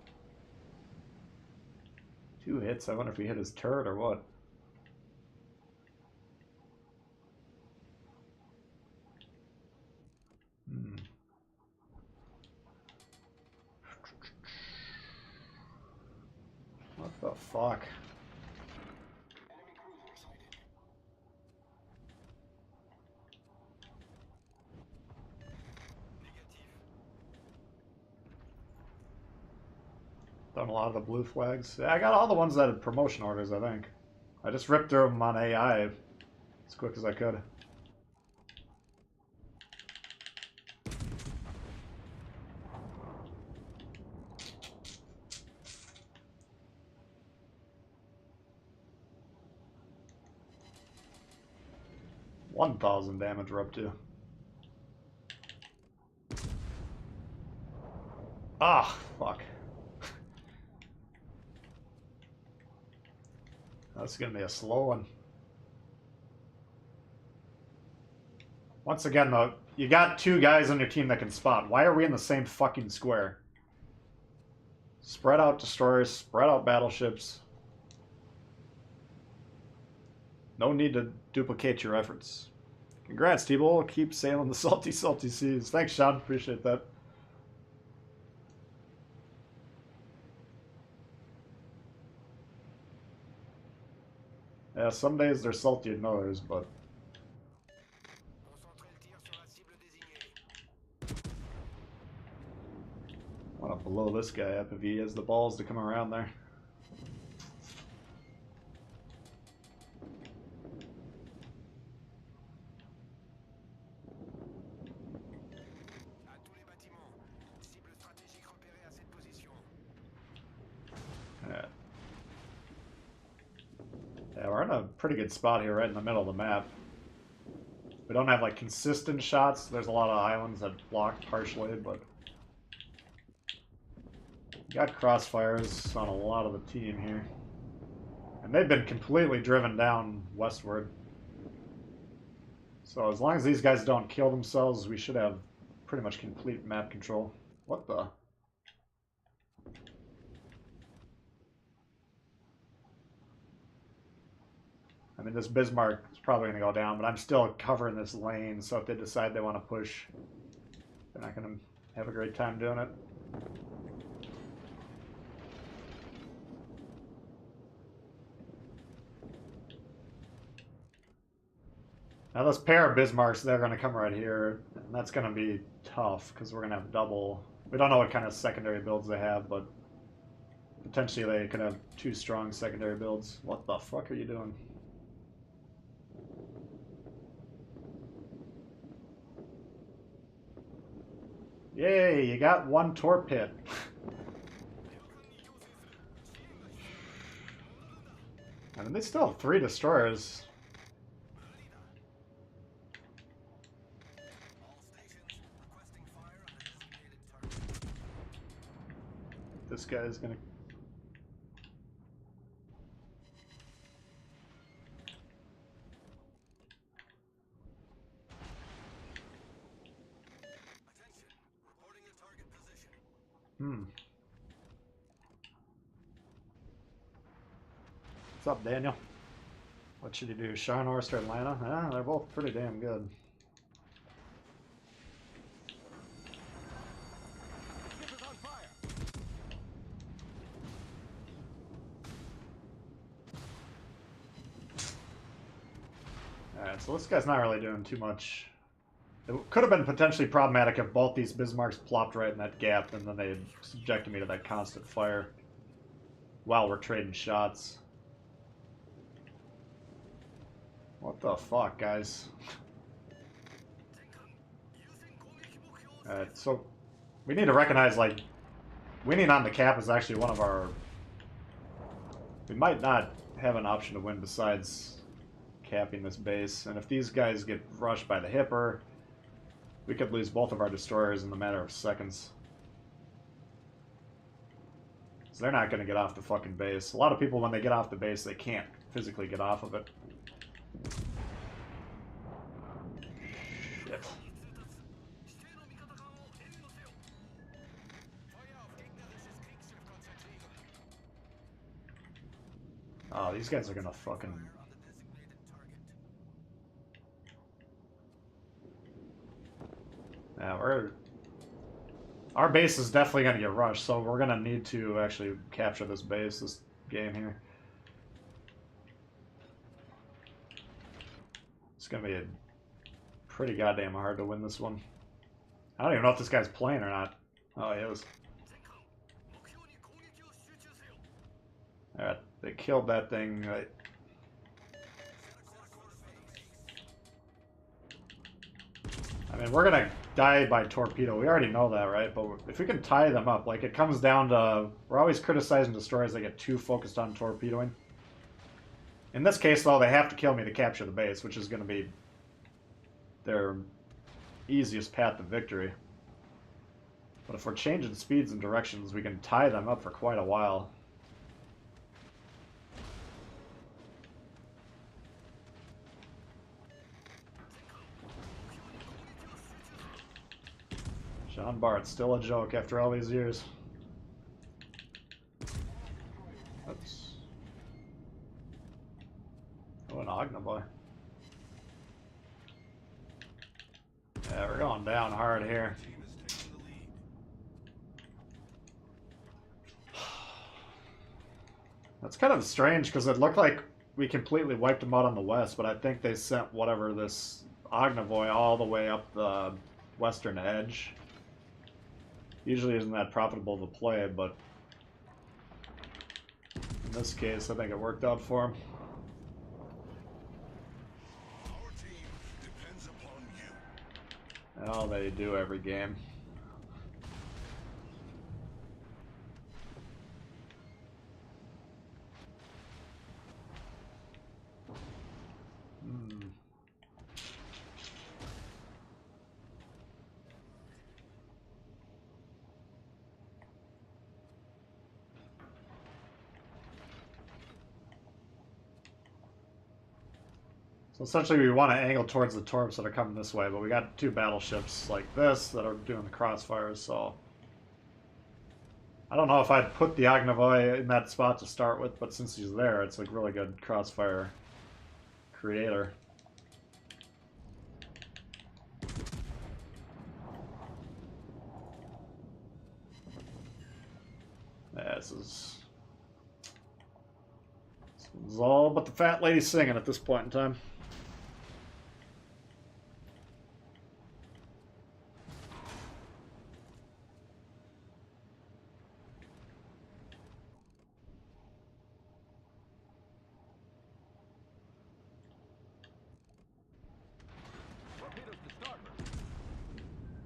2 hits, I wonder if we hit his turret or what. What the fuck? Done a lot of the blue flags. Yeah, I got all the ones that had promotion orders, I think. I just ripped through them on AI as quick as I could. $1,000 damage we're up to. Ah, fuck. That's gonna be a slow one. Once again, though, you got two guys on your team that can spot. Why are we in the same fucking square? Spread out destroyers, spread out battleships. No need to duplicate your efforts. Congrats, Tbull. Keep sailing the salty, salty seas. Thanks, Sean. Appreciate that. Yeah, some days they're saltier than others, but... I want to blow this guy up if he has the balls to come around there. Yeah, we're in a pretty good spot here, right in the middle of the map. We don't have like consistent shots. There's a lot of islands that block partially, but got crossfires on a lot of the team here, and they've been completely driven down westward. So as long as these guys don't kill themselves, we should have pretty much complete map control. What the? I mean, this Bismarck is probably going to go down, but I'm still covering this lane, so if they decide they want to push, they're not going to have a great time doing it. Now this pair of Bismarcks, they're going to come right here, and that's going to be tough, because we're going to have double... We don't know what kind of secondary builds they have, but potentially they could have two strong secondary builds. What the fuck are you doing? Yay, you got one torpid. I mean, they still have 3 destroyers. This guy is gonna... What's up, Daniel? What should you do? Sharnhorst or Atlanta? Yeah, they're both pretty damn good. Alright, so this guy's not really doing too much. It could have been potentially problematic if both these Bismarcks plopped right in that gap, and then they subjected me to that constant fire while we're trading shots. What the fuck, guys? Alright, so we need to recognize, like, winning on the cap is actually one of our... We might not have an option to win besides capping this base, and if these guys get rushed by the Hipper, we could lose both of our destroyers in the matter of seconds. So they're not going to get off the fucking base. A lot of people, when they get off the base, they can't physically get off of it. Shit. Oh, these guys are gonna fucking... Yeah, our base is definitely gonna get rushed, so we're gonna need to actually capture this base, this game here. It's gonna be pretty goddamn hard to win this one. I don't even know if this guy's playing or not. Oh, he is. Alright, they killed that thing. I mean, we're gonna die by torpedo. We already know that, right? But if we can tie them up, like, it comes down to... We're always criticizing destroyers that get too focused on torpedoing. In this case, though, they have to kill me to capture the base, which is gonna be their easiest path to victory. But if we're changing speeds and directions, we can tie them up for quite a while. John Bart's still a joke after all these years. Oops. Oh, an Ognaboy. Yeah, we're going down hard here. That's kind of strange because it looked like we completely wiped them out on the west, but I think they sent whatever this Ognivoy all the way up the western edge. Usually isn't that profitable to play, but in this case I think it worked out for him. Our team depends upon you. Oh, they do every game. So essentially we want to angle towards the torps that are coming this way, but we got two battleships like this that are doing the crossfires, so... I don't know if I'd put the Ognivoy in that spot to start with, but since he's there, it's a really good crossfire creator. Yeah, this is all but the fat lady singing at this point in time.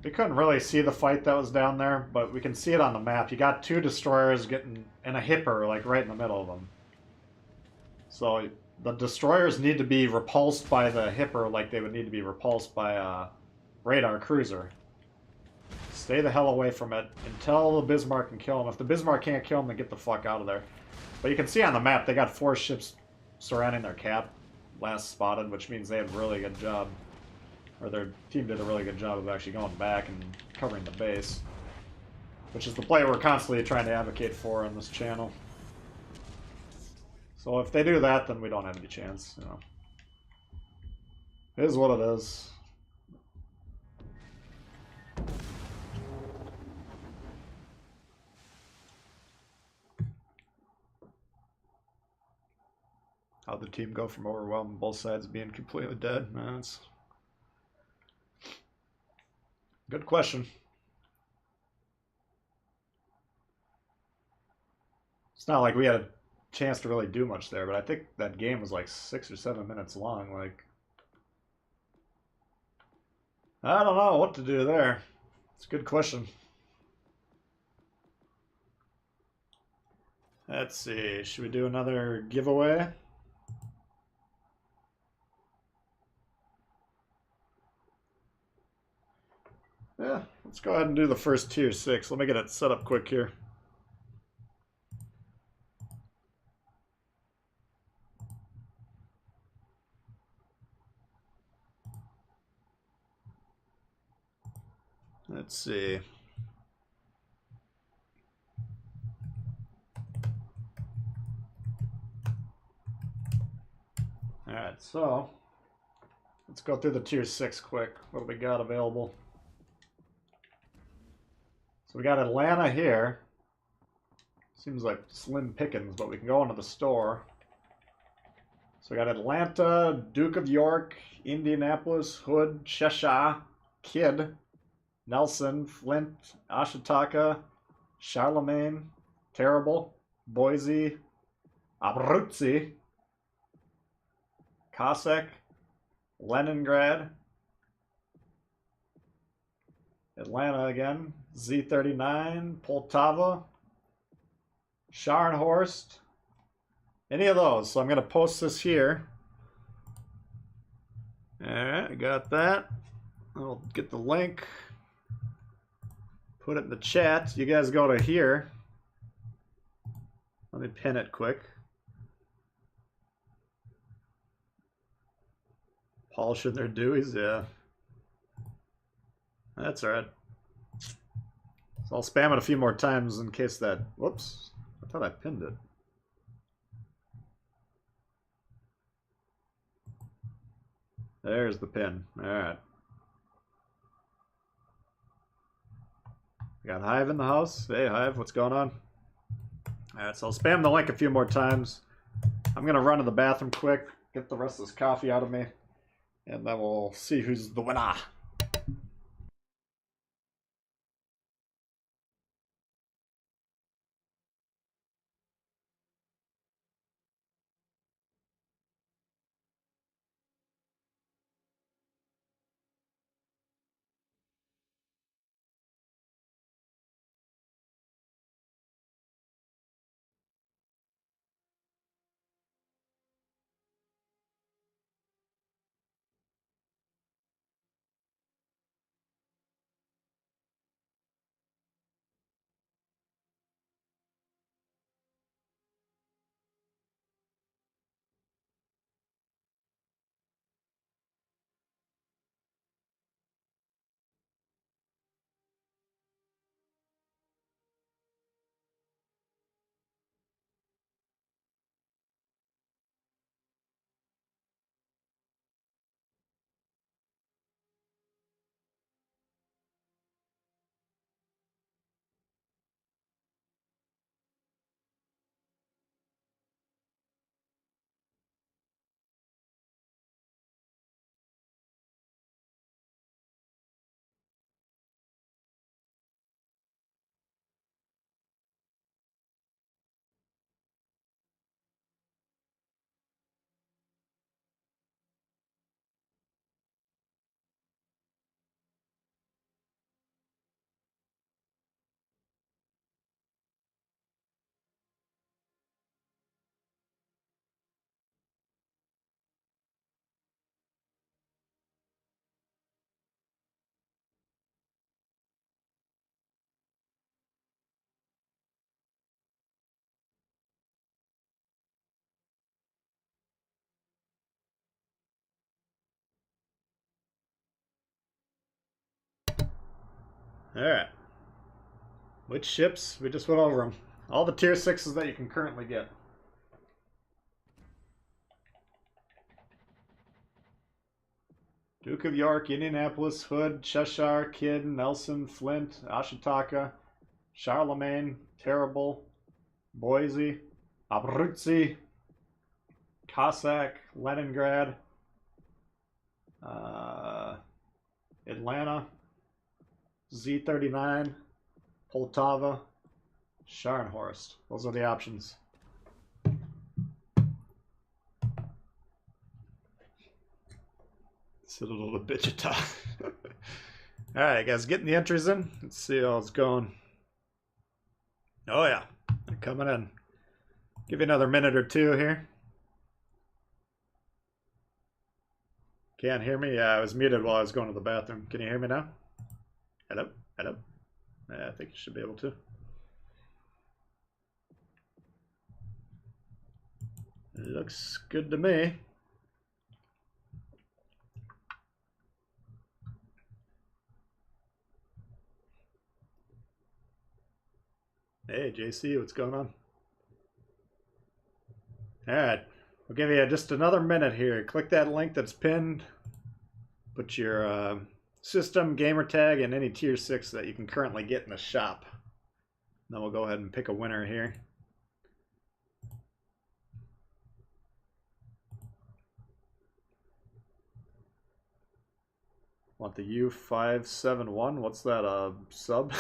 We couldn't really see the fight that was down there, but we can see it on the map. You got two destroyers getting in a hipper, like right in the middle of them. So the destroyers need to be repulsed by the hipper like they would need to be repulsed by a radar cruiser. Stay the hell away from it until the Bismarck can kill him. If the Bismarck can't kill him, then get the fuck out of there. But you can see on the map, they got 4 ships surrounding their cap, last spotted, which means they have a really good job. Or their team did a really good job of actually going back and covering the base. Which is the play we're constantly trying to advocate for on this channel. So if they do that, then we don't have any chance, you know. It is what it is. How'd the team go from overwhelmed both sides being completely dead? Man, it's... Good question. It's not like we had a chance to really do much there, but I think that game was like 6 or 7 minutes long. Like, I don't know what to do there. It's a good question. Let's see. Should we do another giveaway? Yeah, let's go ahead and do the first tier 6. Let me get it set up quick here. Let's see. Alright, so let's go through the tier 6 quick. What do we got available? So we got Atlanta here. Seems like slim pickings, but we can go into the store. So we got Atlanta, Duke of York, Indianapolis, Hood, Cheshire, Kidd, Nelson, Flint, Ashitaka, Charlemagne, Terrible, Boise, Abruzzi, Cossack, Leningrad, Atlanta again, Z39, Poltava, Scharnhorst, any of those. So I'm going to post this here. Alright, I got that. I'll get the link, put it in the chat. You guys go to here. Let me pin it quick. Polishing their Deweys, yeah. That's alright. So I'll spam it a few more times in case that... Whoops. I thought I pinned it. There's the pin. Alright. We got Hive in the house. Hey, Hive, what's going on? Alright, so I'll spam the link a few more times. I'm going to run to the bathroom quick, get the rest of this coffee out of me, and then we'll see who's the winner. Alright. Which ships? We just went over them. All the tier 6s that you can currently get. Duke of York, Indianapolis, Hood, Cheshire, Kidd, Nelson, Flint, Ashitaka, Charlemagne, Terrible, Boise, Abruzzi, Cossack, Leningrad, Atlanta, Z39, Poltava, Scharnhorst. Those are the options. Sit a little bitch. Alright, guys, getting the entries in. Let's see how it's going. Oh, yeah. They're coming in. Give you another minute or two here. Can't hear me? Yeah, I was muted while I was going to the bathroom. Can you hear me now? Hello? Hello? Yeah, I think you should be able to. It looks good to me. Hey, JC, what's going on? Alright, we'll give you just another minute here. Click that link that's pinned. Put your system, gamer tag, and any tier 6 that you can currently get in the shop. Then we'll go ahead and pick a winner here. Want the U571? What's that, sub?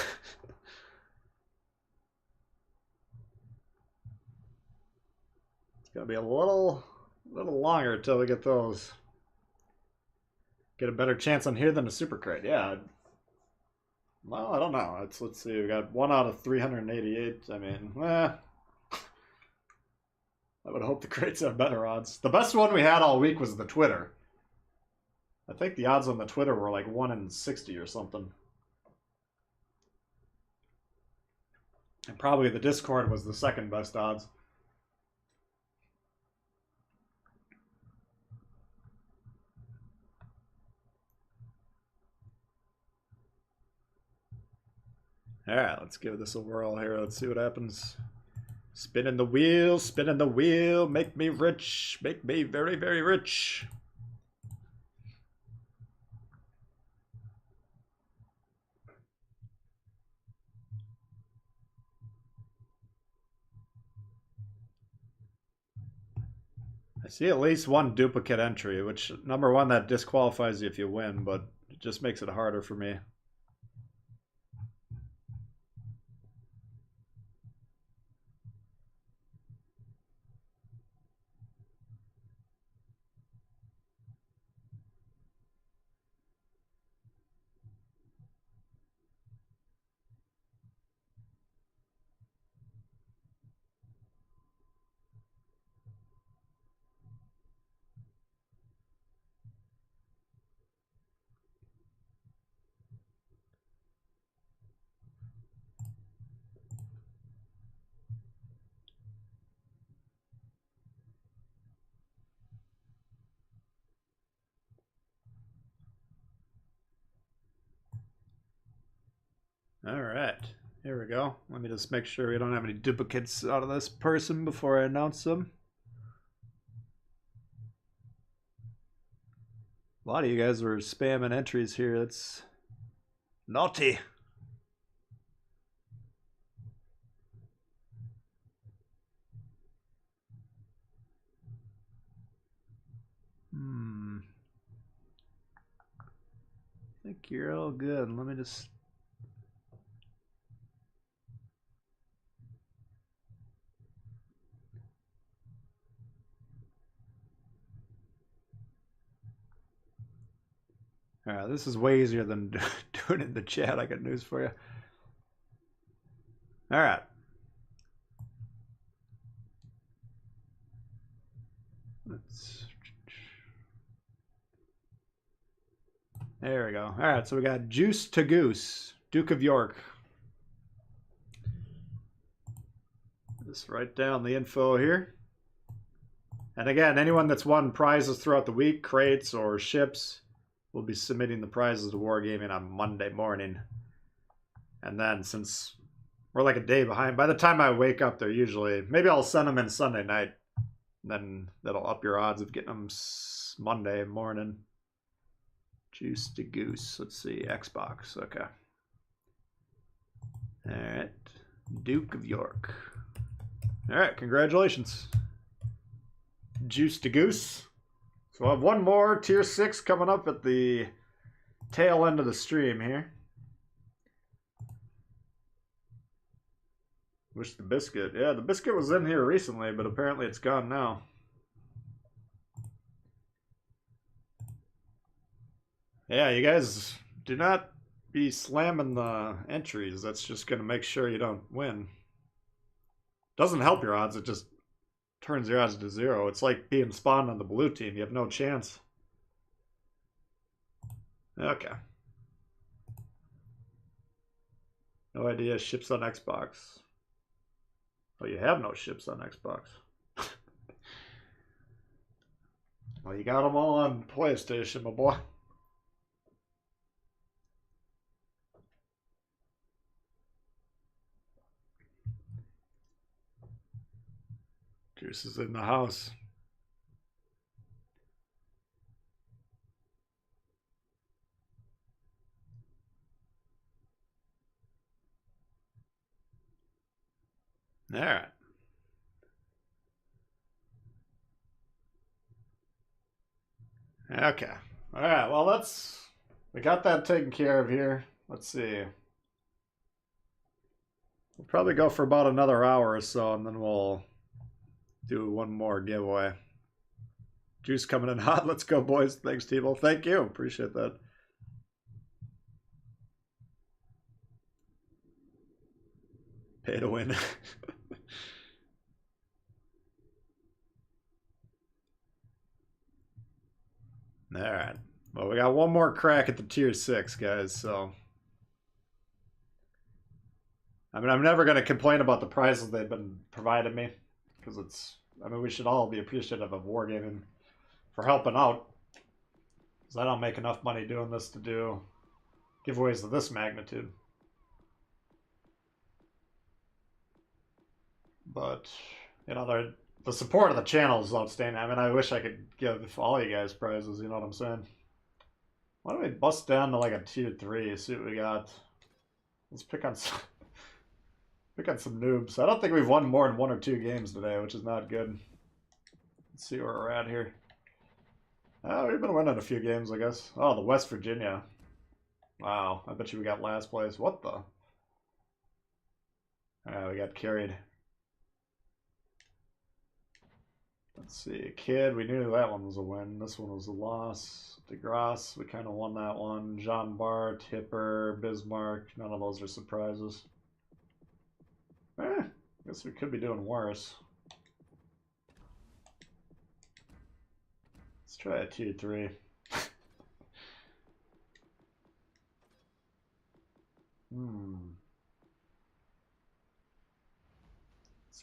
gonna be a little longer till we get those. Get a better chance on here than a super crate. Yeah. Well, I don't know. Let's see. We got 1 out of 388. I mean, I would hope the crates have better odds. The best one we had all week was the Twitter. I think the odds on the Twitter were like 1 in 60 or something. And probably the Discord was the second best odds. Alright, let's give this a whirl here. Let's see what happens. Spinning the wheel, make me rich, make me very, very rich. I see at least one duplicate entry, which, number one, that disqualifies you if you win, but it just makes it harder for me. All right, here we go. Let me just make sure we don't have any duplicates out of this person before I announce them. A lot of you guys were spamming entries here. That's naughty. I think you're all good. Let me just... Alright, this is way easier than doing it in the chat. I got news for you. Alright. There we go. Alright, so we got Juice to Goose, Duke of York. Just write down the info here. And again, anyone that's won prizes throughout the week, crates or ships, will be submitting the prizes to Wargaming on Monday morning. And then since we're like a day behind, by the time I wake up, they're usually... Maybe I'll send them in Sunday night. Then that'll up your odds of getting them Monday morning. Juice to Goose. Let's see. Xbox. Okay. Alright. Duke of York. Alright, congratulations. Juice to Goose. So I have one more tier 6 coming up at the tail end of the stream here. Wish the biscuit. Yeah, the biscuit was in here recently, but apparently it's gone now. Yeah, you guys do not be slamming the entries. That's just going to make sure you don't win. Doesn't help your odds, it just turns your odds to 0. It's like being spawned on the blue team. You have no chance. Okay. No idea. Ships on Xbox. Oh, you have no ships on Xbox. Well, you got them all on PlayStation, my boy. Juice is in the house. All right. Okay. All right. Well, we got that taken care of here. Let's see. We'll probably go for about another hour or so, and then we'll Do one more giveaway. Juice coming in hot. Let's go, boys. Thanks, Tbull. Thank you. Appreciate that. Pay to win. Alright. Well, we got one more crack at the tier 6, guys, so. I mean, I'm never going to complain about the prizes they've been providing me. Because it's. I mean, we should all be appreciative of Wargaming for helping out. Because I don't make enough money doing this to do giveaways of this magnitude. But, you know, the support of the channel is outstanding. I mean, I wish I could give all you guys prizes, you know what I'm saying? Why don't we bust down to like a tier 3, see what we got? Let's pick on some, pick on some noobs. I don't think we've won more than 1 or 2 games today, which is not good. Let's see where we're at here. Oh, we've been winning a few games, I guess. Oh, the West Virginia. Wow, I bet you we got last place. What the? We got carried. Let's see, Kid, we knew that one was a win. This one was a loss. DeGrasse, we kind of won that one. Jean Bart, Hipper, Bismarck, none of those are surprises. Guess we could be doing worse. Let's try a tier 3. Let's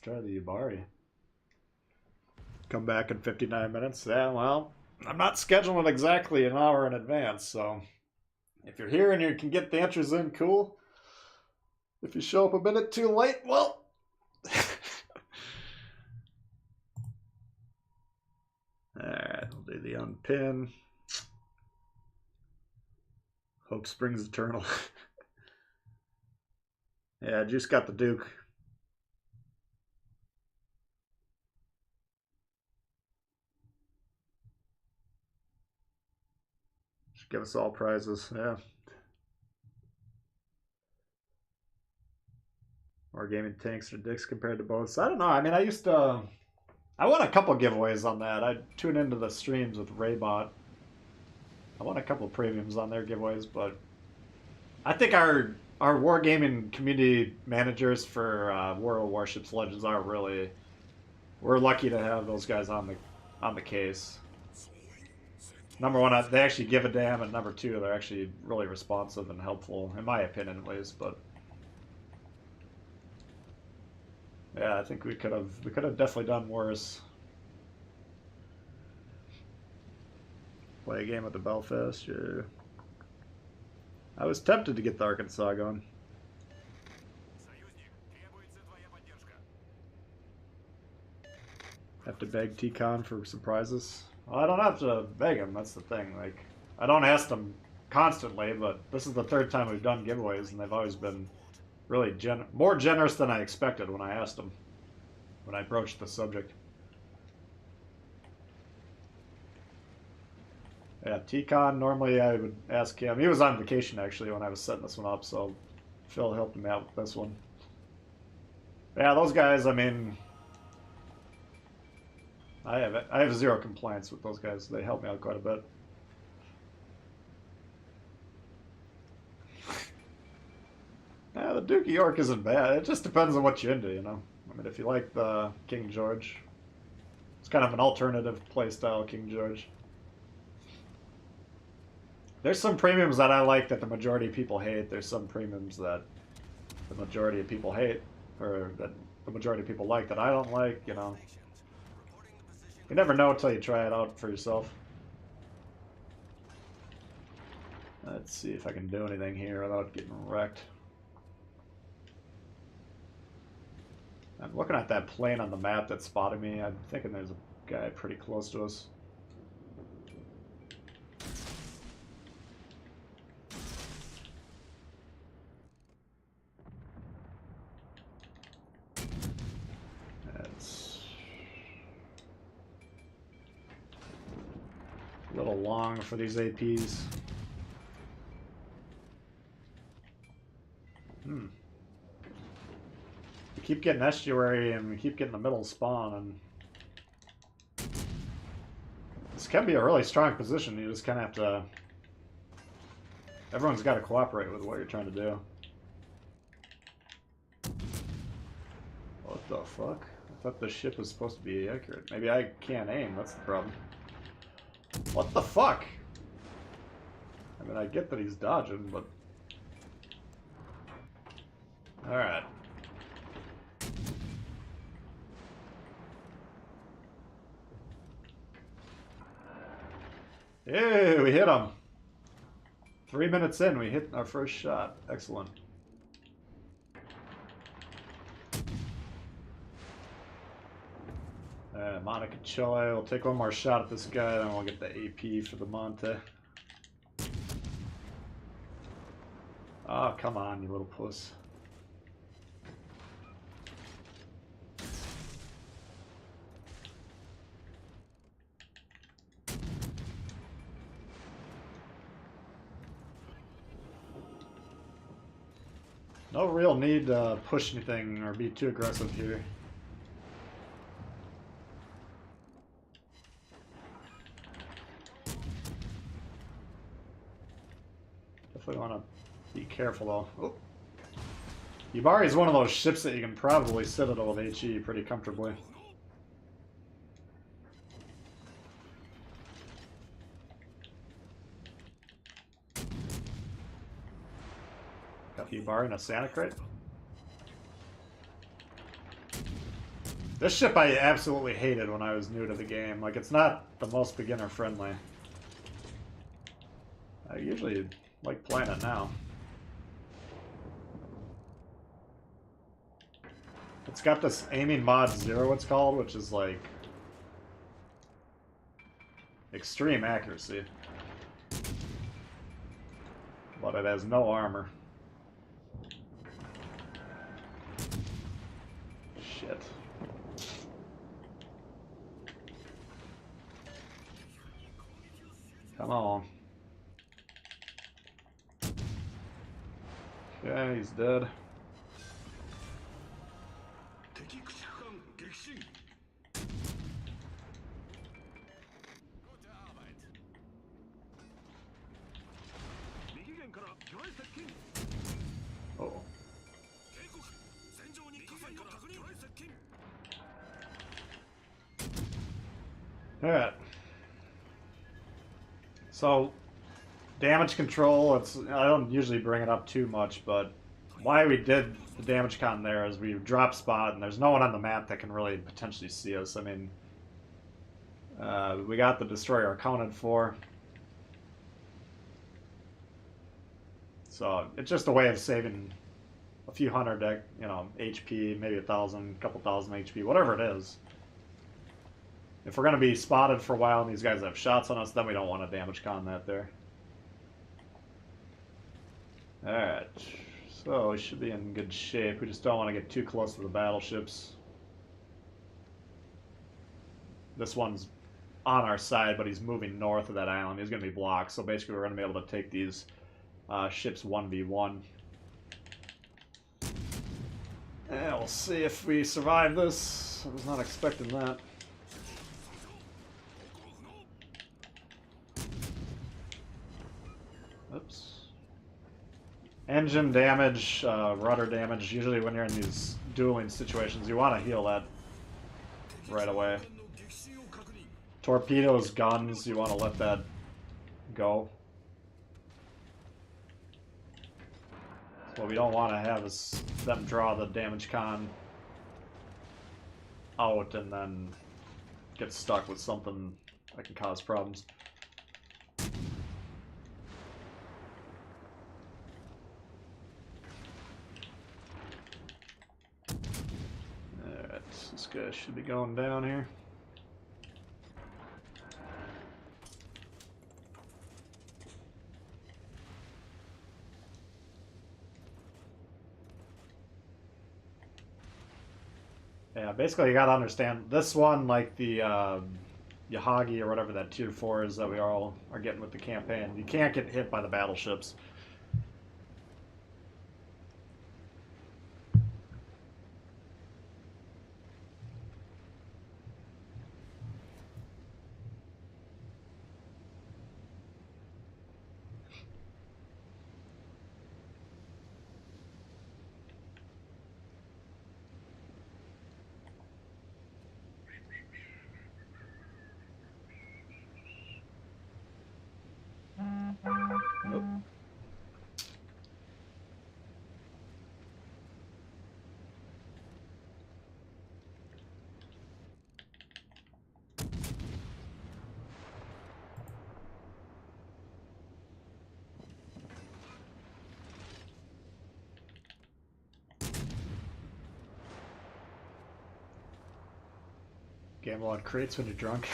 try the Yubari. Come back in 59 minutes. Yeah, well, I'm not scheduling it exactly an hour in advance, so if you're here and you can get the entries in, cool. If you show up a minute too late, well. Alright, we'll do the unpin. Hope springs eternal. Yeah, Juice got the Duke. Should give us all prizes, yeah. Wargaming tanks or dicks compared to both. I don't know. I mean, I won a couple giveaways on that. I tune into the streams with Raybot. I won a couple premiums on their giveaways, but I think our Wargaming community managers for World of Warships Legends are really. We're lucky to have those guys on the case. Number one, they actually give a damn, and number two, they're actually really responsive and helpful, in my opinion, at least. But yeah, I think we could have definitely done worse. Play a game at the Belfast, yeah. I was tempted to get the Arkansas going. Have to beg T-Con for surprises. Well, I don't have to beg him, that's the thing. Like, I don't ask them constantly, but this is the 3rd time we've done giveaways, and they've always been really more generous than I expected when I asked them, when I broached the subject. Yeah, T-Con, normally I would ask him. He was on vacation, actually, when I was setting this one up, so Phil helped me out with this one. Yeah, those guys, I mean, I have 0 complaints with those guys. They help me out quite a bit. Yeah, the Duke of York isn't bad. It just depends on what you're into, you know? I mean, if you like the King George, it's kind of an alternative playstyle King George. There's some premiums that I like that the majority of people hate. There's some premiums that the majority of people hate, or that the majority of people like that I don't like, you know? You never know until you try it out for yourself. Let's see if I can do anything here without getting wrecked. I'm looking at that plane on the map that spotted me. I'm thinking there's a guy pretty close to us. That's a little long for these APs. We keep getting estuary and we keep getting the middle spawn, and can be a really strong position. You just kind of have to... Everyone's got to cooperate with what you're trying to do. What the fuck? I thought the ship was supposed to be accurate. Maybe I can't aim, that's the problem. What the fuck? I mean, I get that he's dodging, but... Alright. Hey, we hit him. 3 minutes in, we hit our first shot. Excellent. Monticello. We'll take one more shot at this guy, then we'll get the AP for the Monte. Oh, come on, you little puss. No real need to push anything or be too aggressive here. Definitely want to be careful though. Oh. Yubari is one of those ships that you can probably citadel with HE pretty comfortably. Got Yubari and a Santa Crate. This ship I absolutely hated when I was new to the game. Like, it's not the most beginner friendly. I usually like playing it now. It's got this aiming mod 0, it's called, which is like extreme accuracy. But it has no armor. Shit. Come on. Okay, he's dead. Oh. Alright. So, damage control, I don't usually bring it up too much, but why we did the damage con there is we drop spot and there's no one on the map that can really potentially see us. I mean, we got the destroyer accounted for. So it's just a way of saving a few hundred, HP, maybe 1,000, couple thousand HP, whatever it is. If we're going to be spotted for a while and these guys have shots on us, then we don't want to damage con that there. Alright, so we should be in good shape. We just don't want to get too close to the battleships. This one's on our side, but he's moving north of that island. He's going to be blocked, so basically we're going to be able to take these ships 1v1. Yeah, we'll see if we survive this. I was not expecting that. Oops. Engine damage, rudder damage. Usually when you're in these dueling situations, you want to heal that right away. Torpedoes, guns, you want to let that go. What we don't want to have is them draw the damage con out and then get stuck with something that can cause problems. Alright, this guy should be going down here. Yeah, basically you gotta understand, this one, like the Yahagi or whatever that tier 4 is that we all are getting with the campaign, you can't get hit by the battleships. ammo on crates when you're drunk.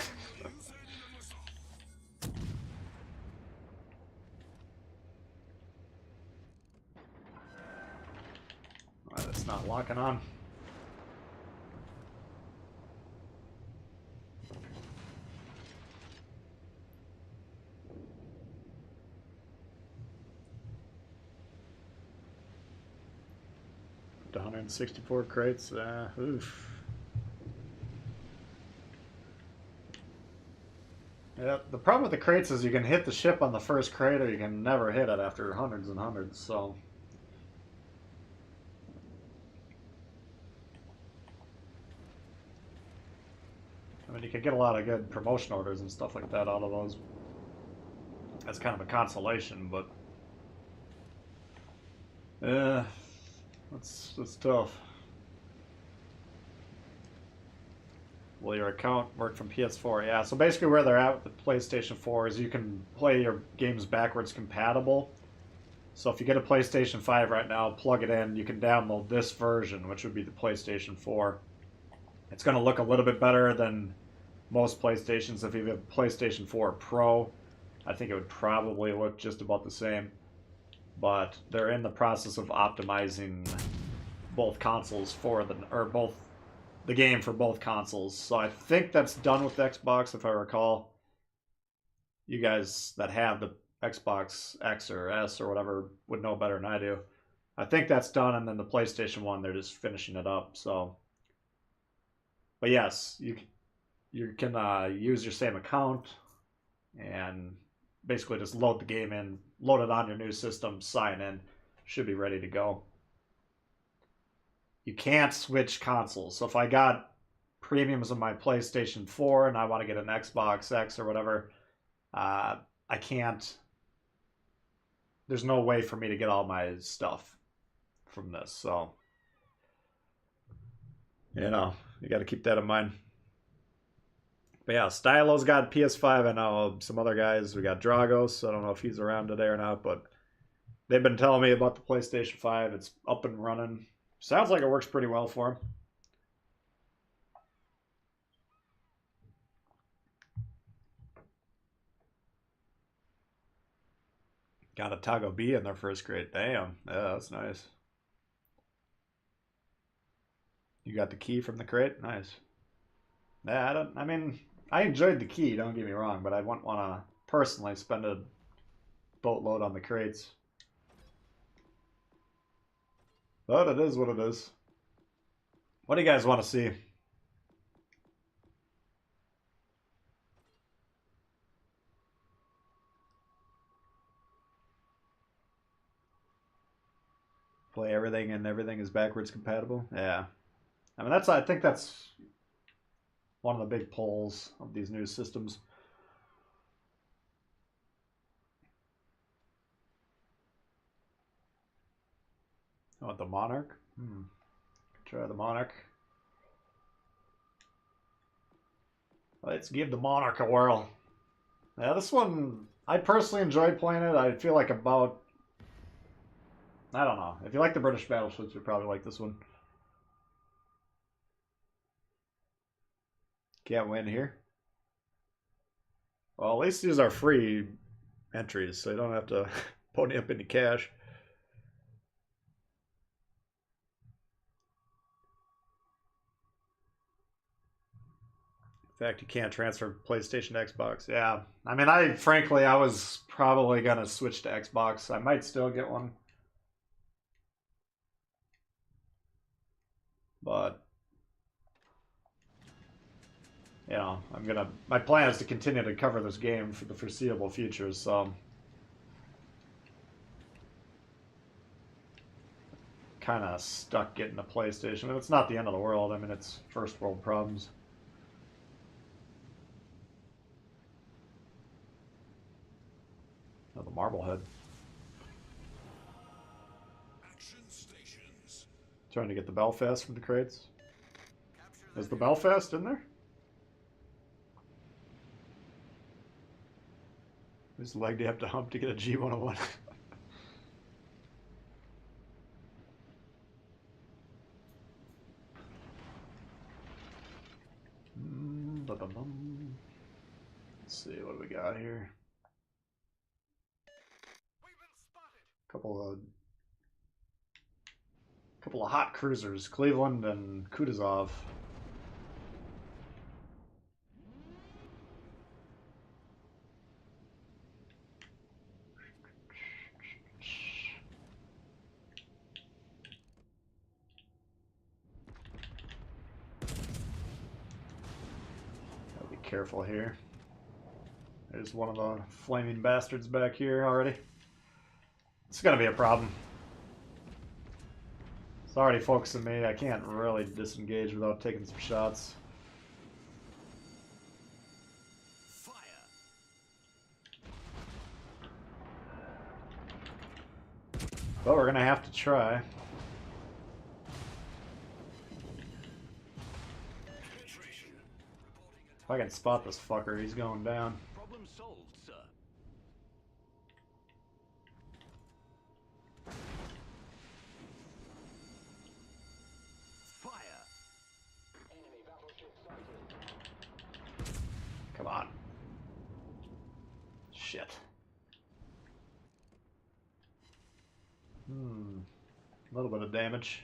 That's not locking on. Up to 164 crates. Oof. Yeah, the problem with the crates is you can hit the ship on the first crate or you can never hit it after hundreds and hundreds, so... I mean, you could get a lot of good promotion orders and stuff like that out of those. That's kind of a consolation, but... Yeah, that's tough. Will your account work from PS4? Yeah, so basically where they're at with the PlayStation 4 is you can play your games backwards compatible. So if you get a PlayStation 5 right now, plug it in, you can download this version, which would be the PlayStation 4. It's going to look a little bit better than most PlayStations. If you have a PlayStation 4 Pro, I think it would probably look just about the same. But they're in the process of optimizing both consoles for both the game for both consoles. So I think that's done with Xbox, if I recall. You guys that have the Xbox X or S or whatever would know better than I do. I think that's done, and then the PlayStation 1, they're just finishing it up. So, but yes, you can use your same account and basically just load the game in, load it on your new system, sign in, should be ready to go. You can't switch consoles. So if I got premiums on my PlayStation 4 and I want to get an Xbox X or whatever, I can't. There's no way for me to get all my stuff from this. So, you got to keep that in mind. But yeah, Stylo's got PS5. I know some other guys. We got Dragos. I don't know if he's around today or not, but they've been telling me about the PlayStation 5. It's up and running. Sounds like it works pretty well for him. Got a Tago B in their first grade. Damn. Yeah, that's nice. You got the key from the crate? Nice. Yeah, I enjoyed the key, don't get me wrong, but I wouldn't want to personally spend a boatload on the crates. But it is what it is. What do you guys want to see? Play everything and everything is backwards compatible? Yeah. I mean, I think that's one of the big pulls of these new systems. Oh, the Monarch? Try the Monarch. Let's give the Monarch a whirl. Yeah, this one, I personally enjoyed playing it. I feel like I don't know. If you like the British battleships, you'd probably like this one. Can't win here. Well, at least these are free entries, so you don't have to pony up any cash. In fact, you can't transfer PlayStation to Xbox. Yeah. I mean, I was probably going to switch to Xbox. I might still get one. But, my plan is to continue to cover this game for the foreseeable future, so. Kind of stuck getting a PlayStation. I mean, it's not the end of the world. I mean, it's first world problems. Oh, the Marblehead. Action stations. Trying to get the Belfast from the crates. Is the Belfast in there? Whose leg do you have to hump to get a G101? Ba-ba-bum. Let's see, what do we got here? Couple of hot cruisers, Cleveland and Kutuzov. Gotta be careful here. There's one of the flaming bastards back here already. It's gonna be a problem. It's already focusing me. I can't really disengage without taking some shots. Fire. But we're gonna have to try. If I can spot this fucker, he's going down. Problem solved, sir. Fire. Enemy battleship sighted. Come on. Shit. A little bit of damage.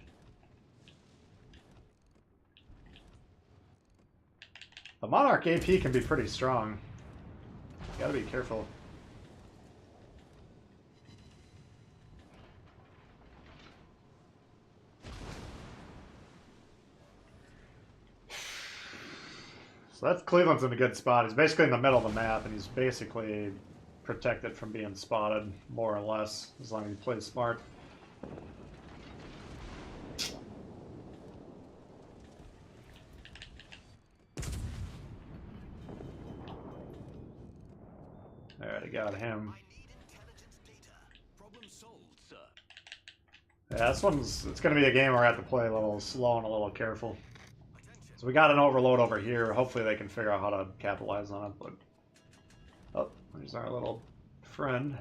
The Monarch AP can be pretty strong. Gotta be careful. So that's Cleveland's in a good spot. He's basically in the middle of the map, and he's basically protected from being spotted, more or less, as long as he plays smart. Alright, I got him. I need intelligence data. Problem solved, sir. Yeah, this one's, it's going to be a game where I have to play a little slow and a little careful. Attention. So we got an overload over here. Hopefully they can figure out how to capitalize on it, but... Oh, there's our little friend.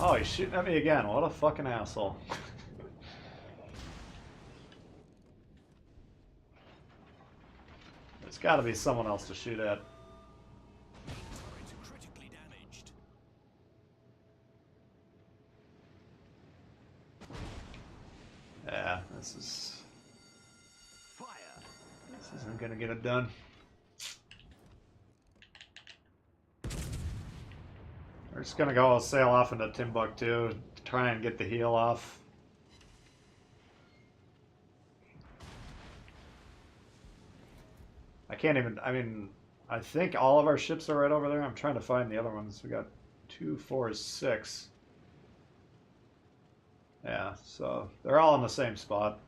Oh, he's shooting at me again. What a fucking asshole. There's got to be someone else to shoot at. Turret critically damaged. Yeah, this Fire. isn't gonna get it done. We're just gonna go sail off into Timbuktu, try and get the heel off. I can't even, I mean, I think all of our ships are right over there. I'm trying to find the other ones. We got 2, 4, 6. Yeah, so they're all in the same spot.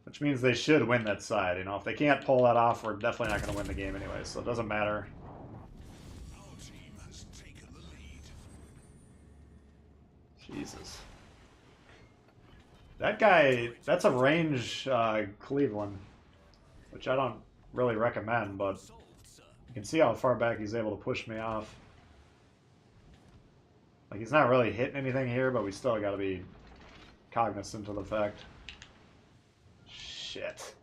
Which means they should win that side. You know, if they can't pull that off, we're definitely not going to win the game anyway, so it doesn't matter. Our team has taken the lead. Jesus. That guy, that's a range Cleveland, which I don't really recommend, but Solved, sir. you can see how far back he's able to push me off. Like, he's not really hitting anything here, but we still got to be cognizant of the fact. Shit.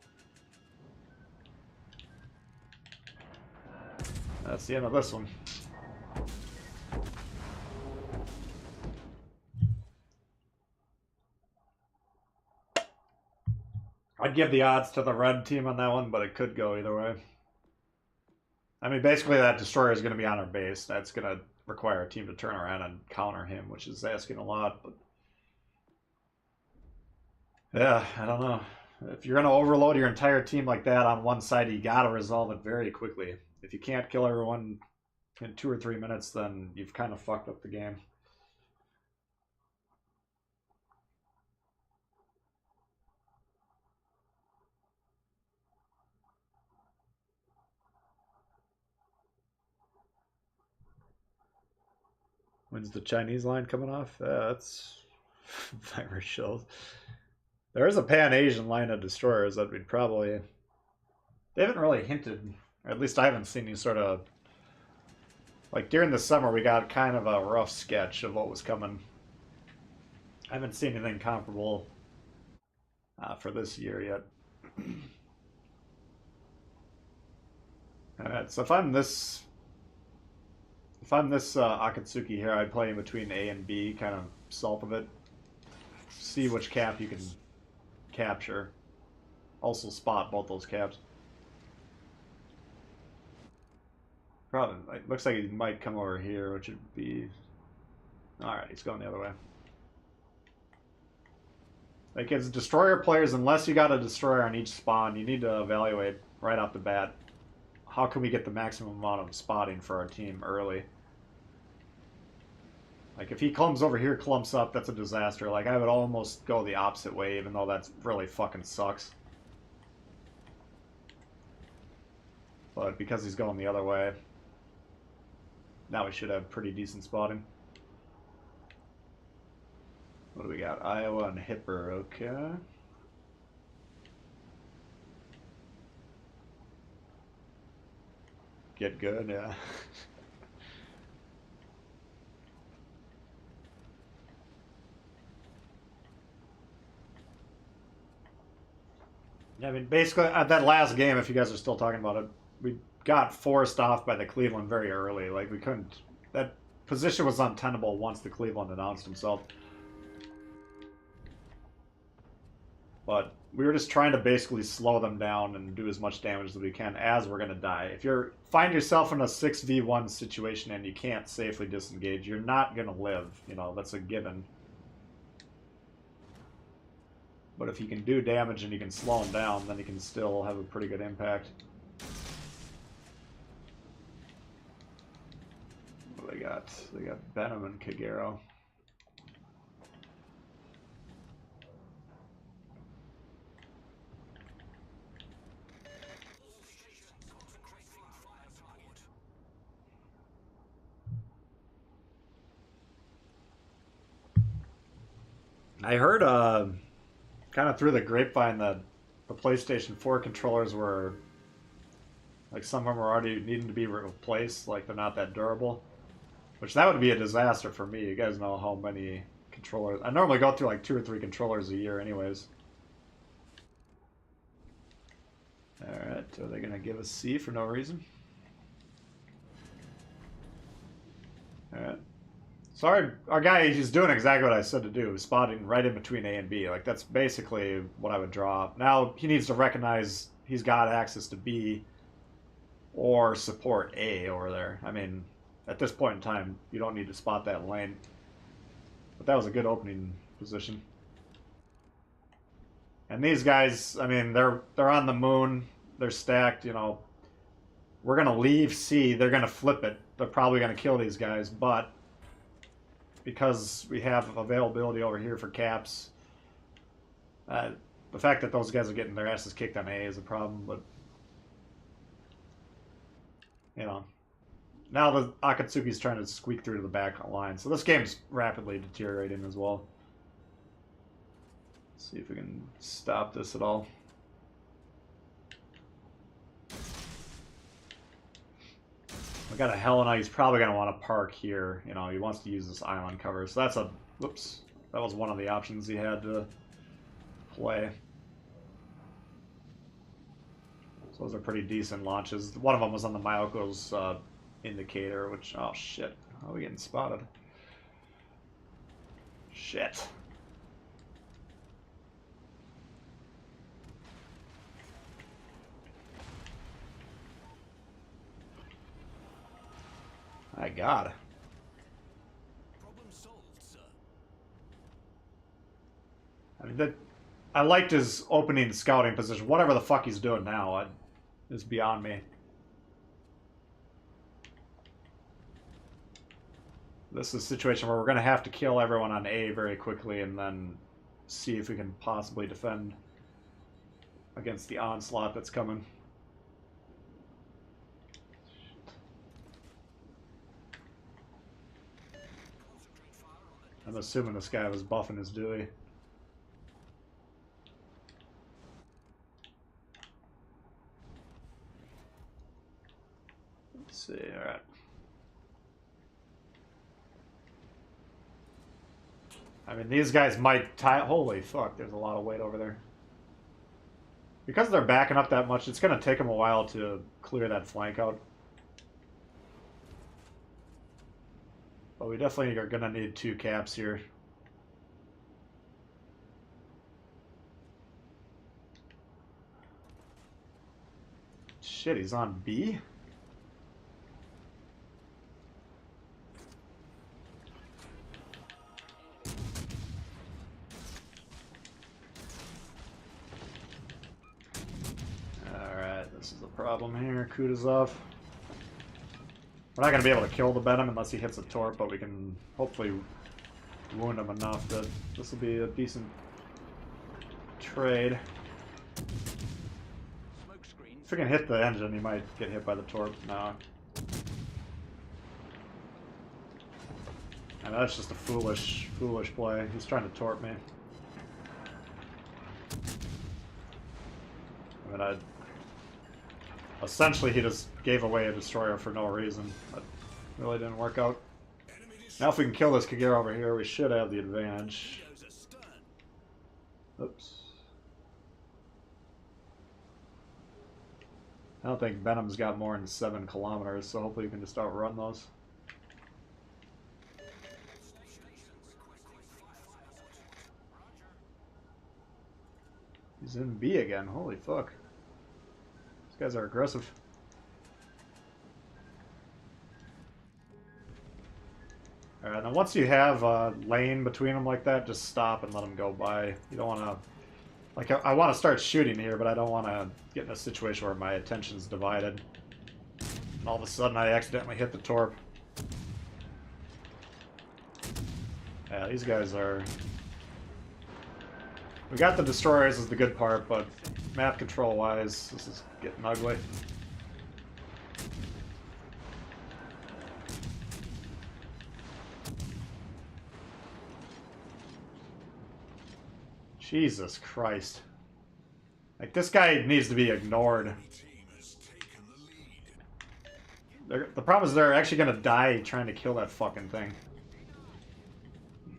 That's the end of this one. I'd give the odds to the red team on that one, but it could go either way. I mean, basically that destroyer is going to be on our base. That's going to require a team to turn around and counter him, which is asking a lot. But yeah, I don't know. If you're going to overload your entire team like that on one side, you got to resolve it very quickly. If you can't kill everyone in 2 or 3 minutes, then you've kind of fucked up the game. When's the Chinese line coming off? That's virus shells. There is a Pan-Asian line of destroyers that we'd probably... They haven't really hinted, or at least I haven't seen any sort of... Like, during the summer, we got kind of a rough sketch of what was coming. I haven't seen anything comparable for this year yet. Alright, so if I'm this Akatsuki here, I'd play in between A and B, kind of south of it. See which cap you can capture. Also spot both those caps. Probably, it looks like he might come over here, which would be... Alright, he's going the other way. Like, as destroyer players, unless you got a destroyer on each spawn, you need to evaluate right off the bat, how can we get the maximum amount of spotting for our team early? Like, if he comes over here, clumps up, that's a disaster. Like, I would almost go the opposite way, even though that's really fucking sucks. But because he's going the other way, now we should have pretty decent spotting. What do we got? Iowa and Hipper, okay. Get good, yeah. Yeah, I mean, basically, at that last game, if you guys are still talking about it, we got forced off by the Cleveland very early. Like, we couldn't... That position was untenable once the Cleveland announced himself. But we were just trying to basically slow them down and do as much damage as we can as we're going to die. If you find yourself in a 6v1 situation and you can't safely disengage, you're not going to live. You know, that's a given. But if you can do damage and you can slow them down, then you can still have a pretty good impact. What do they got? They got Venom and Kagero. I heard, kind of through the grapevine that the PlayStation 4 controllers were, like, some of them were already needing to be replaced, like they're not that durable. Which that would be a disaster for me. You guys know how many controllers... I normally go through like 2 or 3 controllers a year anyways. Alright, are they going to give us C for no reason? Alright. So our guy, he's doing exactly what I said to do, spotting right in between A and B. Like, that's basically what I would draw. Now, he needs to recognize he's got access to B or support A over there. I mean, at this point in time, you don't need to spot that lane. But that was a good opening position. And these guys, I mean, they're on the moon. They're stacked, you know. We're going to leave C. They're going to flip it. They're probably going to kill these guys, but... because we have availability over here for caps. The fact that those guys are getting their asses kicked on A is a problem, but... You know. Now the Akatsuki's trying to squeak through to the back line, so this game's rapidly deteriorating as well. Let's see if we can stop this at all. We got a Helena. He's probably going to want to park here. You know, he wants to use this island cover. So that's a... Whoops. That was one of the options he had to play. So those are pretty decent launches. One of them was on the Myoko's indicator, which... Oh, shit. How are we getting spotted? Shit. My God. Problem solved, sir. I mean, I liked his opening scouting position. Whatever the fuck he's doing now is beyond me. This is a situation where we're going to have to kill everyone on A very quickly and then see if we can possibly defend against the onslaught that's coming. I'm assuming this guy was buffing his Dewey. Let's see, alright. I mean, these guys might tie... Holy fuck, there's a lot of weight over there. Because they're backing up that much, it's going to take them a while to clear that flank out. But we definitely are going to need 2 caps here. Shit, he's on B? This is the problem here. Kutuzov. We're not going to be able to kill the Venom unless he hits a torp, but we can hopefully wound him enough that this will be a decent trade. If we can hit the engine, he might get hit by the torp. No. And that's just a foolish play. He's trying to torp me. I mean, essentially, he just gave away a destroyer for no reason. That really didn't work out. Now if we can kill this Kagera over here, we should have the advantage. Oops. I don't think Venom's got more than 7 kilometers, so hopefully we can just outrun those. He's in B again. Holy fuck. These guys are aggressive. Alright, now once you have a lane between them like that, just stop and let them go by. You don't want to... Like, I want to start shooting here, but I don't want to get in a situation where my attention's divided. And all of a sudden I accidentally hit the torp. Yeah, these guys are... We got the destroyers is the good part, but map control-wise, this is getting ugly. Jesus Christ. Like, this guy needs to be ignored. The problem is they're actually going to die trying to kill that fucking thing.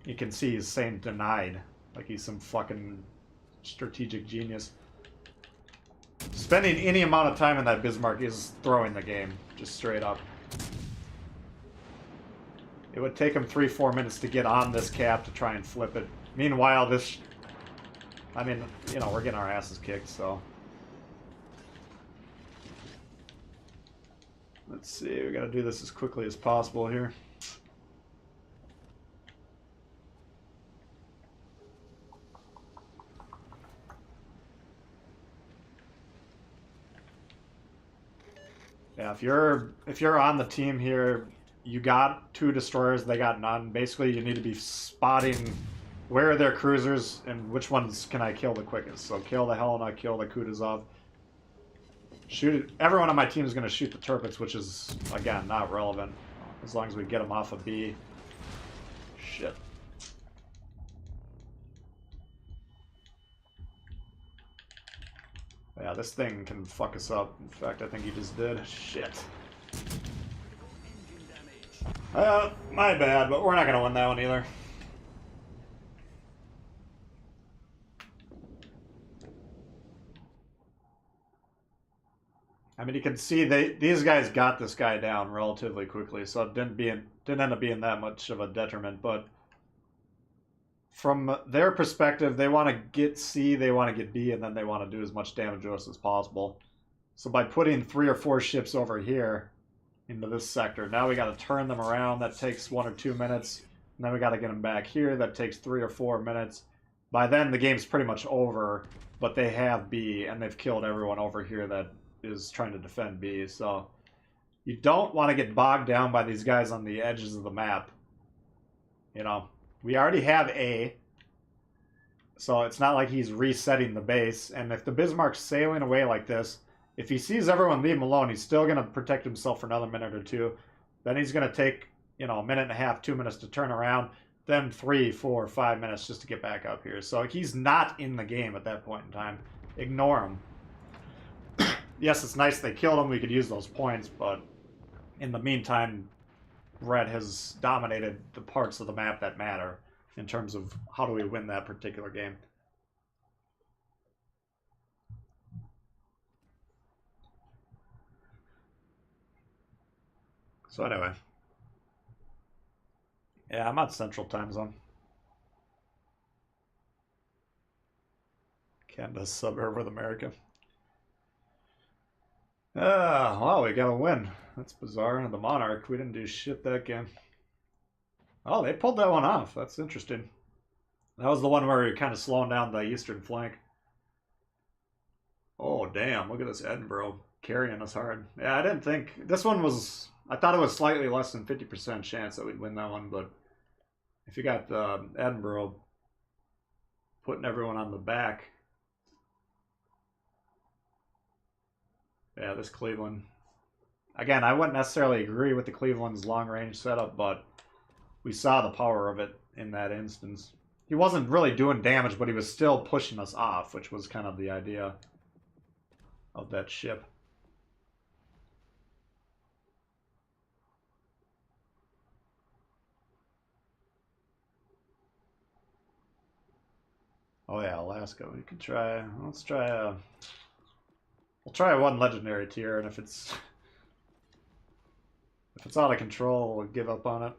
You can see he's saying denied. Like he's some fucking strategic genius. Spending any amount of time in that Bismarck is throwing the game. Just straight up. It would take him 3-4 minutes to get on this cap to try and flip it. Meanwhile, this... I mean, you know, we're getting our asses kicked, so... Let's see, we gotta do this as quickly as possible here. Yeah, if you're on the team here, you got 2 destroyers, they got none. Basically, you need to be spotting where are their cruisers and which ones can I kill the quickest. So kill the Helena, kill the Kutuzov. Shoot it. Everyone on my team is going to shoot the Turpets, which is, again, not relevant. As long as we get them off of B. Shit. Yeah, this thing can fuck us up. In fact, I think he just did. Shit. My bad, but we're not going to win that one either. I mean, you can see these guys got this guy down relatively quickly, so it didn't end up being that much of a detriment. But from their perspective, they want to get C, they want to get B, and then they want to do as much damage to us as possible. So by putting 3 or 4 ships over here into this sector, now we got to turn them around. That takes 1 or 2 minutes. And then we got to get them back here. That takes 3 or 4 minutes. By then, the game's pretty much over, but they have B, and they've killed everyone over here that is trying to defend B. So you don't want to get bogged down by these guys on the edges of the map. You know, we already have A, so it's not like he's resetting the base. And if the Bismarck's sailing away like this, if he sees everyone leave him alone, he's still going to protect himself for another minute or 2. Then he's going to take, you know, 1.5 minutes, 2 minutes to turn around, then 3, 4, 5 minutes just to get back up here. So he's not in the game at that point in time. Ignore him. Yes, it's nice they killed him. We could use those points, but in the meantime, Red has dominated the parts of the map that matter in terms of how do we win that particular game. So anyway. Yeah, I'm on Central Time Zone. Canada's suburb with America. Well, we got a win. That's bizarre. The Monarch, we didn't do shit that game. Oh, they pulled that one off. That's interesting. That was the one where we kind of slowing down the eastern flank. Oh, damn. Look at this Edinburgh carrying us hard. Yeah, I didn't think... This one was... I thought it was slightly less than 50% chance that we'd win that one, but if you got Edinburgh putting everyone on the back... Yeah, this Cleveland. Again, I wouldn't necessarily agree with the Cleveland's long-range setup, but we saw the power of it in that instance. He wasn't really doing damage, but he was still pushing us off, which was kind of the idea of that ship. Oh yeah, Alaska. We could try. Let's try. We'll try one legendary tier, and if it's out of control, we'll give up on it.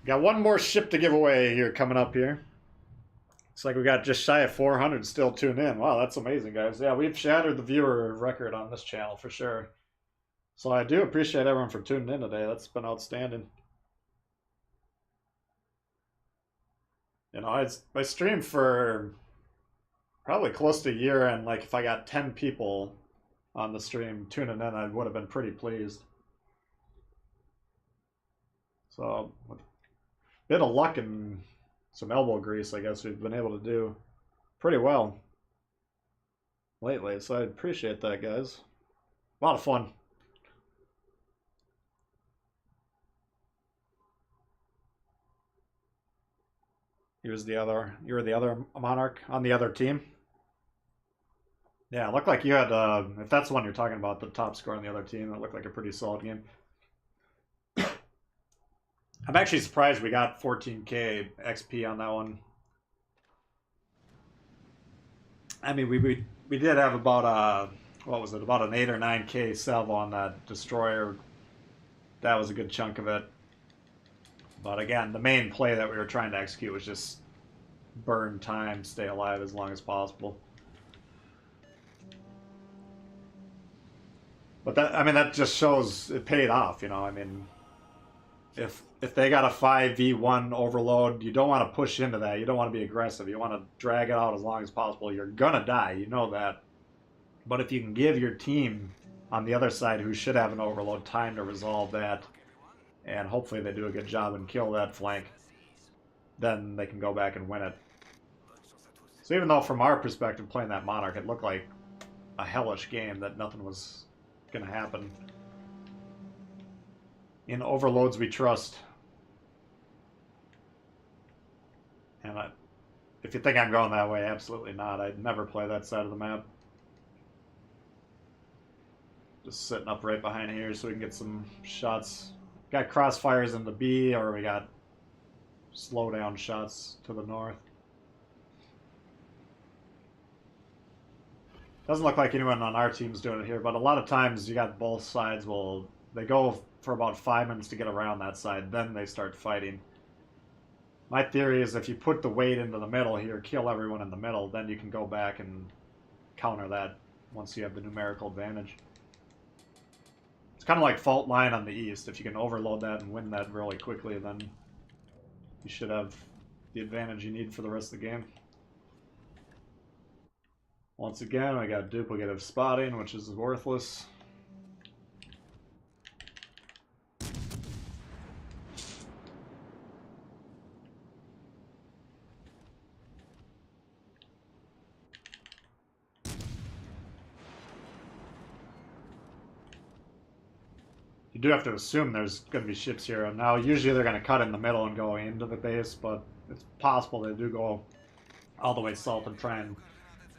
Got one more ship to give away here coming up here. Looks like we got just shy of 400 still tuned in. Wow, that's amazing, guys. Yeah, we've shattered the viewer record on this channel for sure. So I do appreciate everyone for tuning in today. That's been outstanding. You know, I streamed for probably close to a year, and like if I got 10 people on the stream tuning in, I would have been pretty pleased. So with a bit of luck and some elbow grease, I guess we've been able to do pretty well lately. So I appreciate that, guys. A lot of fun. You were the other Monarch on the other team. Yeah, it looked like you had, if that's the one you're talking about, the top score on the other team, it looked like a pretty solid game. I'm actually surprised we got 14k XP on that one. I mean, we did have about, what was it, about an 8 or 9k salvo on that destroyer. That was a good chunk of it. But again, the main play that we were trying to execute was just burn time, stay alive as long as possible. But that, I mean, that just shows it paid off, you know. I mean, if they got a 5v1 overload, you don't want to push into that. You don't want to be aggressive. You want to drag it out as long as possible. You're gonna die, you know that. But if you can give your team on the other side, who should have an overload, time to resolve that, and hopefully they do a good job and kill that flank, then they can go back and win it. So even though from our perspective playing that Monarch, it looked like a hellish game, that nothing was going to happen. In overloads we trust. And if you think I'm going that way, absolutely not. I'd never play that side of the map. Just sitting up right behind here so we can get some shots. Got crossfires in the B, or we got slow down shots to the north. Doesn't look like anyone on our team's doing it here, but a lot of times you got both sides they go for about 5 minutes to get around that side, then they start fighting. My theory is if you put the weight into the middle here, kill everyone in the middle, then you can go back and counter that once you have the numerical advantage. It's kind of like fault line on the east. If you can overload that and win that really quickly, then you should have the advantage you need for the rest of the game. Once again, I got duplicative spotting, which is worthless. You do have to assume there's going to be ships here. Now, usually they're going to cut in the middle and go into the base, but it's possible they do go all the way south and try and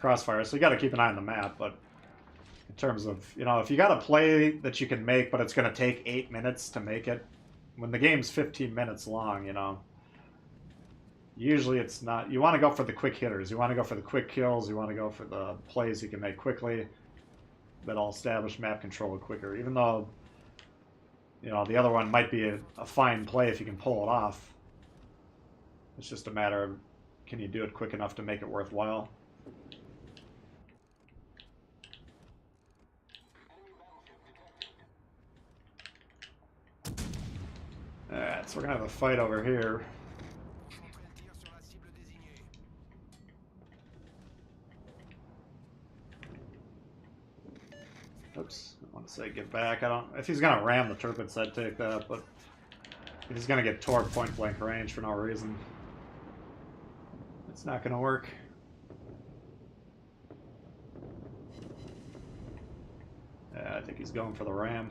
crossfire. So you got to keep an eye on the map. But in terms of, you know, if you got a play that you can make, but it's going to take 8 minutes to make it, when the game's 15 minutes long, you know, usually it's not. You want to go for the quick hitters. You want to go for the quick kills. You want to go for the plays you can make quickly that'll establish map control quicker. Even though You know, the other one might be a fine play if you can pull it off. It's just a matter of, can you do it quick enough to make it worthwhile? Alright, so we're gonna have a fight over here. Oops, I want to say get back. I don't. If he's gonna ram the turpits, I'd take that. But if he's gonna get toward point blank range for no reason, it's not gonna work. Yeah, I think he's going for the ram.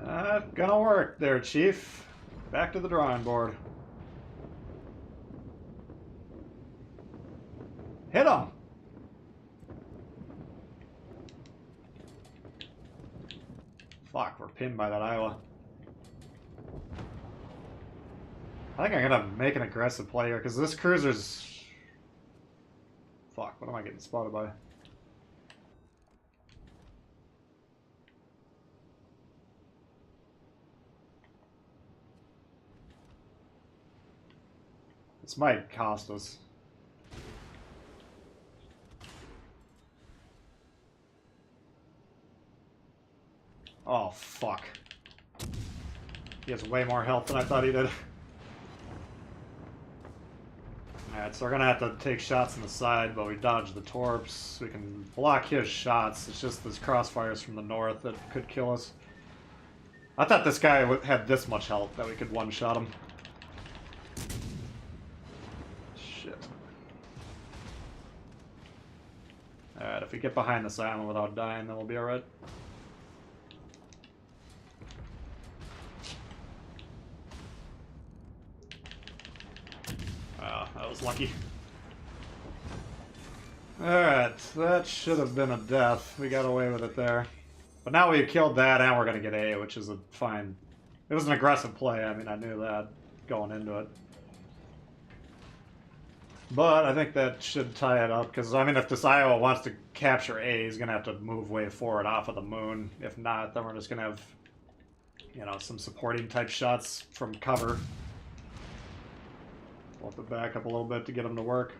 Not gonna work there, Chief. Back to the drawing board. Hit him! Fuck, we're pinned by that Iowa. I think I'm gonna make an aggressive play here, because this cruiser's... Fuck, what am I getting spotted by? This might cost us. Oh, fuck. He has way more health than I thought he did. Alright, so we're gonna have to take shots on the side, but we dodge the torps. We can block his shots. It's just those crossfires from the north that could kill us. I thought this guy had this much health that we could one-shot him. Shit. Alright, if we get behind this island without dying, then we'll be alright. That was lucky. Alright, that should have been a death. We got away with it there. But now we've killed that and we're going to get A, which is a fine... It was an aggressive play, I mean, I knew that going into it. But I think that should tie it up, because, I mean, if this Iowa wants to capture A, he's going to have to move way forward off of the moon. If not, then we're just going to have, you know, some supporting type shots from cover. We'll have to back up a little bit to get them to work.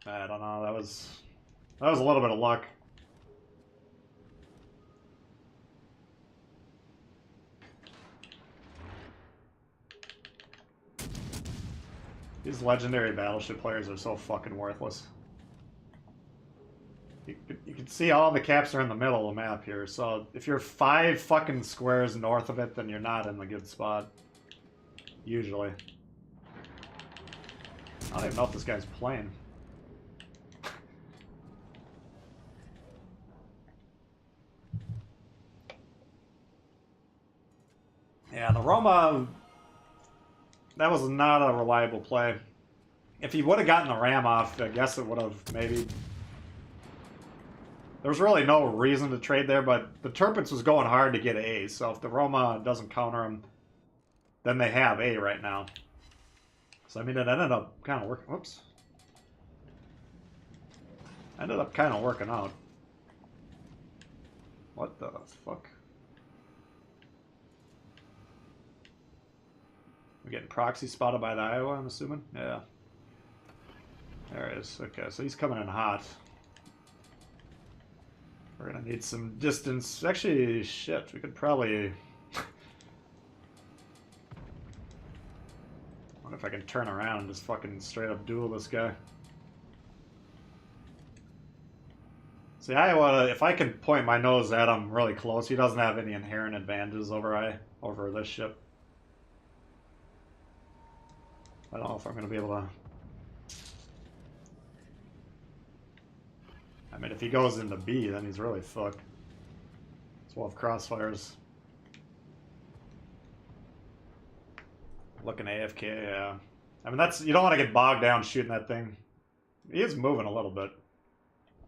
I don't know, that was a little bit of luck. These legendary battleship players are so fucking worthless. You can see all the caps are in the middle of the map here, so if you're 5 fucking squares north of it, then you're not in the good spot. Usually. I don't even know if this guy's playing. Yeah, the Roma... That was not a reliable play. If he would have gotten the ram off, I guess it would have maybe... There was really no reason to trade there, but the Turpits was going hard to get A, so if the Roma doesn't counter him, then they have A right now. So, I mean, it ended up kind of working... Whoops. Ended up kind of working out. What the fuck? We're getting proxy spotted by the Iowa, I'm assuming? Yeah. There it is. Okay, so he's coming in hot. We're gonna need some distance. Actually, shit, we could probably... I wonder if I can turn around and just fucking straight up duel this guy. See, Iowa, if I can point my nose at him really close, he doesn't have any inherent advantages over this ship. I don't know if I'm going to be able to... I mean, if he goes into B, then he's really fucked. So we'll have crossfires. Looking AFK, yeah. I mean, that's... You don't want to get bogged down shooting that thing. He is moving a little bit.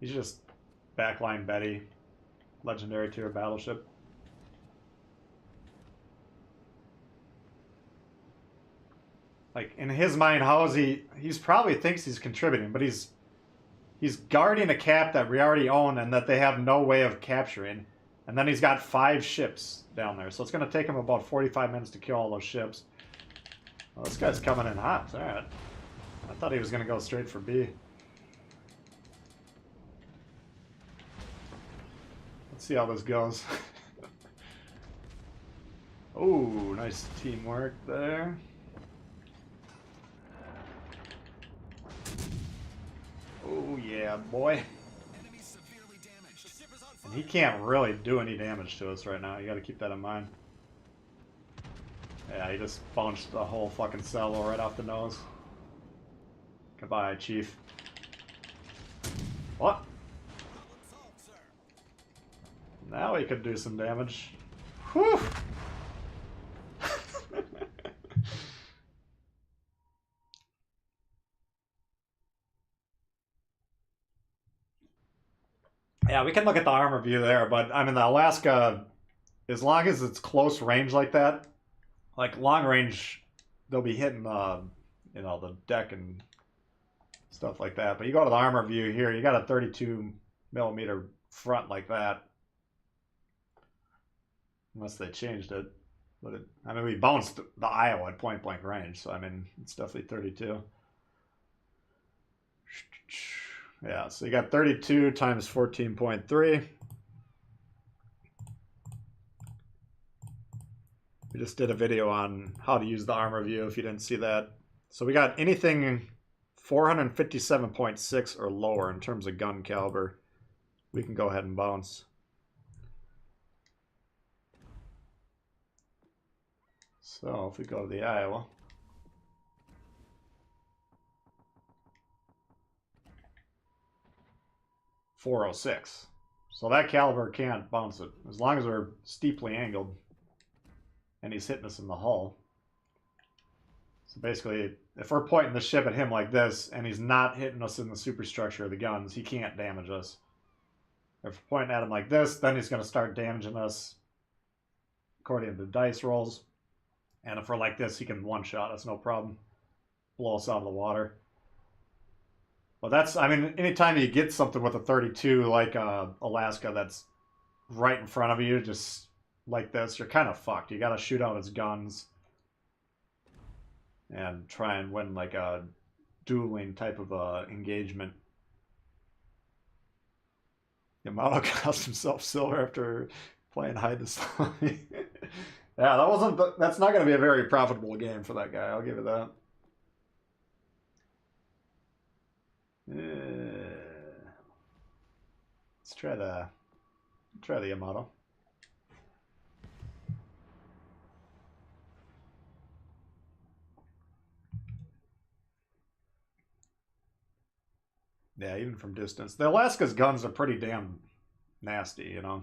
He's just backline Betty. Legendary tier battleship. Like, in his mind, how is he... He's probably thinks he's contributing, but he's He's guarding a cap that we already own and that they have no way of capturing. And then he's got 5 ships down there. So it's going to take him about 45 minutes to kill all those ships. Well, this guy's coming in hot. Alright. I thought he was going to go straight for B. Let's see how this goes. Oh, nice teamwork there. Oh yeah, boy. Enemy severely damaged. The ship is on And fire. he can't really do any damage to us right now. You gotta keep that in mind. Yeah, he just punched the whole fucking salvo right off the nose. Goodbye, Chief. What? Problem solved, sir. Now he could do some damage. Whew! Yeah, we can look at the armor view there, but I mean, the Alaska, as long as it's close range like that, like long range, they'll be hitting you know, the deck and stuff like that. But you go to the armor view here, you got a 32mm front like that, unless they changed it. But it, I mean, we bounced the Iowa at point blank range, so I mean, it's definitely 32. Yeah, so you got 32 times 14.3. We just did a video on how to use the armor view if you didn't see that. So we got anything 457.6 or lower in terms of gun caliber. We can go ahead and bounce. So if we go to the Iowa. .406. So that caliber can't bounce it as long as we're steeply angled and he's hitting us in the hull. So basically, if we're pointing the ship at him like this and he's not hitting us in the superstructure of the guns, he can't damage us. If we're pointing at him like this, then he's going to start damaging us according to the dice rolls. And if we're like this, he can one-shot us, no problem. Blow us out of the water. Well, that's, I mean, anytime you get something with a 32 like Alaska that's right in front of you, just like this, you're kind of fucked. You got to shoot out his guns and try and win like a dueling type of engagement. Yamato cost himself silver after playing hide the slimy. Yeah, that's not going to be a very profitable game for that guy. I'll give it that. Let's try the Yamato. Yeah, even from distance. The Alaska's guns are pretty damn nasty, you know.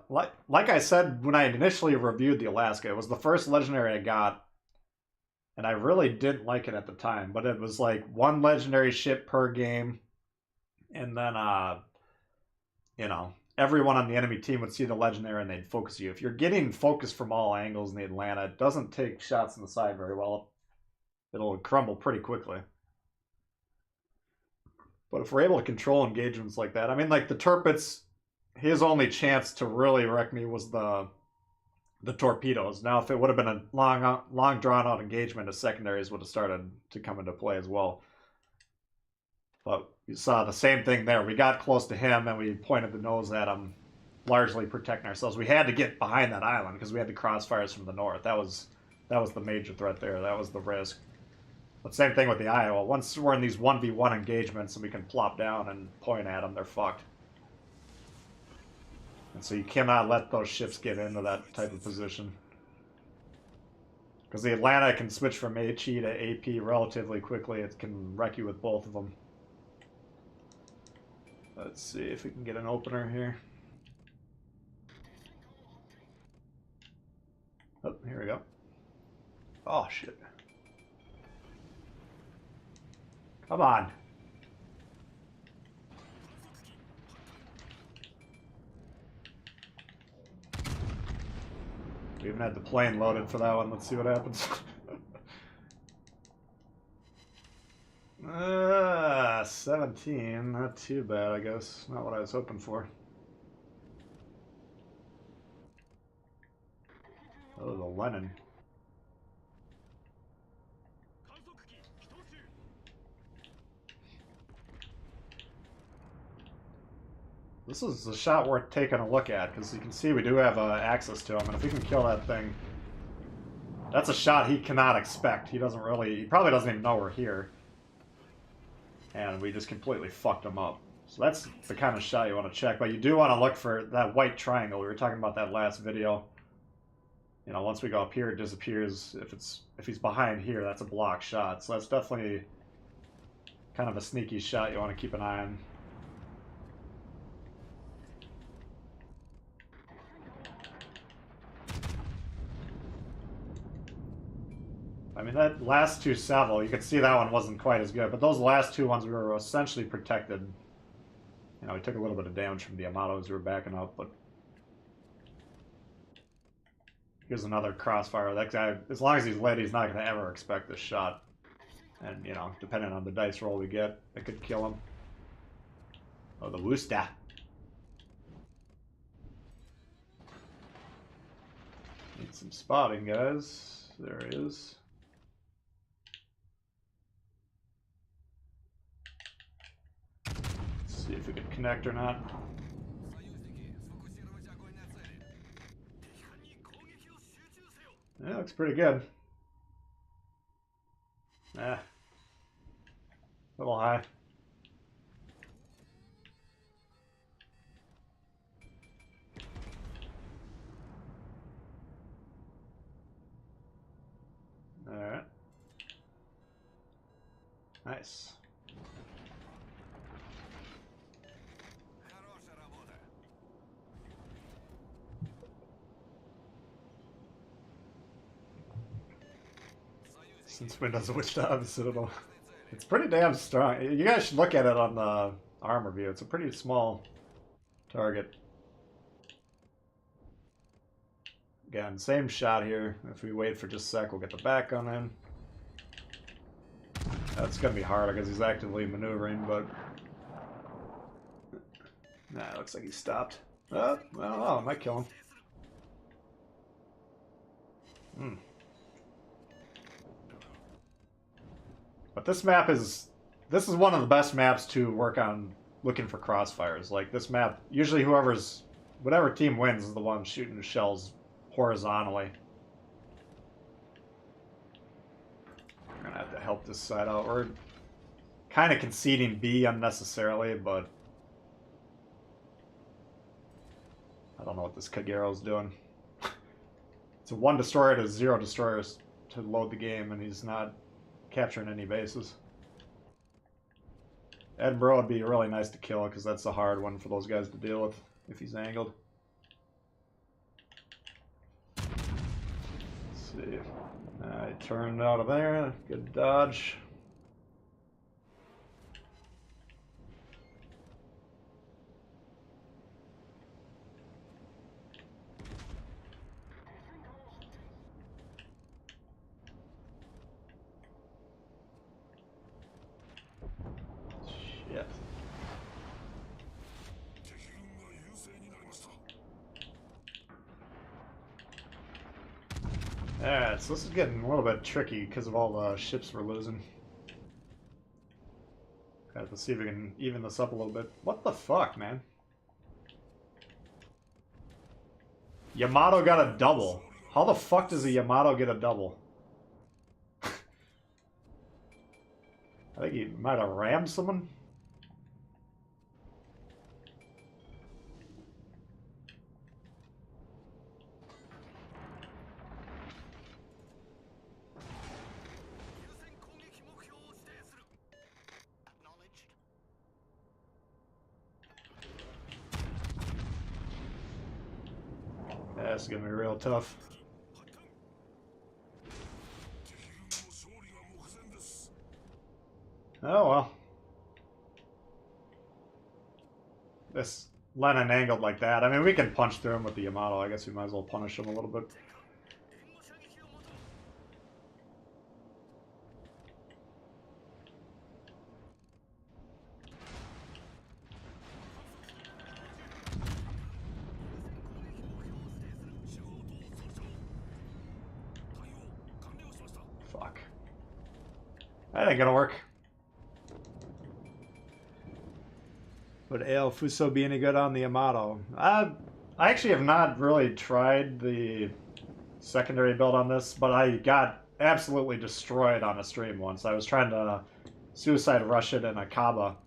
Like I said when I initially reviewed the Alaska, it was the first legendary I got. And I really didn't like it at the time, but it was like one legendary ship per game. And then, you know, everyone on the enemy team would see the legendary and they'd focus you. If you're getting focused from all angles in the Atlanta, it doesn't take shots in the side very well. It'll crumble pretty quickly. But if we're able to control engagements like that, I mean, like the Tirpitz, his only chance to really wreck me was the torpedoes. Now, if it would have been a long drawn-out engagement, the secondaries would have started to come into play as well. But you saw the same thing there. We got close to him, and we pointed the nose at him, largely protecting ourselves. We had to get behind that island, because we had the crossfires from the north. That was the major threat there. That was the risk. But same thing with the Iowa. Once we're in these 1v1 engagements and we can plop down and point at them, they're fucked. And so you cannot let those ships get into that type of position. Because the Atlanta can switch from HE to AP relatively quickly. It can wreck you with both of them. Let's see if we can get an opener here. Oh, here we go. Oh, shit. Come on. We even had the plane loaded for that one. Let's see what happens. 17, not too bad, I guess. Not what I was hoping for. Oh, the Lenin. This is a shot worth taking a look at, because you can see we do have access to him, and if we can kill that thing, that's a shot he cannot expect. He probably doesn't even know we're here. And we just completely fucked him up. So that's the kind of shot you want to check, but you do want to look for that white triangle. We were talking about that last video. You know, once we go up here, it disappears. If he's behind here, that's a block shot. So that's definitely kind of a sneaky shot you want to keep an eye on. I mean, that last two Savile, you could see that one wasn't quite as good, but those last two ones we were essentially protected. You know, we took a little bit of damage from the Yamato as we were backing up, but here's another crossfire. That guy, as long as he's lit, he's not going to ever expect this shot. And, you know, depending on the dice roll we get, it could kill him. Oh, the Wusta. Need some spotting, guys. There he is. Let's see if we can connect or not. Yeah, looks pretty good. A little high. Alright. Nice. Since Windows switched to the Citadel. It's pretty damn strong. You guys should look at it on the armor view. It's a pretty small target. Again, same shot here. If we wait for just a sec, we'll get the back on him. That's going to be hard because he's actively maneuvering, but... Nah, it looks like he stopped. Oh, well, I might kill him. But this map is... This is one of the best maps to work on looking for crossfires. Like, this map, usually whatever team wins is the one shooting the shells horizontally. We're gonna have to help this side out. We're kind of conceding B unnecessarily, but I don't know what this Kagero's doing. It's a 1 destroyer to 0 destroyers to load the game, and he's not capturing any bases. Edinburgh would be really nice to kill because that's a hard one for those guys to deal with if he's angled. Let's see. I turned out of there. Good dodge. Shit. Alright, so this is getting a little bit tricky because of all the ships we're losing. Got to see if we can even this up a little bit. What the fuck, man? Yamato got a double. How the fuck does a Yamato get a double? I think he might have rammed someone. That's gonna be real tough. Oh well. This Lenin angled like that. I mean, we can punch through him with the Yamato. I guess we might as well punish him a little bit. That ain't gonna work. Would AL Fuso be any good on the Yamato? I actually have not really tried the secondary build on this, but I got absolutely destroyed on a stream once. I was trying to suicide rush it in a Kaba.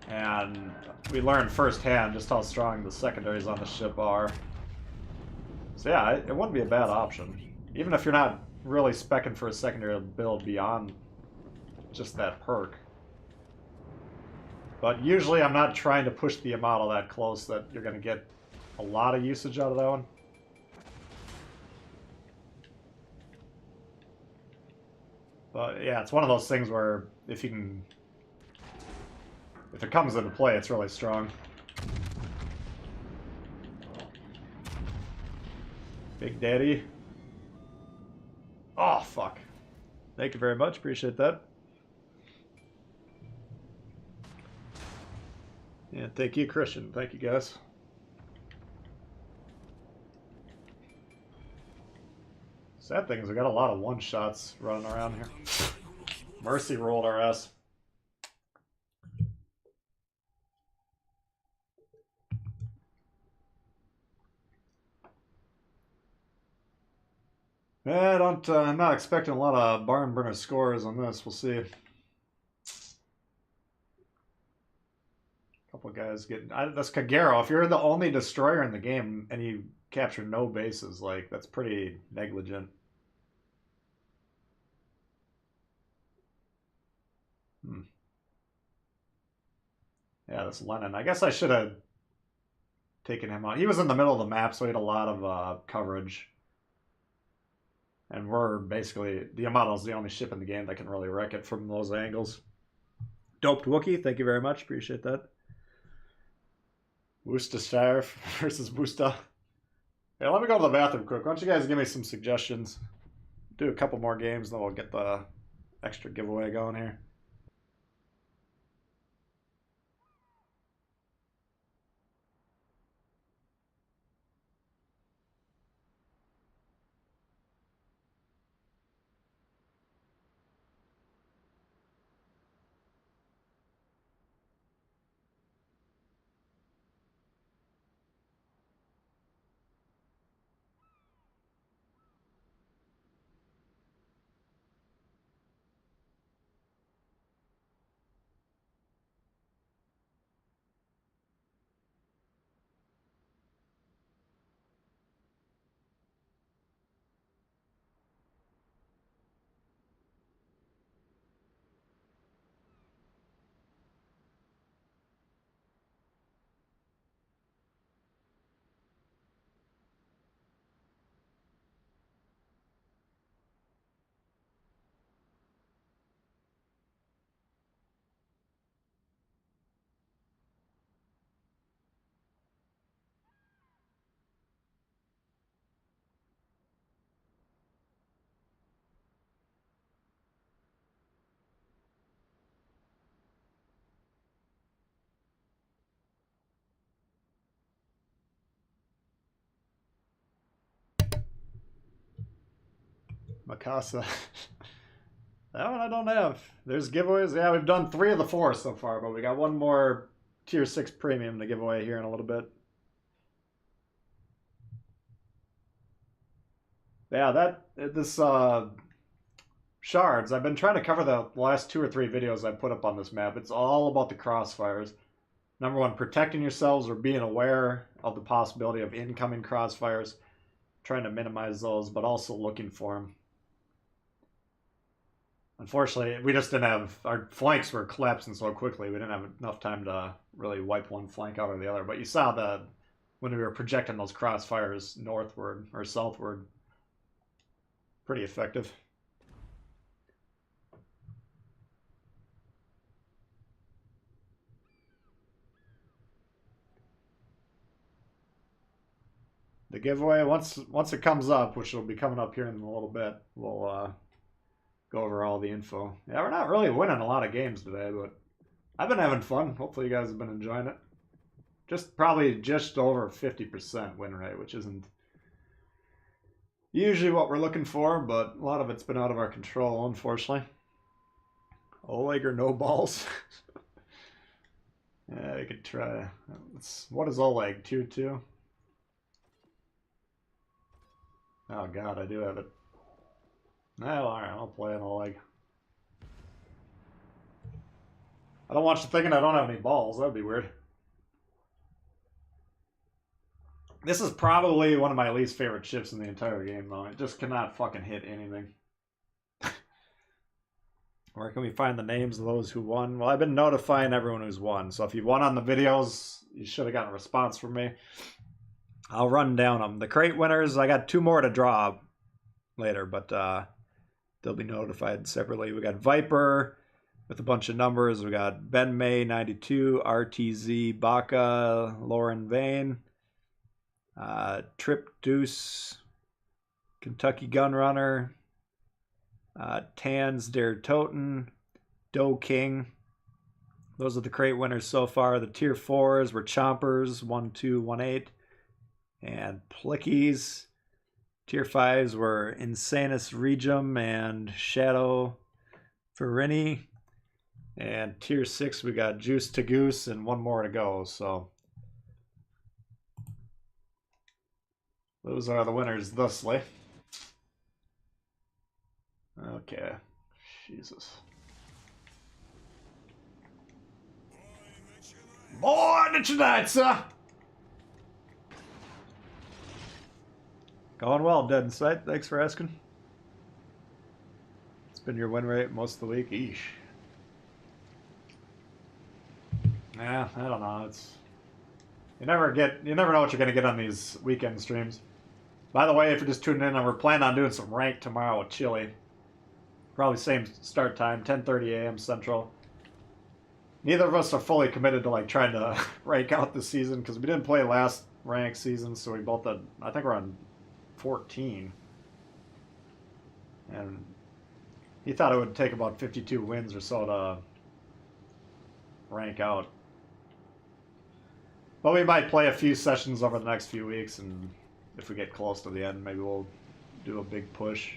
And we learned firsthand just how strong the secondaries on the ship are. So yeah, it wouldn't be a bad option. Even if you're not really spec'ing for a secondary build beyond just that perk. But usually I'm not trying to push the Yamato that close that you're going to get a lot of usage out of that one. But yeah, it's one of those things where if you can... If it comes into play, it's really strong. Big Daddy. Oh, fuck. Thank you very much. Appreciate that. Yeah, thank you, Christian. Thank you, guys. Sad thing is we got a lot of one-shots running around here. Mercy rolled our ass. Yeah, I'm not expecting a lot of barn burner scores on this. We'll see. Couple guys getting... that's Kagero. If you're the only destroyer in the game and you capture no bases, like, that's pretty negligent. Yeah, this Lennon. I guess I should have taken him out. He was in the middle of the map, so he had a lot of coverage. And we're basically... The Yamato's the only ship in the game that can really wreck it from those angles. Doped Wookie, thank you very much. Appreciate that. Worcestershire versus Worcester. Yeah, let me go to the bathroom quick. Why don't you guys give me some suggestions? Do a couple more games, then we'll get the extra giveaway going here. Mikasa. That one I don't have. There's giveaways. Yeah, we've done 3 of the 4 so far, but we got one more Tier 6 premium to give away here in a little bit. Yeah, this shards. I've been trying to cover the last 2 or 3 videos I put up on this map. It's all about the crossfires. Number 1, protecting yourselves or being aware of the possibility of incoming crossfires. Trying to minimize those, but also looking for them. Unfortunately, we just didn't have... Our flanks were collapsing so quickly, we didn't have enough time to really wipe one flank out or the other. But you saw that when we were projecting those crossfires northward or southward. Pretty effective. The giveaway, once it comes up, which will be coming up here in a little bit, we'll go over all the info. Yeah, we're not really winning a lot of games today, but I've been having fun. Hopefully you guys have been enjoying it. Probably just over 50% win rate, which isn't usually what we're looking for, but a lot of it's been out of our control, unfortunately. Oleg or no balls? Yeah, we could try. What is Oleg? Tier 2? Oh god, I do have it. No, alright, I'll play an Oleg. I don't want you thinking I don't have any balls. That'd be weird. This is probably one of my least favorite ships in the entire game, though. It just cannot fucking hit anything. Where can we find the names of those who won? Well, I've been notifying everyone who's won. So if you won on the videos, you should have gotten a response from me. I'll run down them. The crate winners, I got 2 more to draw later, but they'll be notified separately. We got Viper with a bunch of numbers. We got Ben May 92, RTZ Baca, Lauren Vane, Trip Deuce, Kentucky Gunrunner, Tans Der Toten, Doe King. Those are the crate winners so far. The tier 4s were Chompers 1218 and Plickies. Tier 5s were Insanus Regum and Shadow Ferini. And tier 6 we got Juice to Goose and 1 more to go. So those are the winners thusly. Okay. Jesus. Boy, tonight, sir! Going well, Dead in Sight. Thanks for asking. It's been your win rate most of the week. Eesh. Yeah, I don't know. You never know what you're gonna get on these weekend streams. By the way, if you're just tuning in, we're planning on doing some rank tomorrow with Chili. Probably same start time, 10:30 a.m. Central. Neither of us are fully committed to like trying to rank out this season because we didn't play last rank season, so we both had, I think we're on 14. And he thought it would take about 52 wins or so to rank out. But we might play a few sessions over the next few weeks, and if we get close to the end, maybe we'll do a big push.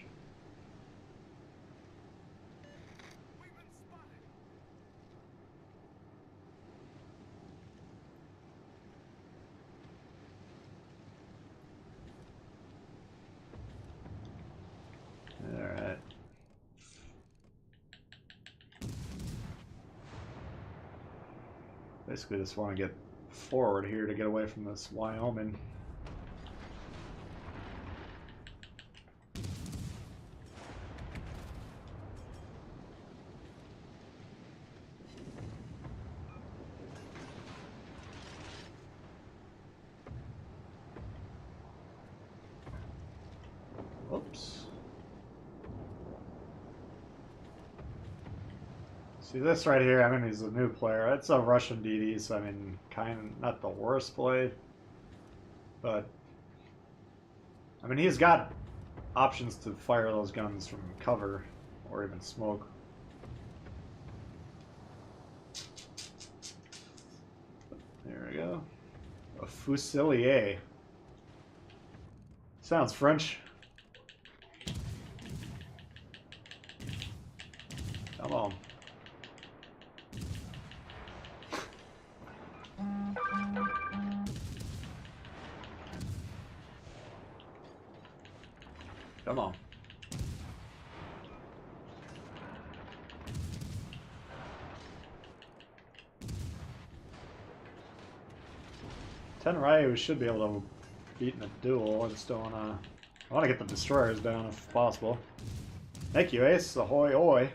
Alright. Basically just want to get forward here to get away from this Wyoming. Oops. See this right here, I mean, he's a new player. It's a Russian DD, so I mean, kind of not the worst play. But, I mean, he's got options to fire those guns from cover or even smoke. There we go. A Fusilier. Sounds French. Come on. Come on. Tenrai, we should be able to beat in a duel. I just don't wanna. I want to get the destroyers down if possible. Thank you, Ace. Ahoy, oi.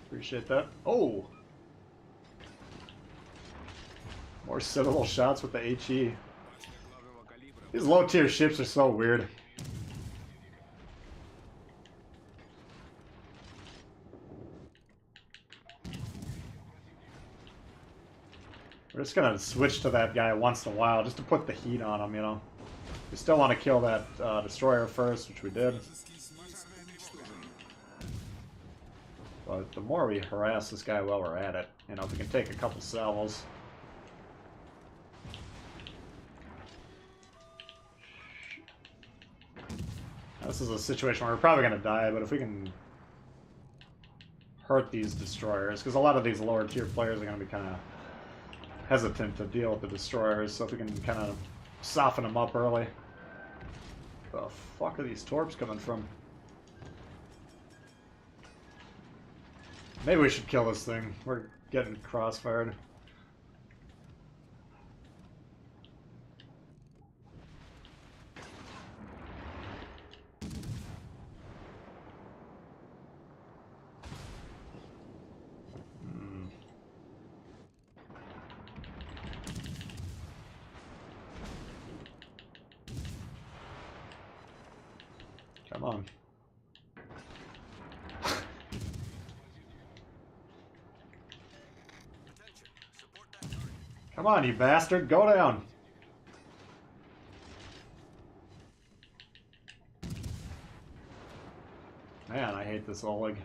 Appreciate that. Oh! More Citadel shots with the HE. These low tier ships are so weird. We're just gonna switch to that guy once in a while just to put the heat on him, you know. We still want to kill that destroyer first, which we did. But the more we harass this guy while we're at it, you know, if we can take a couple salvos. This is a situation where we're probably going to die, but if we can hurt these destroyers, because a lot of these lower tier players are going to be kind of hesitant to deal with the destroyers, so if we can kind of soften them up early. The fuck are these torps coming from? Maybe we should kill this thing. We're getting crossfired. Come on. Attention. Support that target. Come on, you bastard. Go down. Man, I hate this Oleg.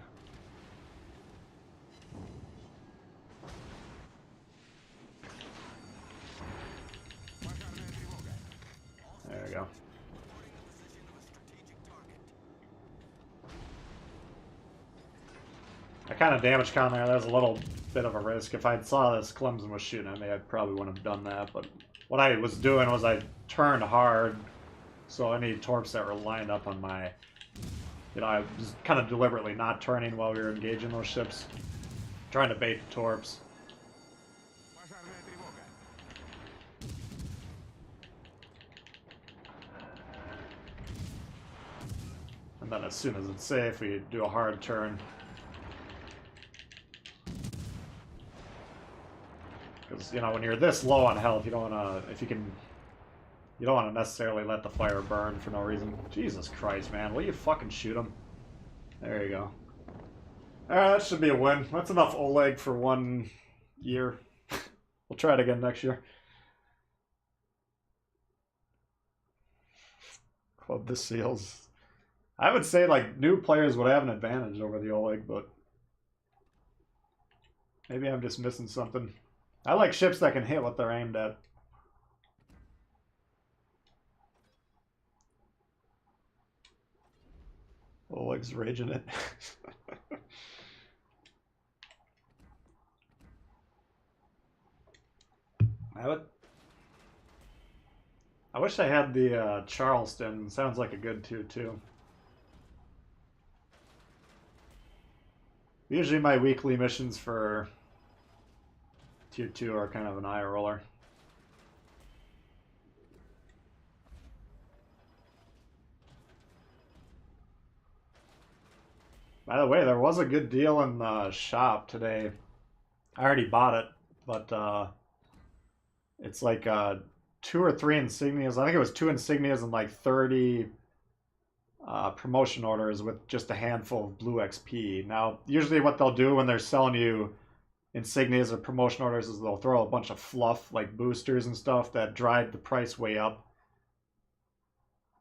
There we go. Reporting the position of a strategic target. I kind of damage count there. That was a little bit of a risk. If I saw this Clemson was shooting at me, I probably wouldn't have done that. But what I was doing was I turned hard, so any torps that were lined up on my... You know, I was kind of deliberately not turning while we were engaging those ships. Trying to bait the torps. And then as soon as it's safe, we do a hard turn. Because, you know, when you're this low on health, you don't want to, if you can, you don't want to necessarily let the fire burn for no reason. Jesus Christ, man. Will you fucking shoot him? There you go. Alright, that should be a win. That's enough Oleg for 1 year. We'll try it again next year. Club the Seals. I would say, like, new players would have an advantage over the Oleg, but maybe I'm just missing something. I like ships that can hit what they're aimed at. Oleg's raging it. I wish I had the Charleston. Sounds like a good 2-2. Usually my weekly missions for Tier 2 are kind of an eye roller. By the way, there was a good deal in the shop today. I already bought it, but it's like 2 or 3 insignias. I think it was 2 insignias and like 30 promotion orders with just a handful of blue XP. Now, usually what they'll do when they're selling you insignias or promotion orders is they'll throw a bunch of fluff like boosters and stuff that drive the price way up,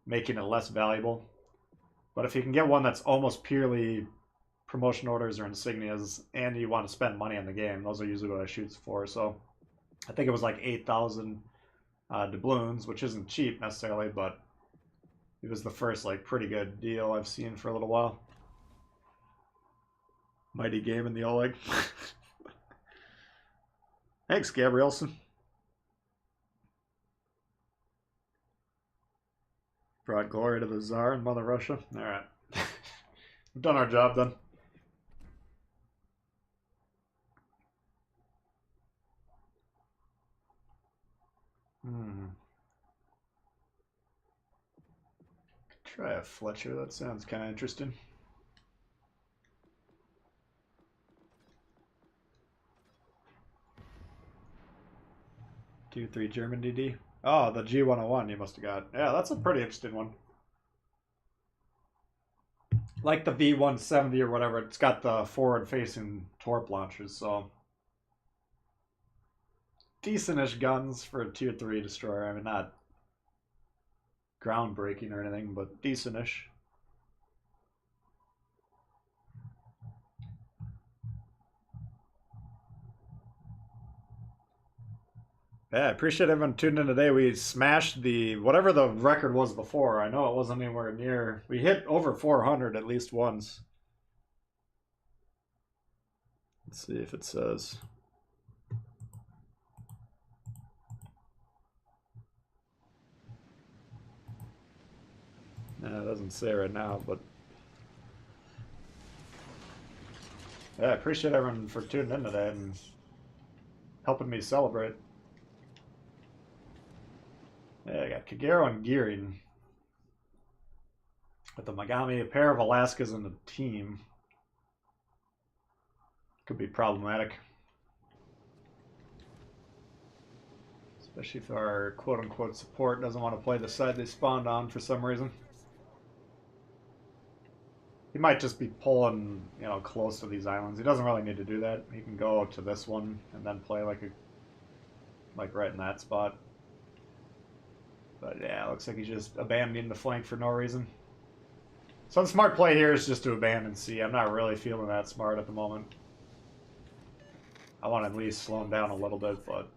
making it less valuable. But if you can get one that's almost purely promotion orders or insignias and you want to spend money on the game, those are usually what I shoot for. So I think it was like 8,000 doubloons, which isn't cheap necessarily, but it was the first like pretty good deal I've seen for a little while. Mighty game in the Oleg. Thanks, Gabrielson. Brought glory to the Tsar and Mother Russia. Alright. We've done our job then. Try a Fletcher. That sounds kind of interesting. Tier 3 German DD. Oh, the G101 you must have got. Yeah, that's a pretty interesting one. Like the V170 or whatever, it's got the forward-facing torp launchers, so decentish guns for a Tier 3 destroyer. I mean, not groundbreaking or anything, but decentish. Yeah, I appreciate everyone tuning in today. We smashed the whatever the record was before. I know it wasn't anywhere near. We hit over 400 at least once. Let's see if it says. No, it doesn't say right now, but yeah, I appreciate everyone for tuning in today and helping me celebrate. Yeah, I got Kagero and Gearing. With the Megami, a pair of Alaskas in the team. Could be problematic. Especially if our quote-unquote support doesn't want to play the side they spawned on for some reason. He might just be pulling, you know, close to these islands. He doesn't really need to do that. He can go to this one and then play like right in that spot. But yeah, it looks like he's just abandoning the flank for no reason. So the smart play here is just to abandon C. I'm not really feeling that smart at the moment. I want to at least slow him down a little bit, but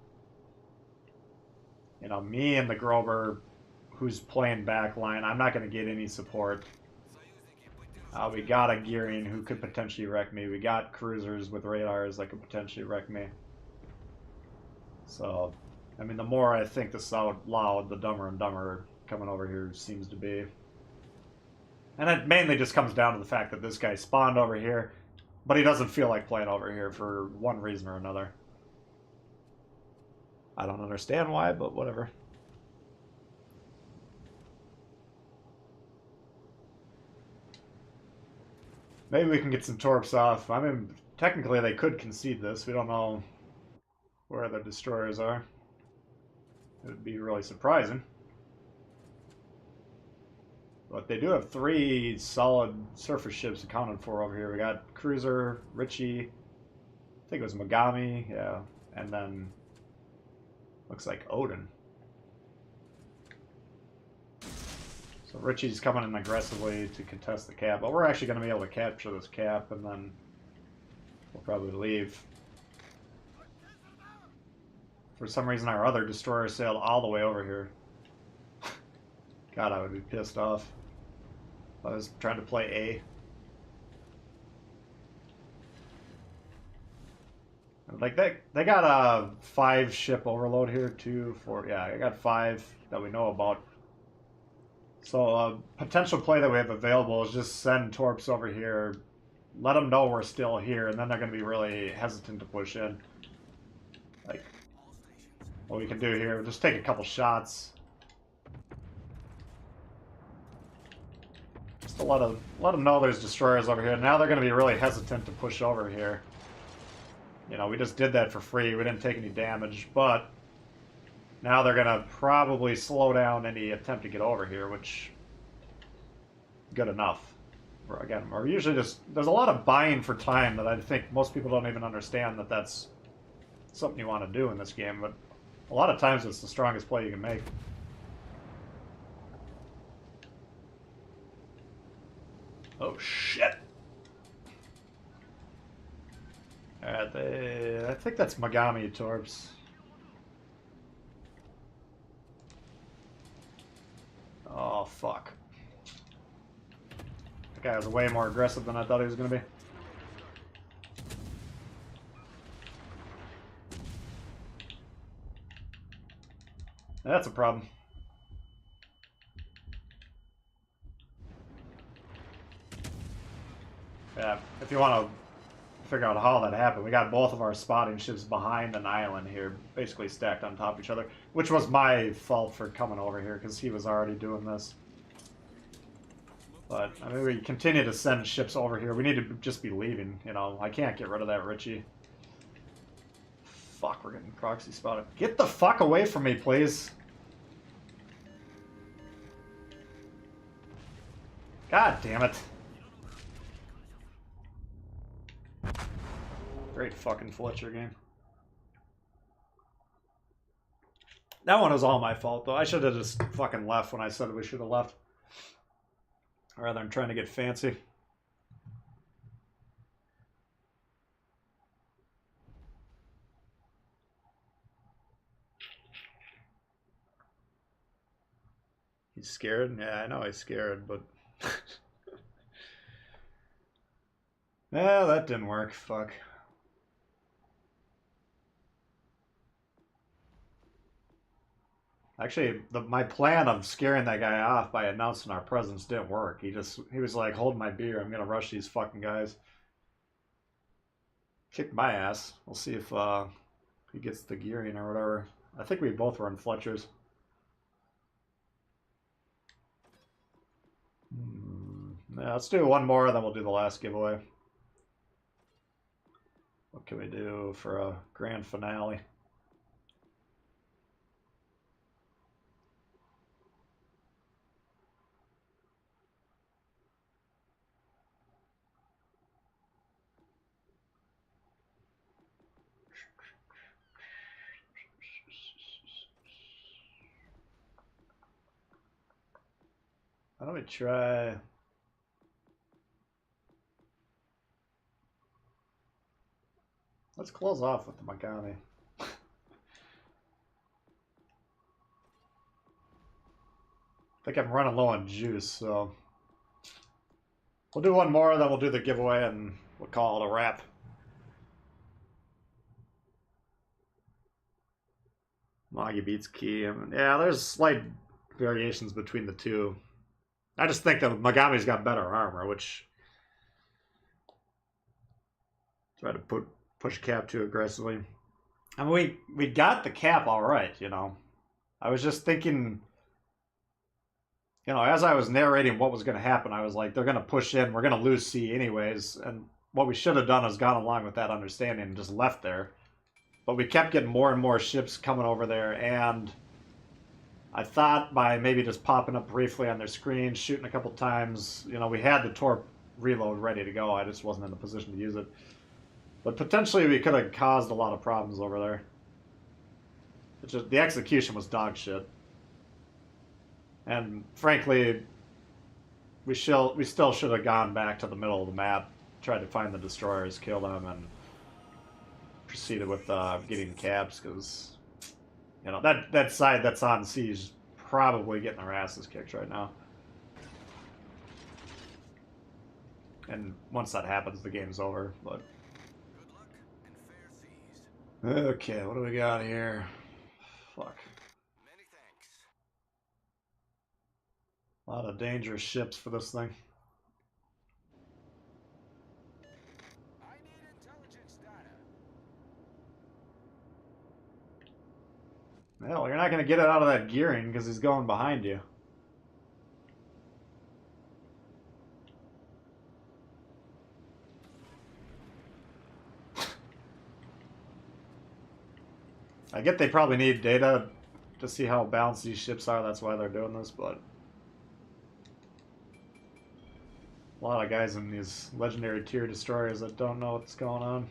you know, me and the Grover, who's playing back line, I'm not going to get any support. We got a Gearing who could potentially wreck me. We got cruisers with radars that could potentially wreck me. So, I mean, the more I think this out loud, the dumber and dumber coming over here seems to be. And it mainly just comes down to the fact that this guy spawned over here, but he doesn't feel like playing over here for one reason or another. I don't understand why, but whatever. Maybe we can get some torps off. I mean, technically they could concede this. We don't know where the destroyers are. It would be really surprising. But they do have 3 solid surface ships accounted for over here. We got Cruiser, Richie, I think it was Megami, yeah, and then looks like Odin. So Richie's coming in aggressively to contest the cap, but we're actually going to be able to capture this cap, and then we'll probably leave. For some reason, our other destroyer sailed all the way over here. God, I would be pissed off. I was trying to play A. Like, they got a 5 ship overload here, 2, 4, yeah, I got 5 that we know about. So a potential play that we have available is just send torps over here, let them know we're still here, and then they're going to be really hesitant to push in. Like, what we can do here, just take a couple shots. Just to let them know there's destroyers over here. Now they're going to be really hesitant to push over here. You know, we just did that for free. We didn't take any damage, but now they're going to probably slow down any attempt to get over here, which good enough. Again, we're usually just... There's a lot of buying for time that I think most people don't even understand that that's something you want to do in this game, but a lot of times it's the strongest play you can make. Oh, shit! I think that's Megami torps. Oh, fuck. That guy was way more aggressive than I thought he was going to be. That's a problem. Yeah, if you want to figure out how that happened, we got both of our spotting ships behind an island here, basically stacked on top of each other, which was my fault for coming over here, because he was already doing this. But, I mean, we continue to send ships over here. We need to just be leaving, you know. I can't get rid of that Richie. Fuck, we're getting proxy spotted. Get the fuck away from me, please. God damn it. Great fucking Fletcher game. That one was all my fault, though. I should have just fucking left when I said we should have left. Rather than trying to get fancy. He's scared? Yeah, I know he's scared, but... Yeah, that didn't work. Fuck. Actually, my plan of scaring that guy off by announcing our presence didn't work. He was like, hold my beer, I'm gonna rush these fucking guys. Kicked my ass. We'll see if he gets the gearing or whatever. I think we both run Fletchers. Yeah, let's do one more, then we'll do the last giveaway. What can we do for a grand finale? Why don't we try... Let's close off with the Magami. I think I'm running low on juice, so... We'll do one more, then we'll do the giveaway, and we'll call it a wrap. Magi beats Key. I mean, yeah, there's slight variations between the two. I just think that Magami's got better armor, which... Try to push cap too aggressively. I mean, we got the cap all right, you know. I was just thinking, you know, as I was narrating what was going to happen, I was like, they're going to push in, we're going to lose C anyways, and what we should have done is gone along with that understanding and just left there. But we kept getting more and more ships coming over there, and I thought by maybe just popping up briefly on their screen, shooting a couple times, you know, we had the torp reload ready to go, I just wasn't in the position to use it. But potentially we could have caused a lot of problems over there. It's just, the execution was dog shit. And frankly, we still should have gone back to the middle of the map, tried to find the destroyers, kill them, and proceeded with getting caps, because, you know, that side that's on siege is probably getting their asses kicked right now. And once that happens, the game's over, but... Okay, what do we got here? Fuck. Many thanks. A lot of dangerous ships for this thing. I need intelligence data. Well, you're not going to get it out of that gearing because he's going behind you. I get they probably need data to see how balanced these ships are, that's why they're doing this, but... A lot of guys in these legendary tier destroyers that don't know what's going on.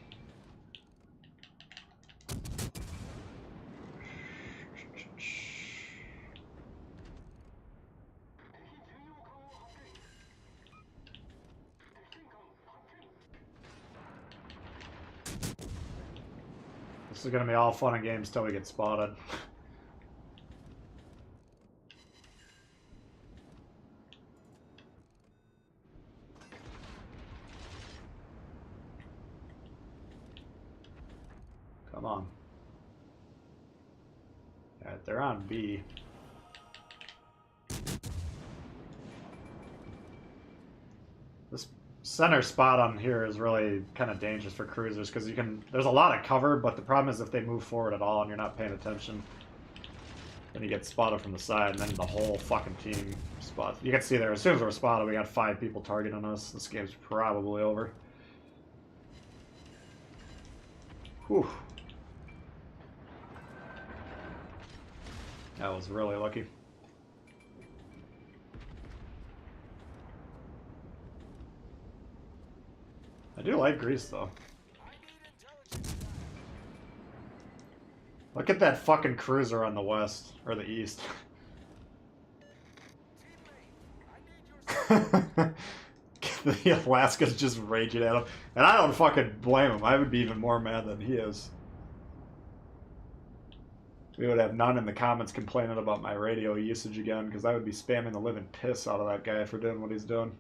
This is going to be all fun and games till we get spotted. Come on. Alright, they're on B. This center spot on here is really kind of dangerous for cruisers because there's a lot of cover, but the problem is if they move forward at all and you're not paying attention, then you get spotted from the side, and then the whole fucking team spots. You can see there, as soon as we're spotted, we got 5 people targeting us. This game's probably over. Whew. That was really lucky. I do like Greece, though. Look at that fucking cruiser on the west, or the east. The Alaska's just raging at him. And I don't fucking blame him. I would be even more mad than he is. We would have none in the comments complaining about my radio usage again, because I would be spamming the living piss out of that guy for doing what he's doing.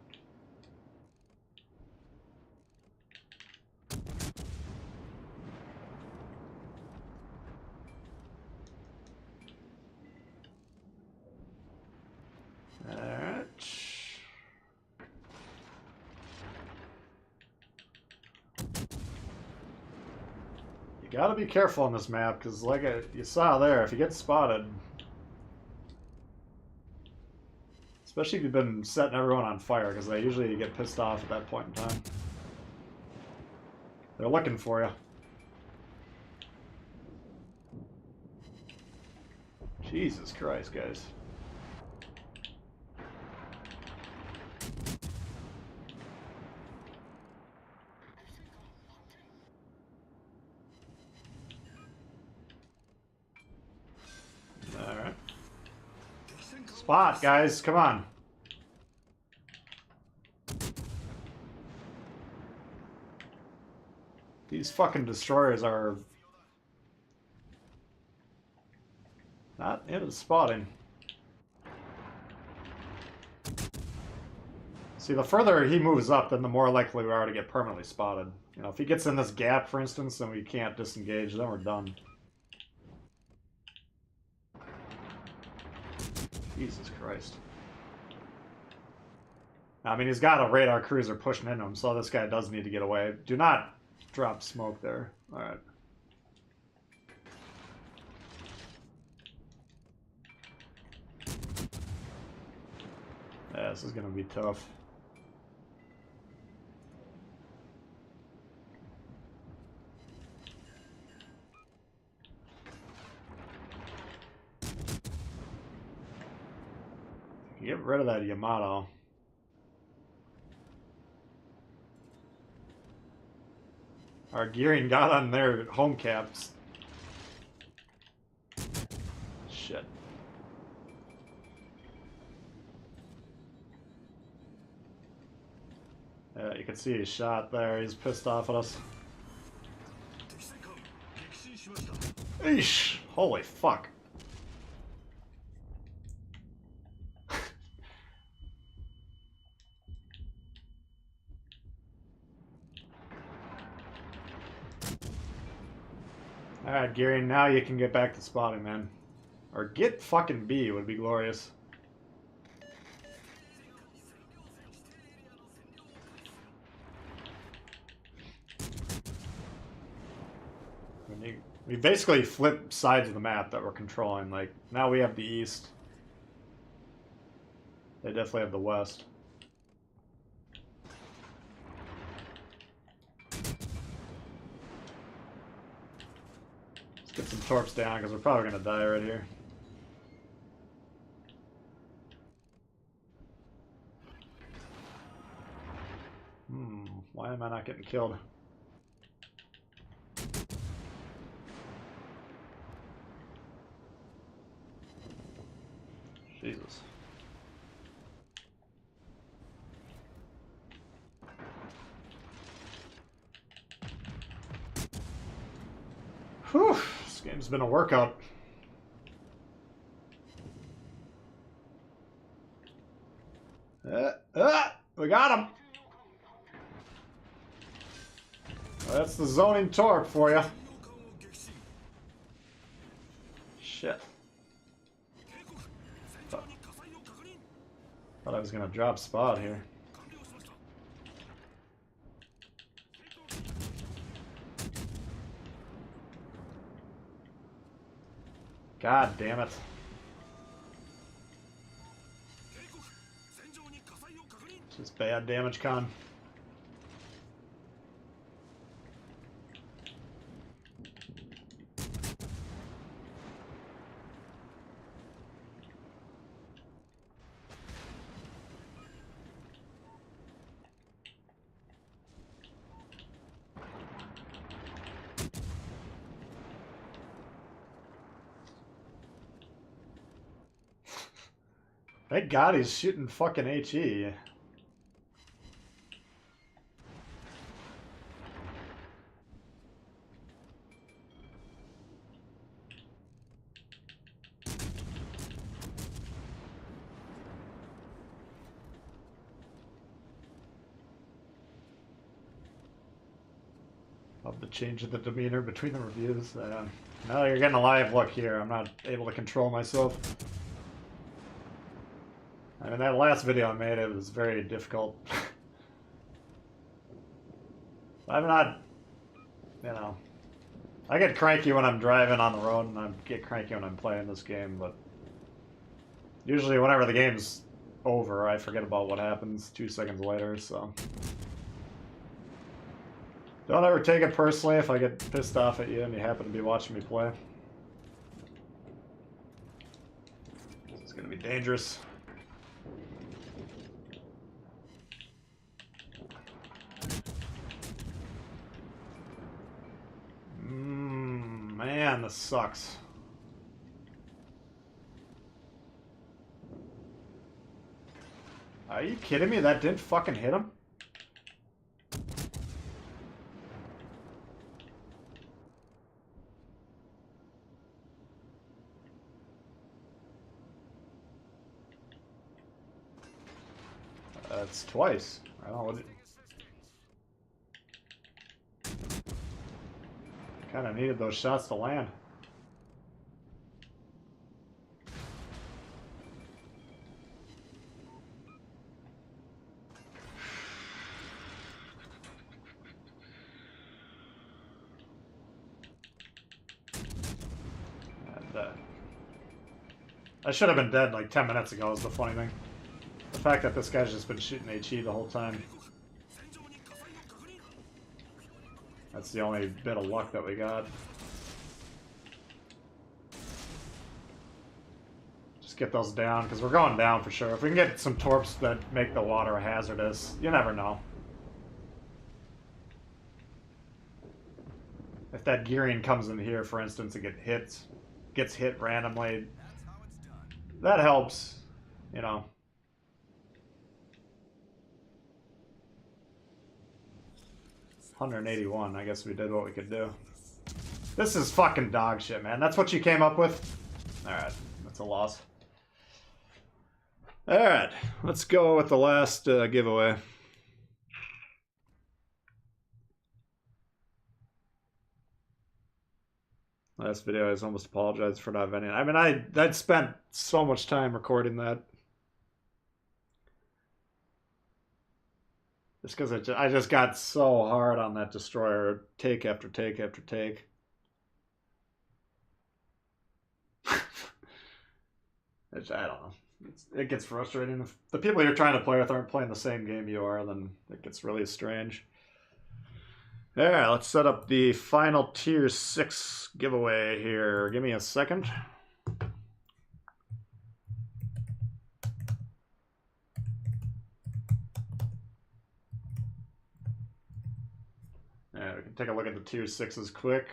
Alright. You gotta be careful on this map, because like you saw there, if you get spotted, especially if you've been setting everyone on fire, because they usually get pissed off at that point in time. They're looking for you. Jesus Christ, guys. Alright. Spot, guys, come on. These fucking destroyers are not into spotting. See, the further he moves up, then the more likely we are to get permanently spotted. You know, if he gets in this gap, for instance, and we can't disengage, then we're done. Jesus Christ. I mean, he's got a radar cruiser pushing into him, so this guy does need to get away. Do not drop smoke there. Alright. Yeah, this is gonna be tough. Get rid of that Yamato. Our gearing got on their home caps. Shit. Yeah, you can see his shot there. He's pissed off at us. Eesh! Holy fuck. Alright, Gearing, now you can get back to spotting, man. Or get fucking B would be glorious. We basically flip sides of the map that we're controlling. Like, now we have the east. They definitely have the west. Let's get some torps down, because we're probably going to die right here. Why am I not getting killed? Jesus. Whew, this game's been a workout. We got him. Well, that's the zoning torp for you. Shit. Thought I was gonna drop spot here. God damn it. Just bad damage con. Thank God he's shooting fucking HE. Of the change of the demeanor between the reviews. Now you're getting a live look here. I'm not able to control myself. I mean, that last video I made, it was very difficult. I'm not, you know, I get cranky when I'm driving on the road, and I get cranky when I'm playing this game, but usually whenever the game's over, I forget about what happens 2 seconds later, so. Don't ever take it personally if I get pissed off at you and you happen to be watching me play. It's gonna be dangerous. Man, this sucks. Are you kidding me? That didn't fucking hit him? That's twice. I don't know what it... Kind of needed those shots to land. And, I should have been dead like 10 minutes ago is the funny thing. The fact that this guy's just been shooting HE the whole time. That's the only bit of luck that we got. Just get those down, because we're going down for sure. If we can get some torps that make the water hazardous, you never know. If that gearing comes in here, for instance, and gets hit randomly, that helps, you know. $181. I guess we did what we could do. This is fucking dog shit, man. That's what you came up with? Alright, that's a loss. Alright, let's go with the last giveaway. Last video, I was almost apologized for not vending. I mean, I'd spent so much time recording that. Just because I just got so hard on that destroyer, take after take after take. I don't know. It gets frustrating. If the people you're trying to play with aren't playing the same game you are, then it gets really strange. Alright, let's set up the final tier 6 giveaway here. Give me a second. Yeah, we can take a look at the tier 6s quick.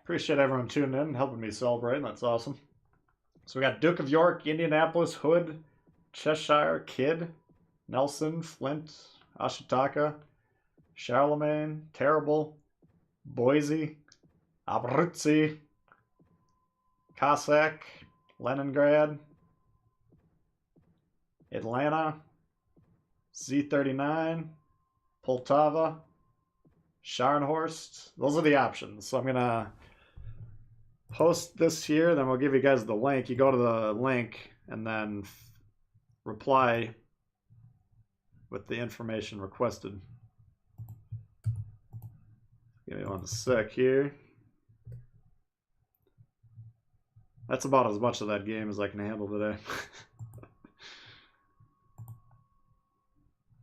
Appreciate everyone tuning in, helping me celebrate. That's awesome. So we got Duke of York, Indianapolis, Hood, Cheshire, Kid, Nelson, Flint, Ashitaka, Charlemagne, Terrible, Boise, Abruzzi, Cossack, Leningrad, Atlanta, Z39, Poltava, Scharnhorst. Those are the options. So I'm going to post this here, then we'll give you guys the link. You go to the link and then reply with the information requested. Give me one sec here. That's about as much of that game as I can handle today.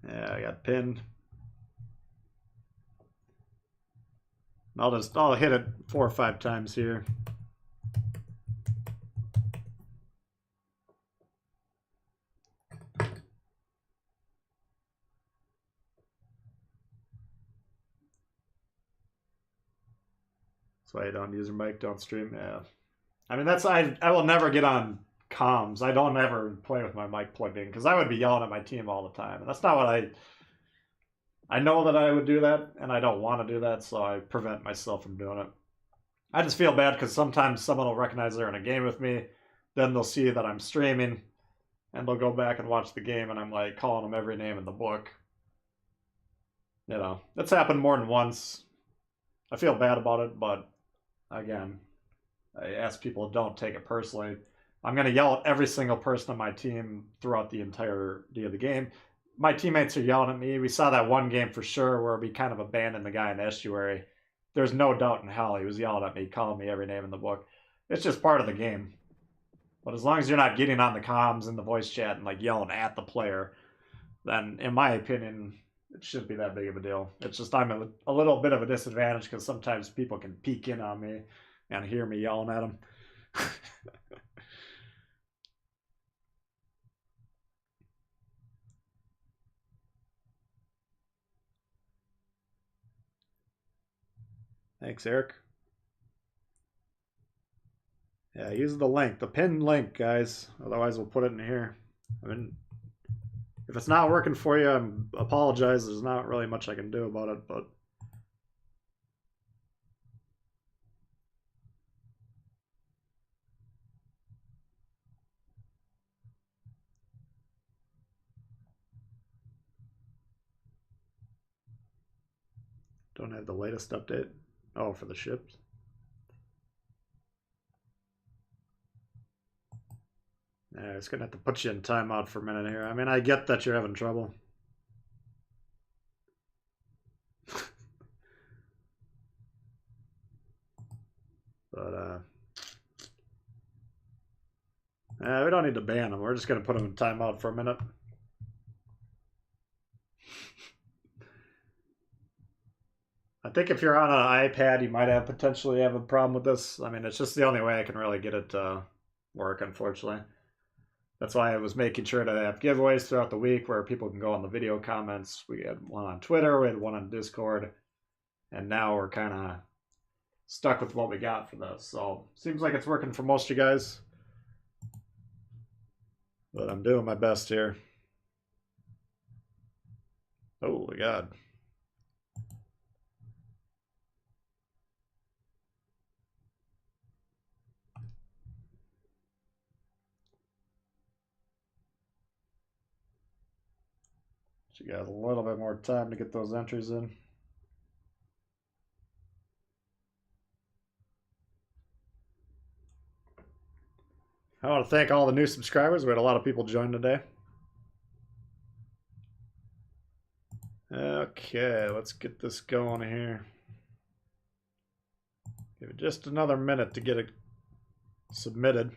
Yeah, I got pinned. I'll hit it 4 or 5 times here. That's why you don't use your mic, don't stream. Yeah. I mean, I will never get on comms. I don't ever play with my mic plugged in because I would be yelling at my team all the time. And that's not what I know that I would do that, and I don't want to do that, so I prevent myself from doing it. I just feel bad because sometimes someone will recognize they're in a game with me, then they'll see that I'm streaming, and they'll go back and watch the game, and I'm like calling them every name in the book. You know, it's happened more than once. I feel bad about it, but again, I ask people don't take it personally. I'm going to yell at every single person on my team throughout the entirety of the game. My teammates are yelling at me. We saw that one game for sure where we kind of abandoned the guy in the estuary. There's no doubt in hell he was yelling at me, calling me every name in the book. It's just part of the game. But as long as you're not getting on the comms and the voice chat and like yelling at the player, then in my opinion, it shouldn't be that big of a deal. It's just I'm a little bit of a disadvantage because sometimes people can peek in on me and hear me yelling at them. Thanks, Eric. Yeah, use the link, the pinned link, guys. Otherwise, we'll put it in here. I mean, if it's not working for you, I apologize. There's not really much I can do about it, but don't have the latest update. Oh, for the ships. Yeah, it's gonna have to put you in timeout for a minute here. I mean, I get that you're having trouble. But we don't need to ban them. We're just gonna put them in timeout for a minute. I think if you're on an iPad, you might have potentially have a problem with this. I mean, it's just the only way I can really get it to work, unfortunately. That's why I was making sure to have giveaways throughout the week where people can go on the video comments. We had one on Twitter, we had one on Discord, and now we're kind of stuck with what we got for this. So seems like it's working for most of you guys, but I'm doing my best here. Holy God. You got a little bit more time to get those entries in. I want to thank all the new subscribers. We had a lot of people join today. Okay, let's get this going here. Give it just another minute to get it submitted.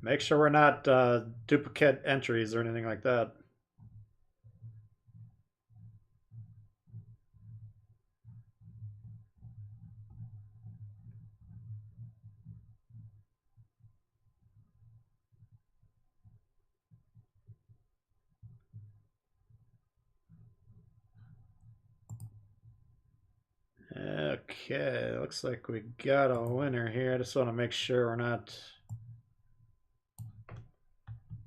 Make sure we're not duplicate entries or anything like that. Okay, looks like we got a winner here. I just want to make sure we're not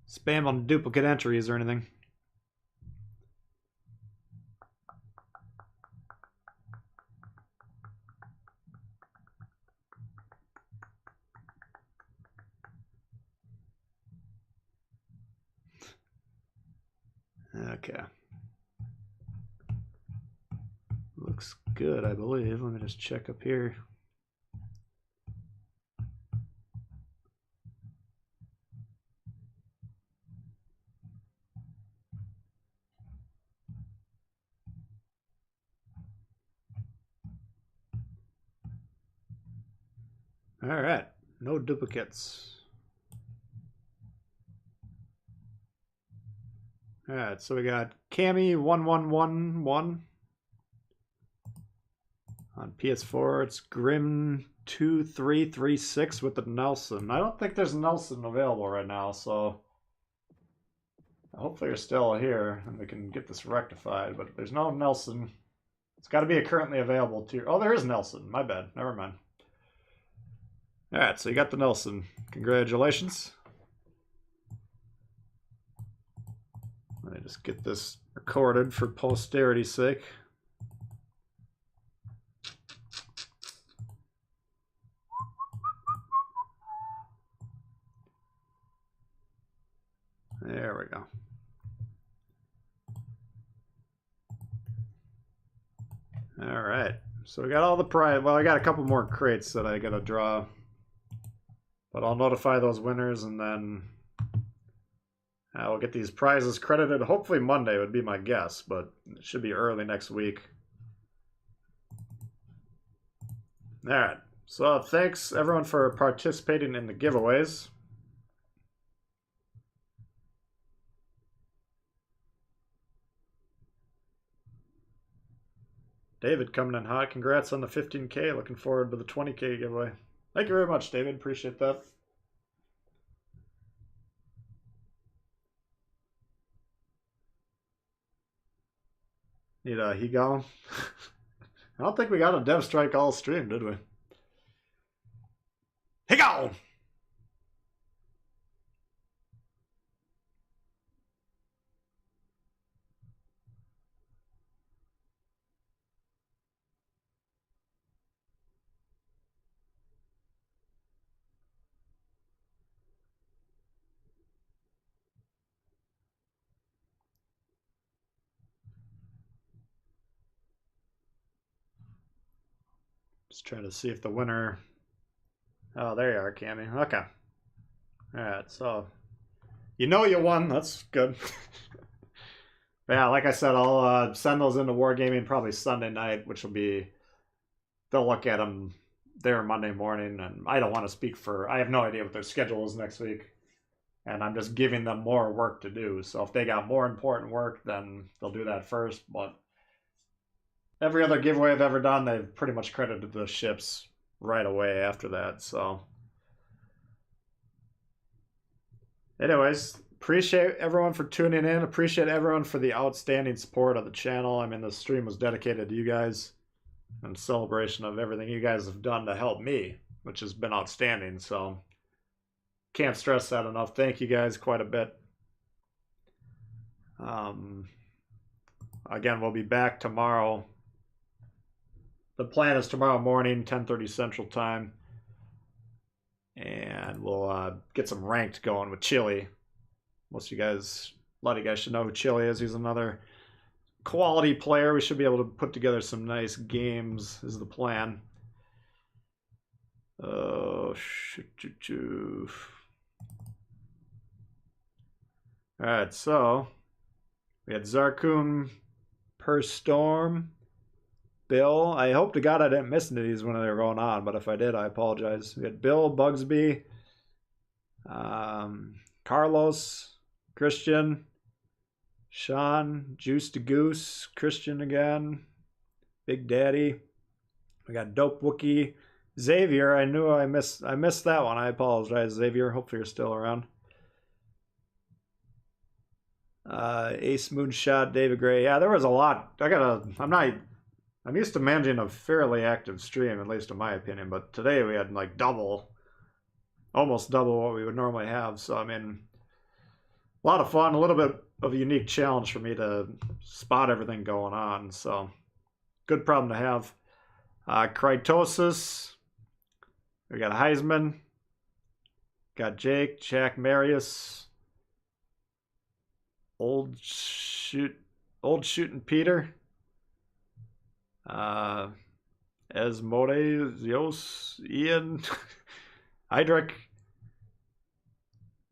spam on duplicate entries or anything. Okay. Looks good, I believe. Let me just check up here. All right, no duplicates. All right, so we got Cammy1111 on PS4. It's Grim2336 with the Nelson. I don't think there's a Nelson available right now, so hopefully you're still here and we can get this rectified. But there's no Nelson. It's got to be a currently available tier. Oh, there is Nelson. My bad. Never mind. All right, so you got the Nelson. Congratulations. Let me just get this recorded for posterity's sake. There we go. All right. So we got all the prize. Well, I got a couple more crates that I got to draw. But I'll notify those winners, and then I'll get these prizes credited. Hopefully Monday would be my guess, but it should be early next week. All right. So thanks, everyone, for participating in the giveaways. David coming in hot. Congrats on the 15K. Looking forward to the 20K giveaway. Thank you very much, David. Appreciate that. Need a he gone? I don't think we got a dev strike all stream, did we? He gone! Just trying to see if the winner... Oh, there you are, Cammy. Okay. Alright, so... You know you won. That's good. Yeah, like I said, I'll send those into Wargaming probably Sunday night, which will be... They'll look at them there Monday morning, and I don't want to speak for... I have no idea what their schedule is next week. And I'm just giving them more work to do. So if they got more important work, then they'll do that first, but... Every other giveaway I've ever done, they've pretty much credited the ships right away after that, so. Anyways, appreciate everyone for tuning in. Appreciate everyone for the outstanding support of the channel. I mean, the stream was dedicated to you guys in celebration of everything you guys have done to help me, which has been outstanding, so. Can't stress that enough. Thank you guys quite a bit. Again, we'll be back tomorrow. The plan is tomorrow morning, 10:30 Central Time. And we'll get some ranked going with Chili. A lot of you guys should know who Chili is. He's another quality player. We should be able to put together some nice games, is the plan. Oh, Alright, so we had Zarkun per Storm. Bill, I hope to God I didn't miss any of these when they were going on, but if I did, I apologize. We had Bill, Bugsby, Carlos, Christian, Sean, Juice to Goose, Christian again, Big Daddy. We got Dope Wookie, Xavier. I knew I missed that one. I apologize, Xavier. Hopefully you're still around. Ace Moonshot, David Gray. Yeah, there was a lot. I'm used to managing a fairly active stream, at least in my opinion, but today we had like almost double what we would normally have. So, I mean, a lot of fun, a little bit of a unique challenge for me to spot everything going on. So, good problem to have. Krytosis. We got Heisman. Got Jake, Jack Marius. Old Shooting Peter. Esmode, Zios, Ian, Idric,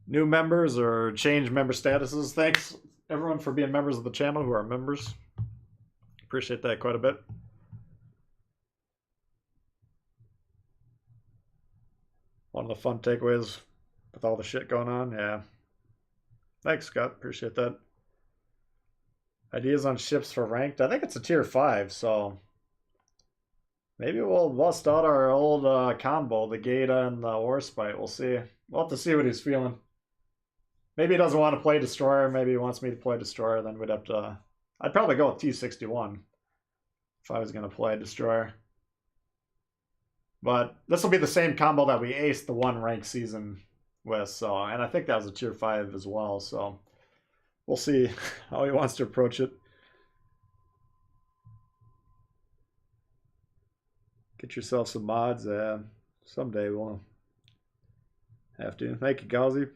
new members or change member statuses. Thanks everyone for being members of the channel who are members. Appreciate that quite a bit. One of the fun takeaways with all the shit going on, yeah. Thanks, Scott. Appreciate that. Ideas on ships for ranked. I think it's a tier 5, so maybe we'll bust out our old combo, the Gata and the Warspite. We'll see. We'll have to see what he's feeling. Maybe he doesn't want to play Destroyer. Maybe he wants me to play Destroyer. Then we'd have to... I'd probably go with T61. if I was going to play Destroyer. But this will be the same combo that we aced the one rank season with, so, and I think that was a tier 5 as well, so we'll see how he wants to approach it. Get yourself some mods. Someday we'll have to. Thank you, Gauzy.